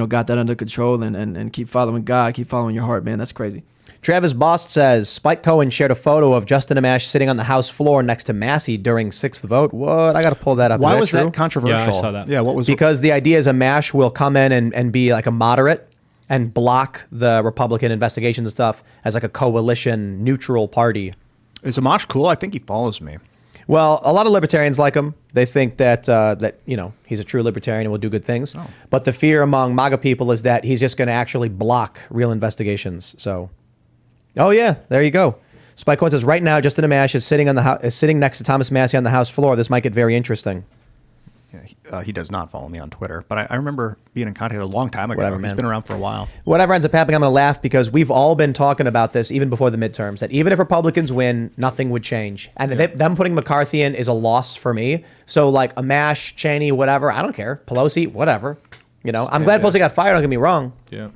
got that under control and keep following God, keep following your heart, man. That's crazy. Travis Bost says, Spike Cohen shared a photo of Justin Amash sitting on the House floor next to Massey during 6th vote. What? I got to pull that up. Why Is was true? that controversial? Yeah, I saw that. Yeah, what was Because the idea is Amash will come in and be like a moderate and block the Republican investigations and stuff as like a coalition neutral party. Is Amash cool? I think he follows me. Well, a lot of libertarians like him. They think that he's a true libertarian and will do good things. Oh. But the fear among MAGA people is that he's just going to actually block real investigations. So, oh yeah, there you go. Spike Cohen says right now, Justin Amash is sitting next to Thomas Massie on the House floor. This might get very interesting. Yeah, he does not follow me on Twitter, but I remember being in contact a long time ago. Whatever, He's man. been around for a while. Whatever ends up happening, I'm going to laugh because we've all been talking about this even before the midterms, that even if Republicans win, nothing would change. And them putting McCarthy in is a loss for me. So like Amash, Cheney, whatever, I don't care. Pelosi, whatever. I'm glad Pelosi got fired, don't get me wrong. Yeah.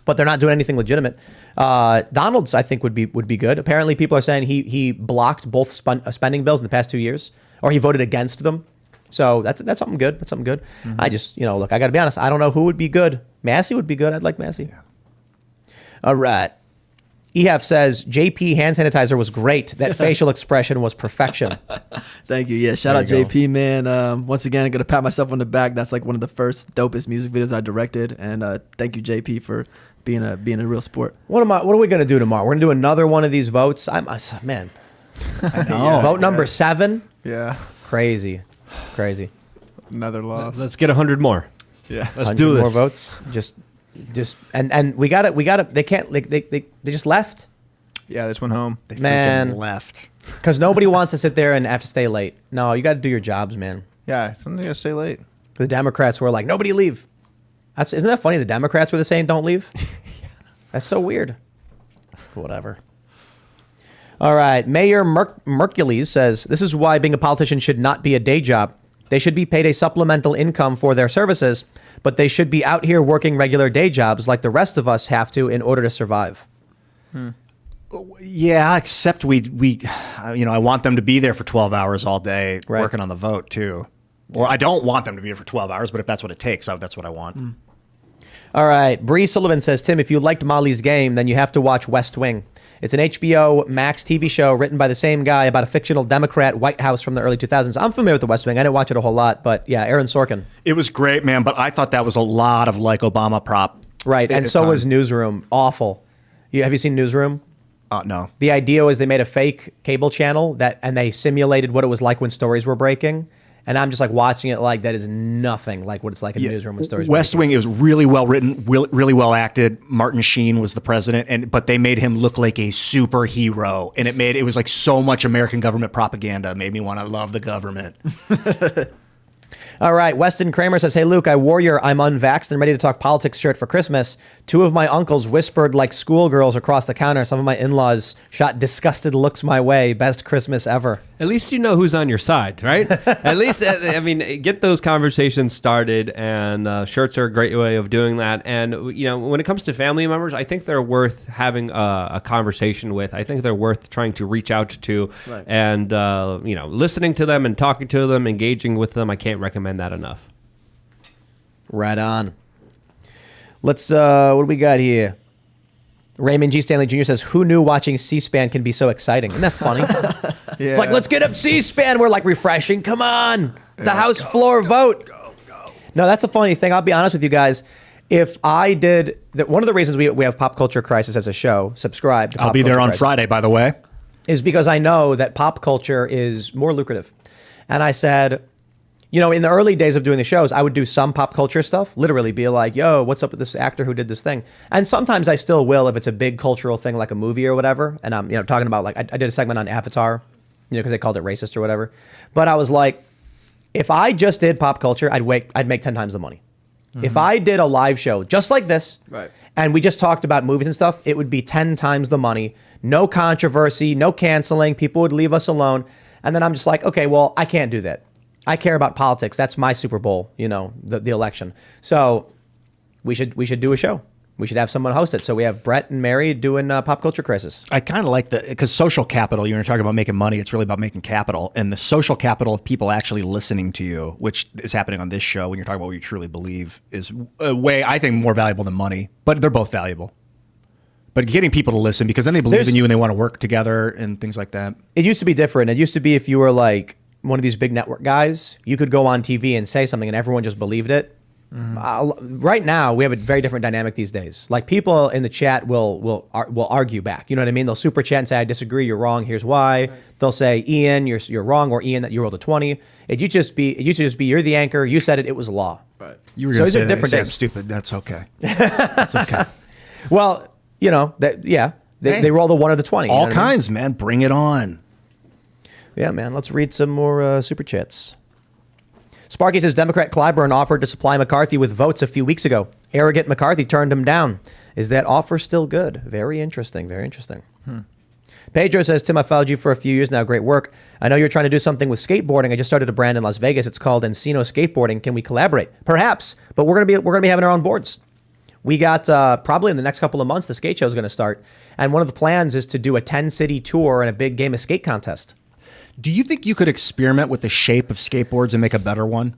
But they're not doing anything legitimate. Donald's, I think, would be good. Apparently, people are saying he blocked both spending bills in the past 2 years, or he voted against them. So that's something good. That's something good. Mm-hmm. I just, look, I got to be honest. I don't know who would be good. Massey would be good. I'd like Massey. Yeah. All right. EF says, JP hand sanitizer was great. That facial expression was perfection. Thank you. Yeah, shout out JP, man. Once again, I'm going to pat myself on the back. That's like one of the first dopest music videos I directed. And thank you, JP, for being a real sport. What are we going to do tomorrow? We're going to do another one of these votes. Man. I know. Vote number 7? Yeah. Crazy. Another loss. Let's get 100 more. Yeah. Let's do this. More votes. Just and we got it. They can't they just left. Yeah, this went home. They man left. Because nobody wants to sit there and have to stay late. No, you got to do your jobs, man. Yeah, somebody got to stay late. The Democrats were like, nobody leave. Isn't that funny? The Democrats were the same, don't leave. Yeah. That's so weird. Whatever. All right. Mayor Mercules says, this is why being a politician should not be a day job. They should be paid a supplemental income for their services, but they should be out here working regular day jobs like the rest of us have to in order to survive. Yeah, except we I want them to be there for 12 hours all day working on the vote too. Or I don't want them to be there for 12 hours, but if that's what it takes, that's what I want. All right. Bree Sullivan says, Tim, if you liked Molly's Game, then you have to watch West Wing. It's an HBO Max TV show written by the same guy about a fictional Democrat White House from the early 2000s. I'm familiar with the West Wing. I didn't watch it a whole lot, but yeah, Aaron Sorkin. It was great, man, but I thought that was a lot of like Obama prop. Right, and so was Newsroom. Awful. Have you seen Newsroom? No. The idea was they made a fake cable channel and they simulated what it was like when stories were breaking. And I'm just like watching it like that is nothing like what it's like in the newsroom when stories. West Wing, it was really well written, really well acted. Martin Sheen was the president, but they made him look like a superhero, and it was like so much American government propaganda. It made me want to love the government. All right, Weston Kramer says, hey, Luke, I wore your I'm unvaxxed and ready to talk politics shirt for Christmas. 2 of my uncles whispered like schoolgirls across the counter. Some of my in-laws shot disgusted looks my way. Best Christmas ever. At least you know who's on your side, right? At least, get those conversations started, and shirts are a great way of doing that. And, when it comes to family members, I think they're worth having a conversation with. I think they're worth trying to reach out to and, listening to them and talking to them, engaging with them. I can't recommend that enough. Right on. Let's, what do we got here? Raymond G. Stanley Jr. says, who knew watching C-SPAN can be so exciting? Isn't that funny? Yeah. It's like, let's get up C-SPAN. We're like refreshing. Come on. The House floor vote. Go. No, that's a funny thing. I'll be honest with you guys. If I did, one of the reasons we have Pop Culture Crisis as a show, subscribe to Pop I'll be there Culture on Crisis, Friday, by the way, is because I know that pop culture is more lucrative. And I said, in the early days of doing the shows, I would do some pop culture stuff, literally be like, yo, what's up with this actor who did this thing? And sometimes I still will if it's a big cultural thing like a movie or whatever. And I'm talking about like, I did a segment on Avatar, because they called it racist or whatever. But I was like, if I just did pop culture, I'd make 10 times the money. Mm-hmm. If I did a live show just like this, and we just talked about movies and stuff, it would be 10 times the money. No controversy, no canceling. People would leave us alone. And then I'm just like, okay, well, I can't do that. I care about politics. That's my Super Bowl, the election. So we should do a show. We should have someone host it. So we have Brett and Mary doing Pop Culture Crisis. I kind of like because social capital, you're talking about making money. It's really about making capital. And the social capital of people actually listening to you, which is happening on this show when you're talking about what you truly believe, is a way, I think, more valuable than money. But they're both valuable. But getting people to listen because then they believe in you and they want to work together and things like that. It used to be different. It used to be if you were like one of these big network guys, you could go on TV and say something and everyone just believed it. Right now, we have a very different dynamic these days. Like people in the chat will argue back. You know what I mean? They'll super chat and say, "I disagree. You're wrong. Here's why." Right. They'll say, "Ian, you're wrong," or "Ian, that you rolled a 20." It used to just be you're the anchor. You said it. It was law. Right. You were going to say different days. I'm stupid. That's okay. That's okay. Well, you know that. Yeah, they roll the 1 or the 20. All you know kinds, man. Bring it on. Yeah, man. Let's read some more super chats. Sparky says Democrat Clyburn offered to supply McCarthy with votes a few weeks ago. Arrogant McCarthy turned him down. Is that offer still good? Very interesting. Very interesting. Pedro says, Tim, I followed you for a few years now. Great work. I know you're trying to do something with skateboarding. I just started a brand in Las Vegas. It's called Encino Skateboarding. Can we collaborate? Perhaps, but we're gonna be having our own boards. We got probably in the next couple of months the skate show is going to start, and one of the plans is to do a 10-city tour and a big game of skate contest. Do you think you could experiment with the shape of skateboards and make a better one?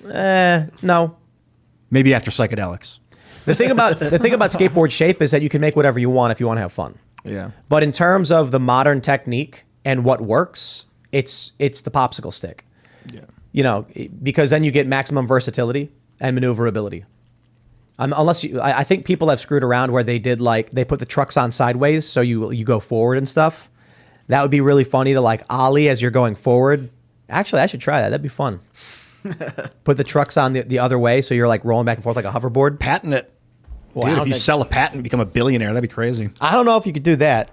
No. Maybe after psychedelics. The thing about skateboard shape is that you can make whatever you want if you want to have fun. Yeah. But in terms of the modern technique and what works, it's the popsicle stick. Yeah. You know, because then you get maximum versatility and maneuverability. I think people have screwed around where they put the trucks on sideways so you go forward and stuff. That would be really funny to like ollie as you're going forward. Actually, I should try that. That'd be fun. Put the trucks on the other way so you're like rolling back and forth like a hoverboard. Patent it. Well, Dude, if you sell a patent, become a billionaire, that'd be crazy. I don't know if you could do that.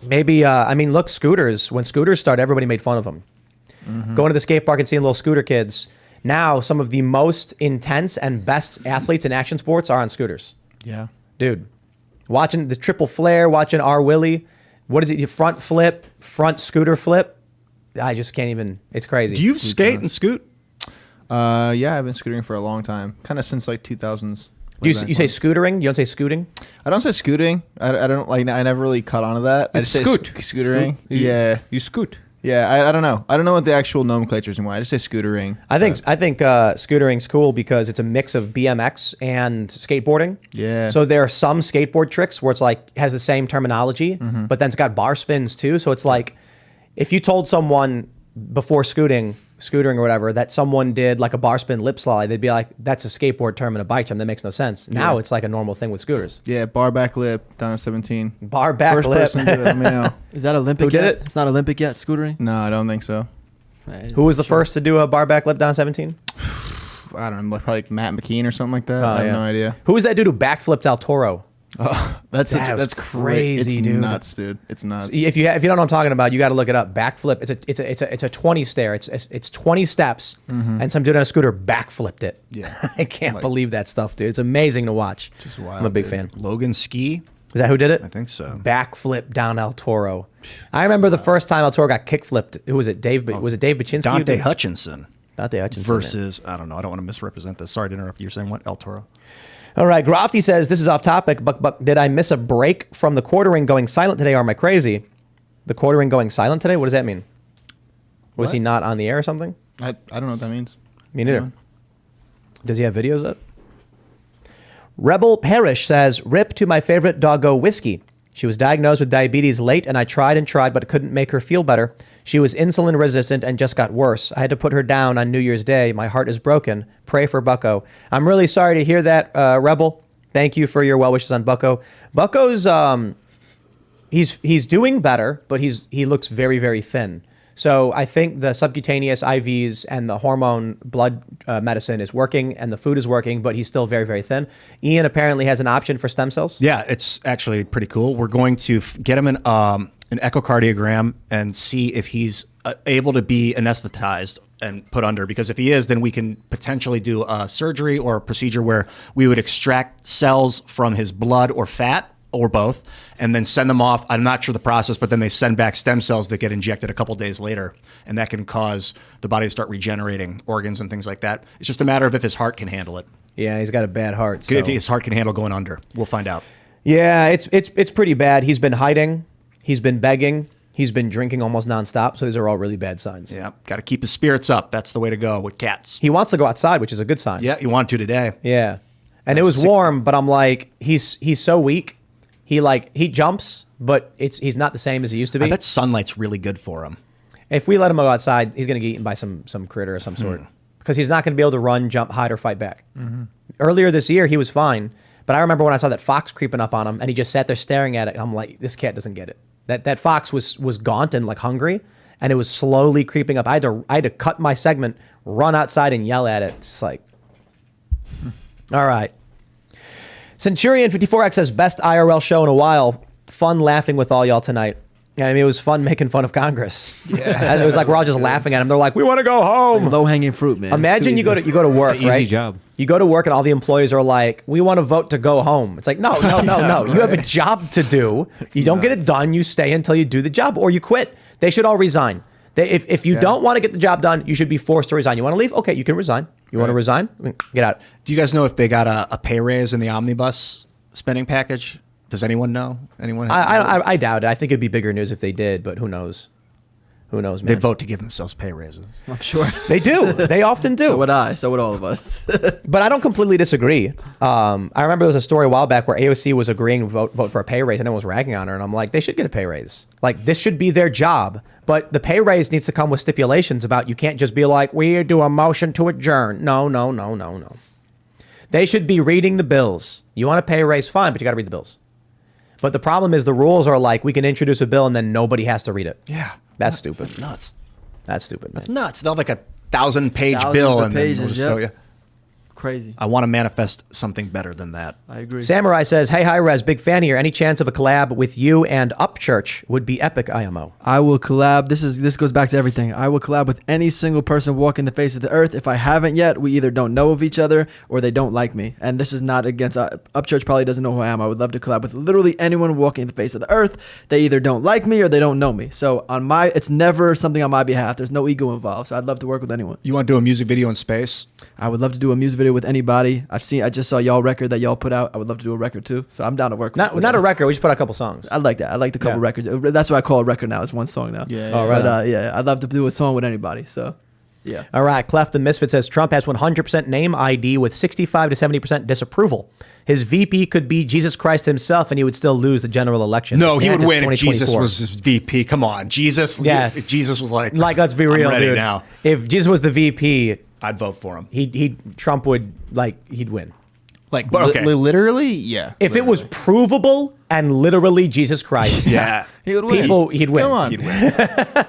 Maybe, look, scooters. When scooters started, everybody made fun of them. Going to the skate park and seeing little scooter kids. Now, some of the most intense and best athletes in action sports are on scooters. Yeah. Dude, watching the triple flare, watching R. Willie. What is it? Front flip, front scooter flip. I just can't even. It's crazy. Do you skate and scoot? Yeah, I've been scootering for a long time, kind of since like 2000s. You say scootering? You don't say scooting? I don't say scooting. I don't like. I never really caught on to that. I just say scootering. Yeah. You scoot. Yeah, I don't know. I don't know what the actual nomenclature is anymore. I just say scootering. I think scootering's cool because it's a mix of BMX and skateboarding. Yeah. So there are some skateboard tricks where it's like has the same terminology, but then it's got bar spins too. So it's like if you told someone before scootering or whatever that someone did like a bar spin lip slide, they'd be like, "That's a skateboard term and a bike term. That makes no sense." Now it's like a normal thing with scooters. Yeah, bar back lip down at 17. Bar back First lip. person to do it, let me know. Is that Olympic Who did yet? it? It's not Olympic yet, scootering? No, I don't think so. Who was the first to do a bar back lip down at 17? I don't know, probably like Matt McKean or something like that. I have no idea. Who was that dude who backflipped El Toro? That's was crazy, it's dude. Nuts, dude. It's nuts. If you don't know what I'm talking about, you got to look it up. Backflip. It's a 20 stair. It's 20 steps, and some dude on a scooter backflipped it. Yeah. I can't believe that stuff, dude. It's amazing to watch. Just wild, I'm a big dude. fan. Logan Ski? Is that who did it? I think so. Backflip down El Toro. I remember the first time El Toro got kickflipped. Who was it? Was it Dave Baczynski? Dante Hutchinson. Dante Hutchinson. Versus, I don't know. I don't want to misrepresent this. Sorry to interrupt. You were saying what? El Toro? All right, Grofty says, this is off topic, but did I miss a break from the quartering going silent today, or am I crazy? The quartering going silent today? What does that mean? Was he not on the air or something? I don't know what that means. Me neither. Does he have videos up? Rebel Parrish says, rip to my favorite doggo whiskey. She was diagnosed with diabetes late, and I tried and tried, but couldn't make her feel better. She was insulin resistant and just got worse. I had to put her down on New Year's Day. My heart is broken. Pray for Bucko. I'm really sorry to hear that, Rebel. Thank you for your well wishes on Bucko. Bucko's he's doing better, but he looks very, very thin. So I think the subcutaneous IVs and the hormone blood medicine is working, and the food is working, but he's still very, very thin. Ian apparently has an option for stem cells. Yeah, it's actually pretty cool. We're going to get him an echocardiogram and see if he's able to be anesthetized and put under, because if he is, then we can potentially do a surgery or a procedure where we would extract cells from his blood or fat, or both, and then send them off. I'm not sure the process, but then they send back stem cells that get injected a couple days later, and that can cause the body to start regenerating organs and things like that. It's just a matter of if his heart can handle it. Yeah, he's got a bad heart. So. If his heart can handle going under, we'll find out. Yeah, it's pretty bad. He's been hiding. He's been begging. He's been drinking almost nonstop. So these are all really bad signs. Yeah, got to keep his spirits up. That's the way to go with cats. He wants to go outside, which is a good sign. Yeah, he wanted to today. Yeah, and it was warm, but I'm like, he's so weak. He jumps, but he's not the same as he used to be. I bet sunlight's really good for him. If we let him go outside, he's going to get eaten by some critter of some sort, because he's not going to be able to run, jump, hide, or fight back. Earlier this year, he was fine. But I remember when I saw that fox creeping up on him and he just sat there staring at it. I'm like, this cat doesn't get it. That fox was gaunt and like hungry, and it was slowly creeping up. I had to cut my segment, run outside and yell at it. It's like, all right. Centurion 54X says, best IRL show in a while. Fun laughing with all y'all tonight. I mean, it was fun making fun of Congress. Yeah. It was like we're all just laughing at them. They're like, we want to go home. Low hanging fruit, man. Imagine you go to work, easy right? job. You go to work and all the employees are like, we want to vote to go home. It's like, no. You have a job to do. You don't get it done. You stay until you do the job or you quit. They should all resign. If you don't want to get the job done, you should be forced to resign. You want to leave? Okay, you can resign. You want to resign? Get out. Do you guys know if they got a pay raise in the omnibus spending package? Does anyone know? I doubt it. I think it'd be bigger news if they did, but who knows? Who knows, man? They vote to give themselves pay raises. I'm sure. They do. They often do. So would I. So would all of us. But I don't completely disagree. I remember there was a story a while back where AOC was agreeing to vote for a pay raise and everyone was ragging on her. And I'm like, they should get a pay raise. Like, this should be their job. But the pay raise needs to come with stipulations about you can't just be like, we do a motion to adjourn. No. They should be reading the bills. You want a pay raise, fine, but you got to read the bills. But the problem is the rules are like, we can introduce a bill and then nobody has to read it. Yeah. That's stupid. That's nuts. That's stupid, man. That's nuts. They'll have like a 1,000-page Thousands bill. of And pages, then we'll just yep. throw you. Crazy. I want to manifest something better than that. I agree. Samurai says, hey, Hi-Rez, big fan here. Any chance of a collab with you and Upchurch would be epic, IMO. I will collab. This goes back to everything. I will collab with any single person walking the face of the earth. If I haven't yet, we either don't know of each other or they don't like me. And this is not against Upchurch probably doesn't know who I am. I would love to collab with literally anyone walking the face of the earth. They either don't like me or they don't know me. So it's never something on my behalf. There's no ego involved. So I'd love to work with anyone. You want to do a music video in space? I would love to do a music video with anybody. I just saw y'all record that y'all put out. I would love to do a record too. So I'm down to work. Not a record. We just put out a couple songs. I like that. I like the couple records. That's what I call a record now. It's one song now. Yeah. Oh, right. But I'd love to do a song with anybody. So, yeah. All right. Clef the Misfit says Trump has 100% name ID with 65 to 70% disapproval. His VP could be Jesus Christ himself, and he would still lose the general election. No, he would DeSantis win if Jesus 2024. was his VP. Come on, Jesus. Yeah. If Jesus was like, Let's be real, I'm ready dude. now. If Jesus was the VP, I'd vote for him. Trump would he'd win. Like, But okay. literally, yeah. If it was provable and literally Jesus Christ, Yeah. he would win. he'd win. Come on. He'd win.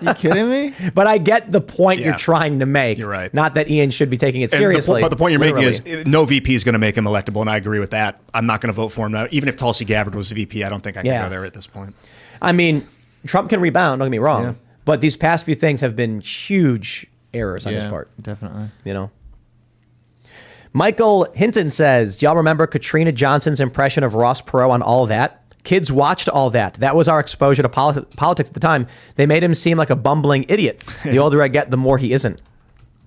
You kidding me? But I get the point Yeah. you're trying to make. You're right. Not that Ian should be taking it And seriously. but the point you're literally. making is no VP is going to make him electable, and I agree with that. I'm not going to vote for him now. Even if Tulsi Gabbard was the VP, I don't think I can Yeah. go there at this point. I mean, Trump can rebound, don't get me wrong. Yeah. But these past few things have been huge errors on his part. Definitely. You know? Michael Hinton says, do y'all remember Katrina Johnson's impression of Ross Perot on All That? Kids watched All That. That was our exposure to politics at the time. They made him seem like a bumbling idiot. The older I get, the more he isn't.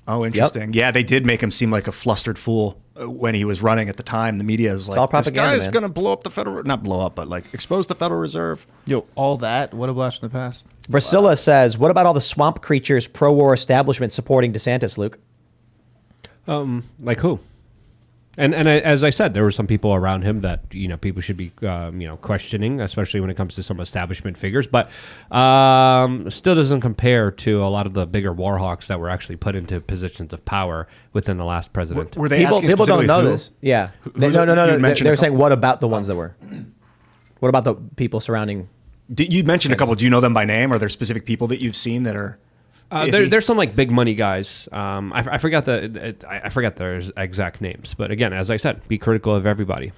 Oh, interesting. Yeah, they did make him seem like a flustered fool when he was running at the time. The media is like, all propaganda, this guy's man. going to blow up the Federal... Not blow up, but like expose the Federal Reserve. Yo, all that? What a blast from the past. Priscilla says, what about all the swamp creatures pro-war establishment supporting DeSantis, Luke? Like who? And as I said, there were some people around him that people should be questioning, especially when it comes to some establishment figures. But still doesn't compare to a lot of the bigger war hawks that were actually put into positions of power within the last president. Were they asking People don't specifically know who? this. Yeah. Who- No. you mentioned They're a saying, couple. what about the ones that were? What about the people surrounding? You mentioned a couple. Do you know them by name? Are there specific people that you've seen that are... There's some like big money guys. I forgot their exact names, but again, as I said, be critical of everybody.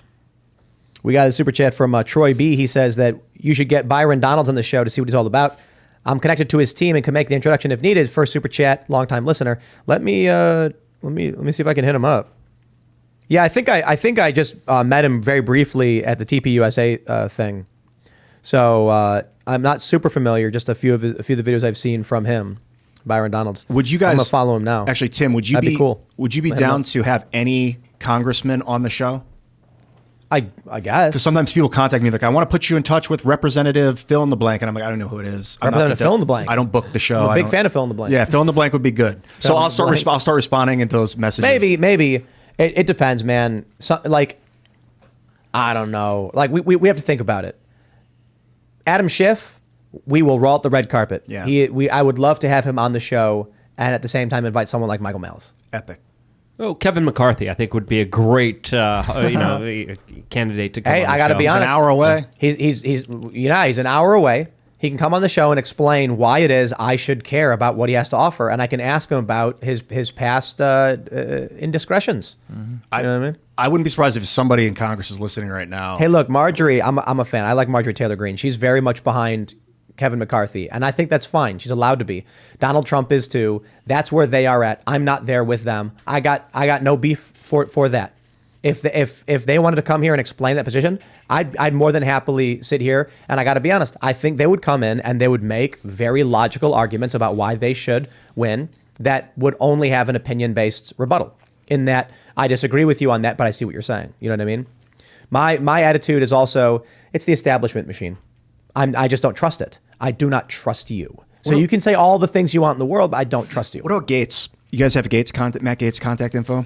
We got a super chat from Troy B. He says that you should get Byron Donalds on the show to see what he's all about. I'm connected to his team and can make the introduction if needed. First super chat, longtime listener. Let me see if I can hit him up. Yeah, I think I just met him very briefly at the TPUSA thing. So I'm not super familiar. Just a few of the videos I've seen from him. Byron Donalds. Would you guys... I'm gonna follow him now. Actually, Tim, would you That'd be cool. Would you be Hit him down up. to have any congressman on the show? I guess. Because sometimes people contact me like, I want to put you in touch with Representative fill in the blank, and I'm like, I don't know who it is. I'm not Representative the- fill in the blank. I don't book the show. I'm a I big don't- fan of fill in the blank. Yeah, fill in the blank would be good. So in I'll the start. blank. I'll start responding into those messages. Maybe. It depends, man. Like, I don't know. Like, we have to think about it. Adam Schiff, we will roll out the red carpet. Yeah. I would love to have him on the show, and at the same time invite someone like Michael Malice. Epic. Oh, Kevin McCarthy, I think, would be a great, candidate to come. Hey, on the I got to show. be honest. An hour away. He's an hour away. He can come on the show and explain why it is I should care about what he has to offer, and I can ask him about his past indiscretions. Mm-hmm. You know what I mean? I wouldn't be surprised if somebody in Congress is listening right now. Hey, look, Marjorie, I'm a fan. I like Marjorie Taylor Greene. She's very much behind Kevin McCarthy, and I think that's fine. She's allowed to be. Donald Trump is too. That's where they are at. I'm not there with them. I got no beef for that. If they wanted to come here and explain that position, I'd more than happily sit here. And I got to be honest, I think they would come in and they would make very logical arguments about why they should win that would only have an opinion-based rebuttal. In that, I disagree with you on that, but I see what you're saying. You know what I mean? My attitude is also, it's the establishment machine. I just don't trust it. I do not trust you. So you can say all the things you want in the world, but I don't trust you. What about Gates? You guys have Matt Gates contact info?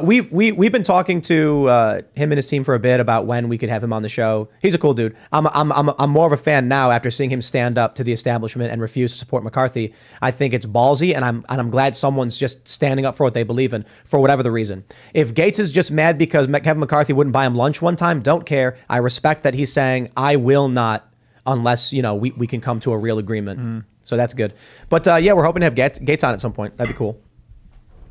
We've been talking to him and his team for a bit about when we could have him on the show. He's a cool dude. I'm more of a fan now after seeing him stand up to the establishment and refuse to support McCarthy. I think it's ballsy, and I'm glad someone's just standing up for what they believe in for whatever the reason. If Gates is just mad because Kevin McCarthy wouldn't buy him lunch one time, don't care. I respect that he's saying I will not unless we can come to a real agreement. So that's good. But we're hoping to have Gates on at some point. That'd be cool.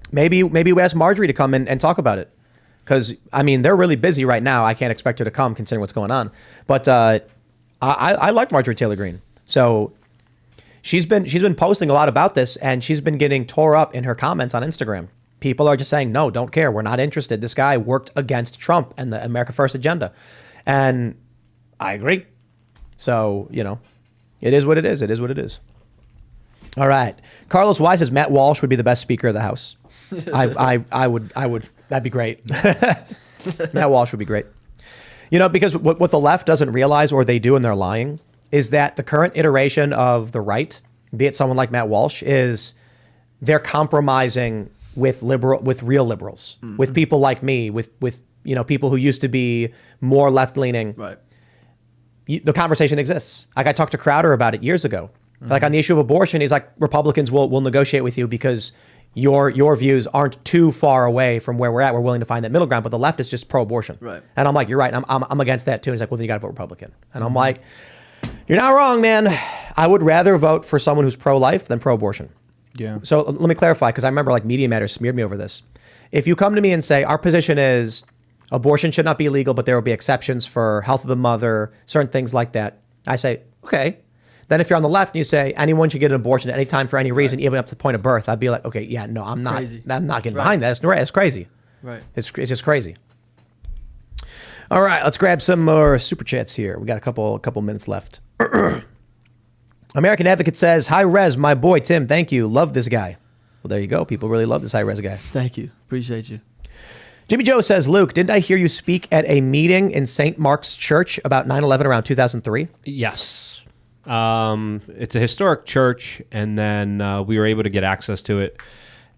Maybe we ask Marjorie to come in and talk about it, because they're really busy right now. I can't expect her to come considering what's going on. But I like Marjorie Taylor Greene, so she's been posting a lot about this, and she's been getting tore up in her comments on Instagram. People are just saying, no, don't care. We're not interested. This guy worked against Trump and the America First agenda, and I agree. So it is what it is. It is what it is. All right, Carlos Y says Matt Walsh would be the best Speaker of the House. I would. That'd be great. Matt Walsh would be great. Because what the left doesn't realize, or they do and they're lying, is that the current iteration of the right, be it someone like Matt Walsh, is they're compromising with real liberals, with people like me, with people who used to be more left leaning. Right. The conversation exists. Like I talked to Crowder about it years ago. Like on the issue of abortion, he's like, Republicans will negotiate with you because your views aren't too far away from where we're at. We're willing to find that middle ground, but the left is just pro-abortion. Right. And I'm like, you're right. I'm against that too. And he's like, well, then you got to vote Republican. And I'm like, you're not wrong, man. I would rather vote for someone who's pro-life than pro-abortion. Yeah. So let me clarify, because I remember like Media Matters smeared me over this. If you come to me and say our position is abortion should not be illegal, but there will be exceptions for health of the mother, certain things like that, I say, okay. Then if you're on the left and you say anyone should get an abortion at any time for any reason, even up to the point of birth, I'd be like, okay, yeah, no, I'm not. Crazy. I'm not getting behind that. It's crazy. Right. It's just crazy. All right, let's grab some more super chats here. We got a couple minutes left. American Advocate says, Hi-Rez, my boy Tim, thank you. Love this guy. Well, there you go. People really love this Hi-Rez guy. Thank you. Appreciate you. Jimmy Joe says, Luke, didn't I hear you speak at a meeting in St. Mark's Church about 9/11 around 2003? Yes. It's a historic church, and then we were able to get access to it.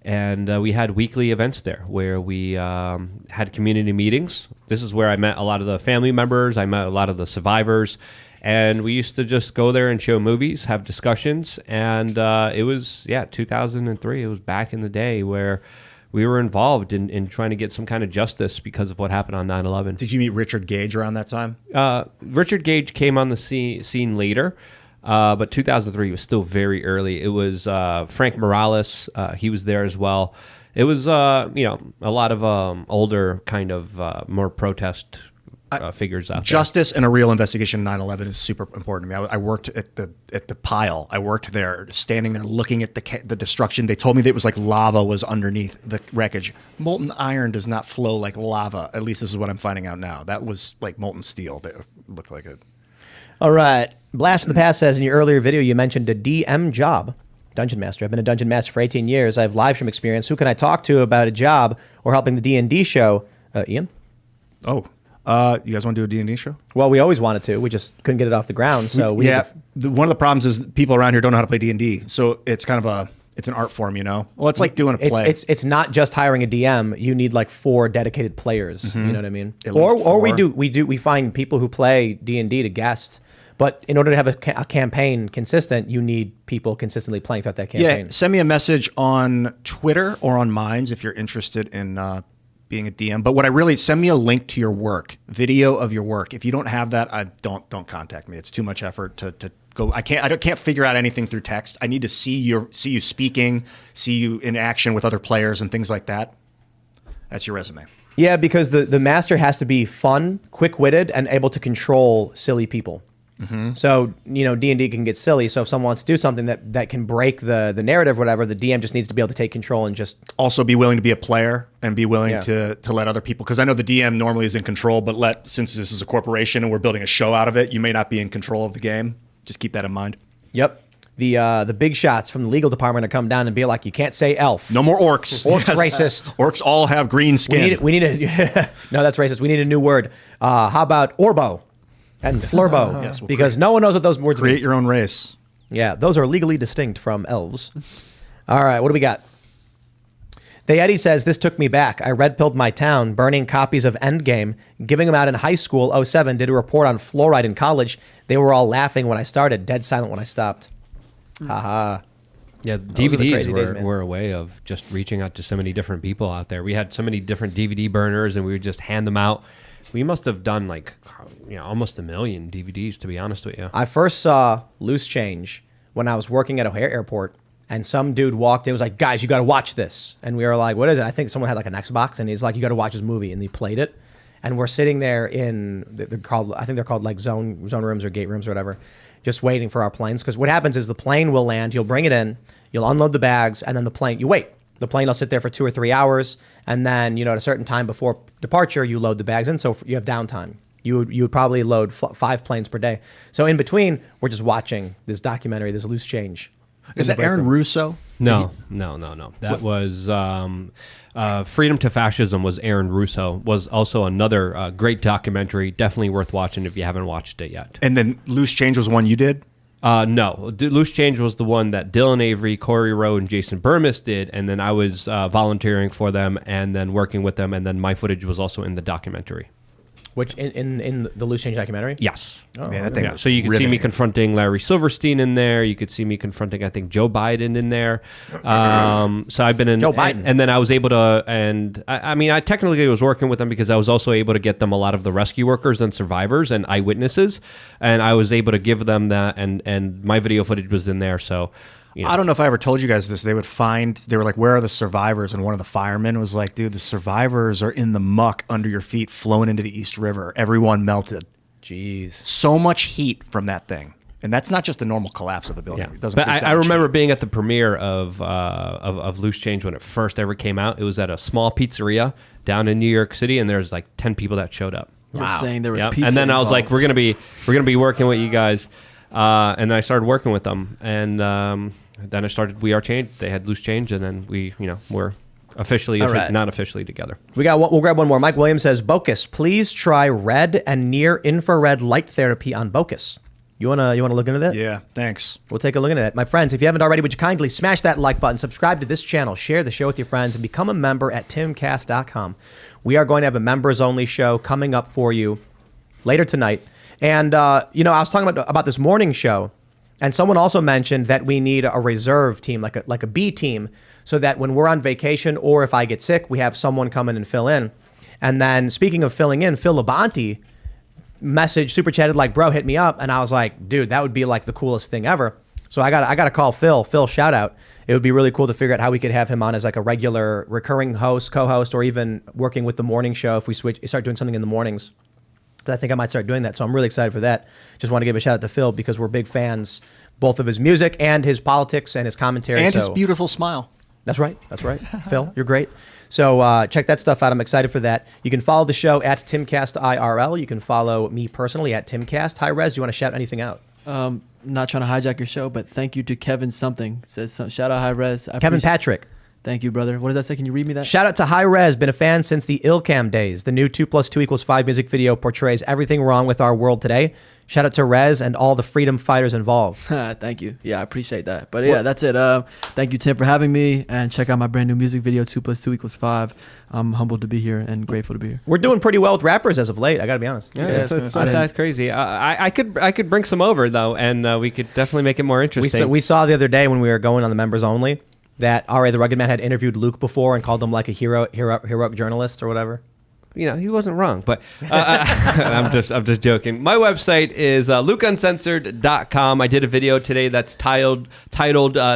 And we had weekly events there where we had community meetings. This is where I met a lot of the family members. I met a lot of the survivors. And we used to just go there and show movies, have discussions. And it was, 2003. It was back in the day where we were involved in trying to get some kind of justice because of what happened on 9/11. Did you meet Richard Gage around that time? Richard Gage came on the scene later. But 2003 was still very early. It was Frank Morales. He was there as well. It was, a lot of older kind of more protest figures out there. Justice and a real investigation of 9/11 is super important to me. I worked at the pile. I worked there, standing there looking at the destruction. They told me that it was like lava was underneath the wreckage. Molten iron does not flow like lava. At least this is what I'm finding out now. That was like molten steel. That looked like it. All right. Blast from the Past says, in your earlier video, you mentioned a DM job, Dungeon Master. I've been a Dungeon Master for 18 years. I have live stream experience. Who can I talk to about a job or helping the D&D show? Ian? Oh, you guys want to do a D&D show? Well, we always wanted to. We just couldn't get it off the ground. So one of the problems is people around here don't know how to play D&D. So it's kind of it's an art form, Well, it's like doing a play. It's not just hiring a DM. You need like 4 dedicated players. You know what I mean? At least Or 4. we find people who play D&D to guest. But in order to have a campaign consistent, you need people consistently playing throughout that campaign. Yeah, send me a message on Twitter or on Minds if you're interested in being a DM. But send me a link to your work, video of your work. If you don't have that, don't contact me. It's too much effort to go. I can't figure out anything through text. I need to see you speaking, see you in action with other players and things like that. That's your resume. Yeah, because the master has to be fun, quick-witted, and able to control silly people. Mm-hmm. So, D&D can get silly. So if someone wants to do something that can break the narrative or whatever, the DM just needs to be able to take control and just... Also be willing to be a player and be willing to let other people... Because I know the DM normally is in control, but since this is a corporation and we're building a show out of it, you may not be in control of the game. Just keep that in mind. Yep. The big shots from the legal department to come down and be like, you can't say elf. No more orcs. Orcs racist. Orcs all have green skin. We need a no, that's racist. We need a new word. How about orbo and flurbo? Yes, because no one knows what those words mean. Create your own race. Yeah, those are legally distinct from elves. All right, what do we got? The Eddie says, this took me back. I red-pilled my town, burning copies of Endgame, giving them out in high school, 07, did a report on fluoride in college. They were all laughing when I started, dead silent when I stopped. Haha. Yeah, Those are the crazy DVDs days, man. were a way of just reaching out to so many different people out there. We had so many different DVD burners, and we would just hand them out. We must have done almost 1 million DVDs, to be honest with you. I first saw Loose Change when I was working at O'Hare Airport, and some dude walked in and was like, guys, you got to watch this. And we were like, what is it? I think someone had like an Xbox, and he's like, you got to watch this movie. And he played it. And we're sitting there they're called like zone rooms or gate rooms or whatever, just waiting for our planes. Because what happens is the plane will land, you'll bring it in, you'll unload the bags, and then you wait. The plane will sit there for 2 or 3 hours, and then, at a certain time before departure, you load the bags in, so you have downtime. You would probably load 5 planes per day. So in between, we're just watching this documentary, this Loose Change. Is that Aaron Russo? No. That was Freedom to Fascism was Aaron Russo, was also another great documentary, definitely worth watching if you haven't watched it yet. And then Loose Change was one you did? No. Loose Change was the one that Dylan Avery, Corey Rowe, and Jason Burmis did, and then I was volunteering for them and then working with them, and then my footage was also in the documentary. Which, in the Loose Change documentary? Yes. Oh, man, that thing was So you could see me riveting. confronting Larry Silverstein in there. You could see me confronting, I think, Joe Biden in there. So I've been in... Joe Biden. And then I was able to... And I technically was working with them because I was also able to get them a lot of the rescue workers and survivors and eyewitnesses. And I was able to give them that, and my video footage was in there, so... I don't know if I ever told you guys this. They were like, where are the survivors? And one of the firemen was like, dude, the survivors are in the muck under your feet flowing into the East River. Everyone melted. Jeez. So much heat from that thing. And that's not just a normal collapse of the building. Yeah. It doesn't But produce that I much remember heat. being at the premiere of Loose Change when it first ever came out. It was at a small pizzeria down in New York City, and there's like 10 people that showed up. You're saying there was Yep. pizza And then I was like, involved. we're gonna be working with you guys, and I started working with them, and then I started We Are Change. They had Loose Change, and then we're officially, All right. not officially together. We'll grab one more. Mike Williams says, Bocus, please try red and near infrared light therapy on Bocus. You wanna look into that? Yeah, thanks. We'll take a look into that. My friends, if you haven't already, would you kindly smash that like button, subscribe to this channel, share the show with your friends, and become a member at timcast.com. We are going to have a members-only show coming up for you later tonight. And, I was talking about this morning show, and someone also mentioned that we need a reserve team, like a B team, so that when we're on vacation or if I get sick, we have someone come in and fill in. And then speaking of filling in, Phil Labonte message super chatted like, bro, hit me up. And I was like, dude, that would be like the coolest thing ever. So I got to call Phil. Phil, shout out. It would be really cool to figure out how we could have him on as like a regular recurring host, co-host, or even working with the morning show if we start doing something in the mornings. I think I might start doing that. So I'm really excited for that. Just want to give a shout out to Phil because we're big fans, both of his music and his politics and his commentary. And his beautiful smile. That's right. Phil, you're great. So check that stuff out. I'm excited for that. You can follow the show at Timcast IRL. You can follow me personally at Timcast. Hi-Rez, you want to shout anything out? Not trying to hijack your show, but thank you to Kevin something. Says shout out Hi-Rez. Kevin Patrick. Thank you, brother. What does that say? Can you read me that? Shout out to Hi-Rez, been a fan since the Ilcam days. The new 2 + 2 = 5 music video portrays everything wrong with our world today. Shout out to Rez and all the freedom fighters involved. Thank you. Yeah, I appreciate that. But yeah, that's it. Thank you, Tim, for having me. And check out my brand new music video, 2 + 2 = 5. I'm humbled to be here and grateful to be here. We're doing pretty well with rappers as of late. I got to be honest. Yeah, it's not that crazy. I could bring some over though, and we could definitely make it more interesting. We saw the other day when we were going on the members only that R.A. the Rugged Man had interviewed Luke before and called him like a heroic journalist or whatever. You know, he wasn't wrong, but I'm just joking. My website is lukeuncensored.com. I did a video today that's titled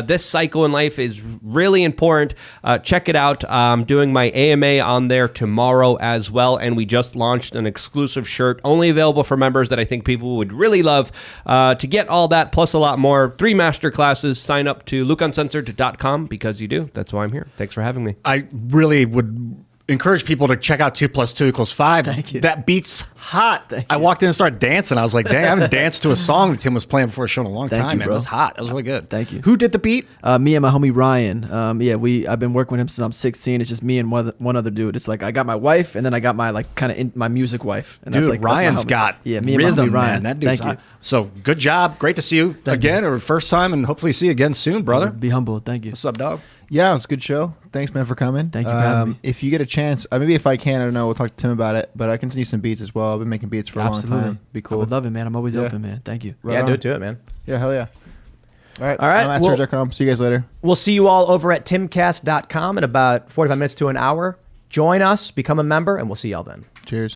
This Cycle in Life is Really Important. Check it out. I'm doing my AMA on there tomorrow as well, and we just launched an exclusive shirt only available for members that I think people would really love. To get all that plus a lot more, 3 master classes, sign up to lukeuncensored.com because you do. That's why I'm here. Thanks for having me. I really would encourage people to check out 2 + 2 = 5. Thank you. That beat's hot. I walked in and started dancing. I was like, dang, I haven't danced to a song that Tim was playing before a show in a long Thank time, you, man. bro. It was hot. It was really good. Thank you. Who did the beat? Me and my homie Ryan. I've been working with him since I'm 16. It's just me and one other dude. It's like I got my wife, and then I got my like kind of my music wife. And Dude, that's my Ryan's homie. got me and rhythm, my homie Ryan. man. That dude's Thank hot. So good job. Great to see you again, or first time, and hopefully see you again soon, you. brother. Be humble. Thank you. What's up, dog? Yeah, it was a good show. Thanks, man, for coming. Thank you for having me. If you get a chance, maybe if I can, I don't know, we'll talk to Tim about it, but I can send you some beats as well. I've been making beats for a long time. Be cool. I would love it, man. I'm always Yeah. open, man. Thank you. Right yeah, on. do it to it, man. Yeah, hell yeah. All right. All right, I'm at well- Serge.com. See you guys later. We'll see you all over at timcast.com in about 45 minutes to an hour. Join us, become a member, and we'll see y'all then. Cheers.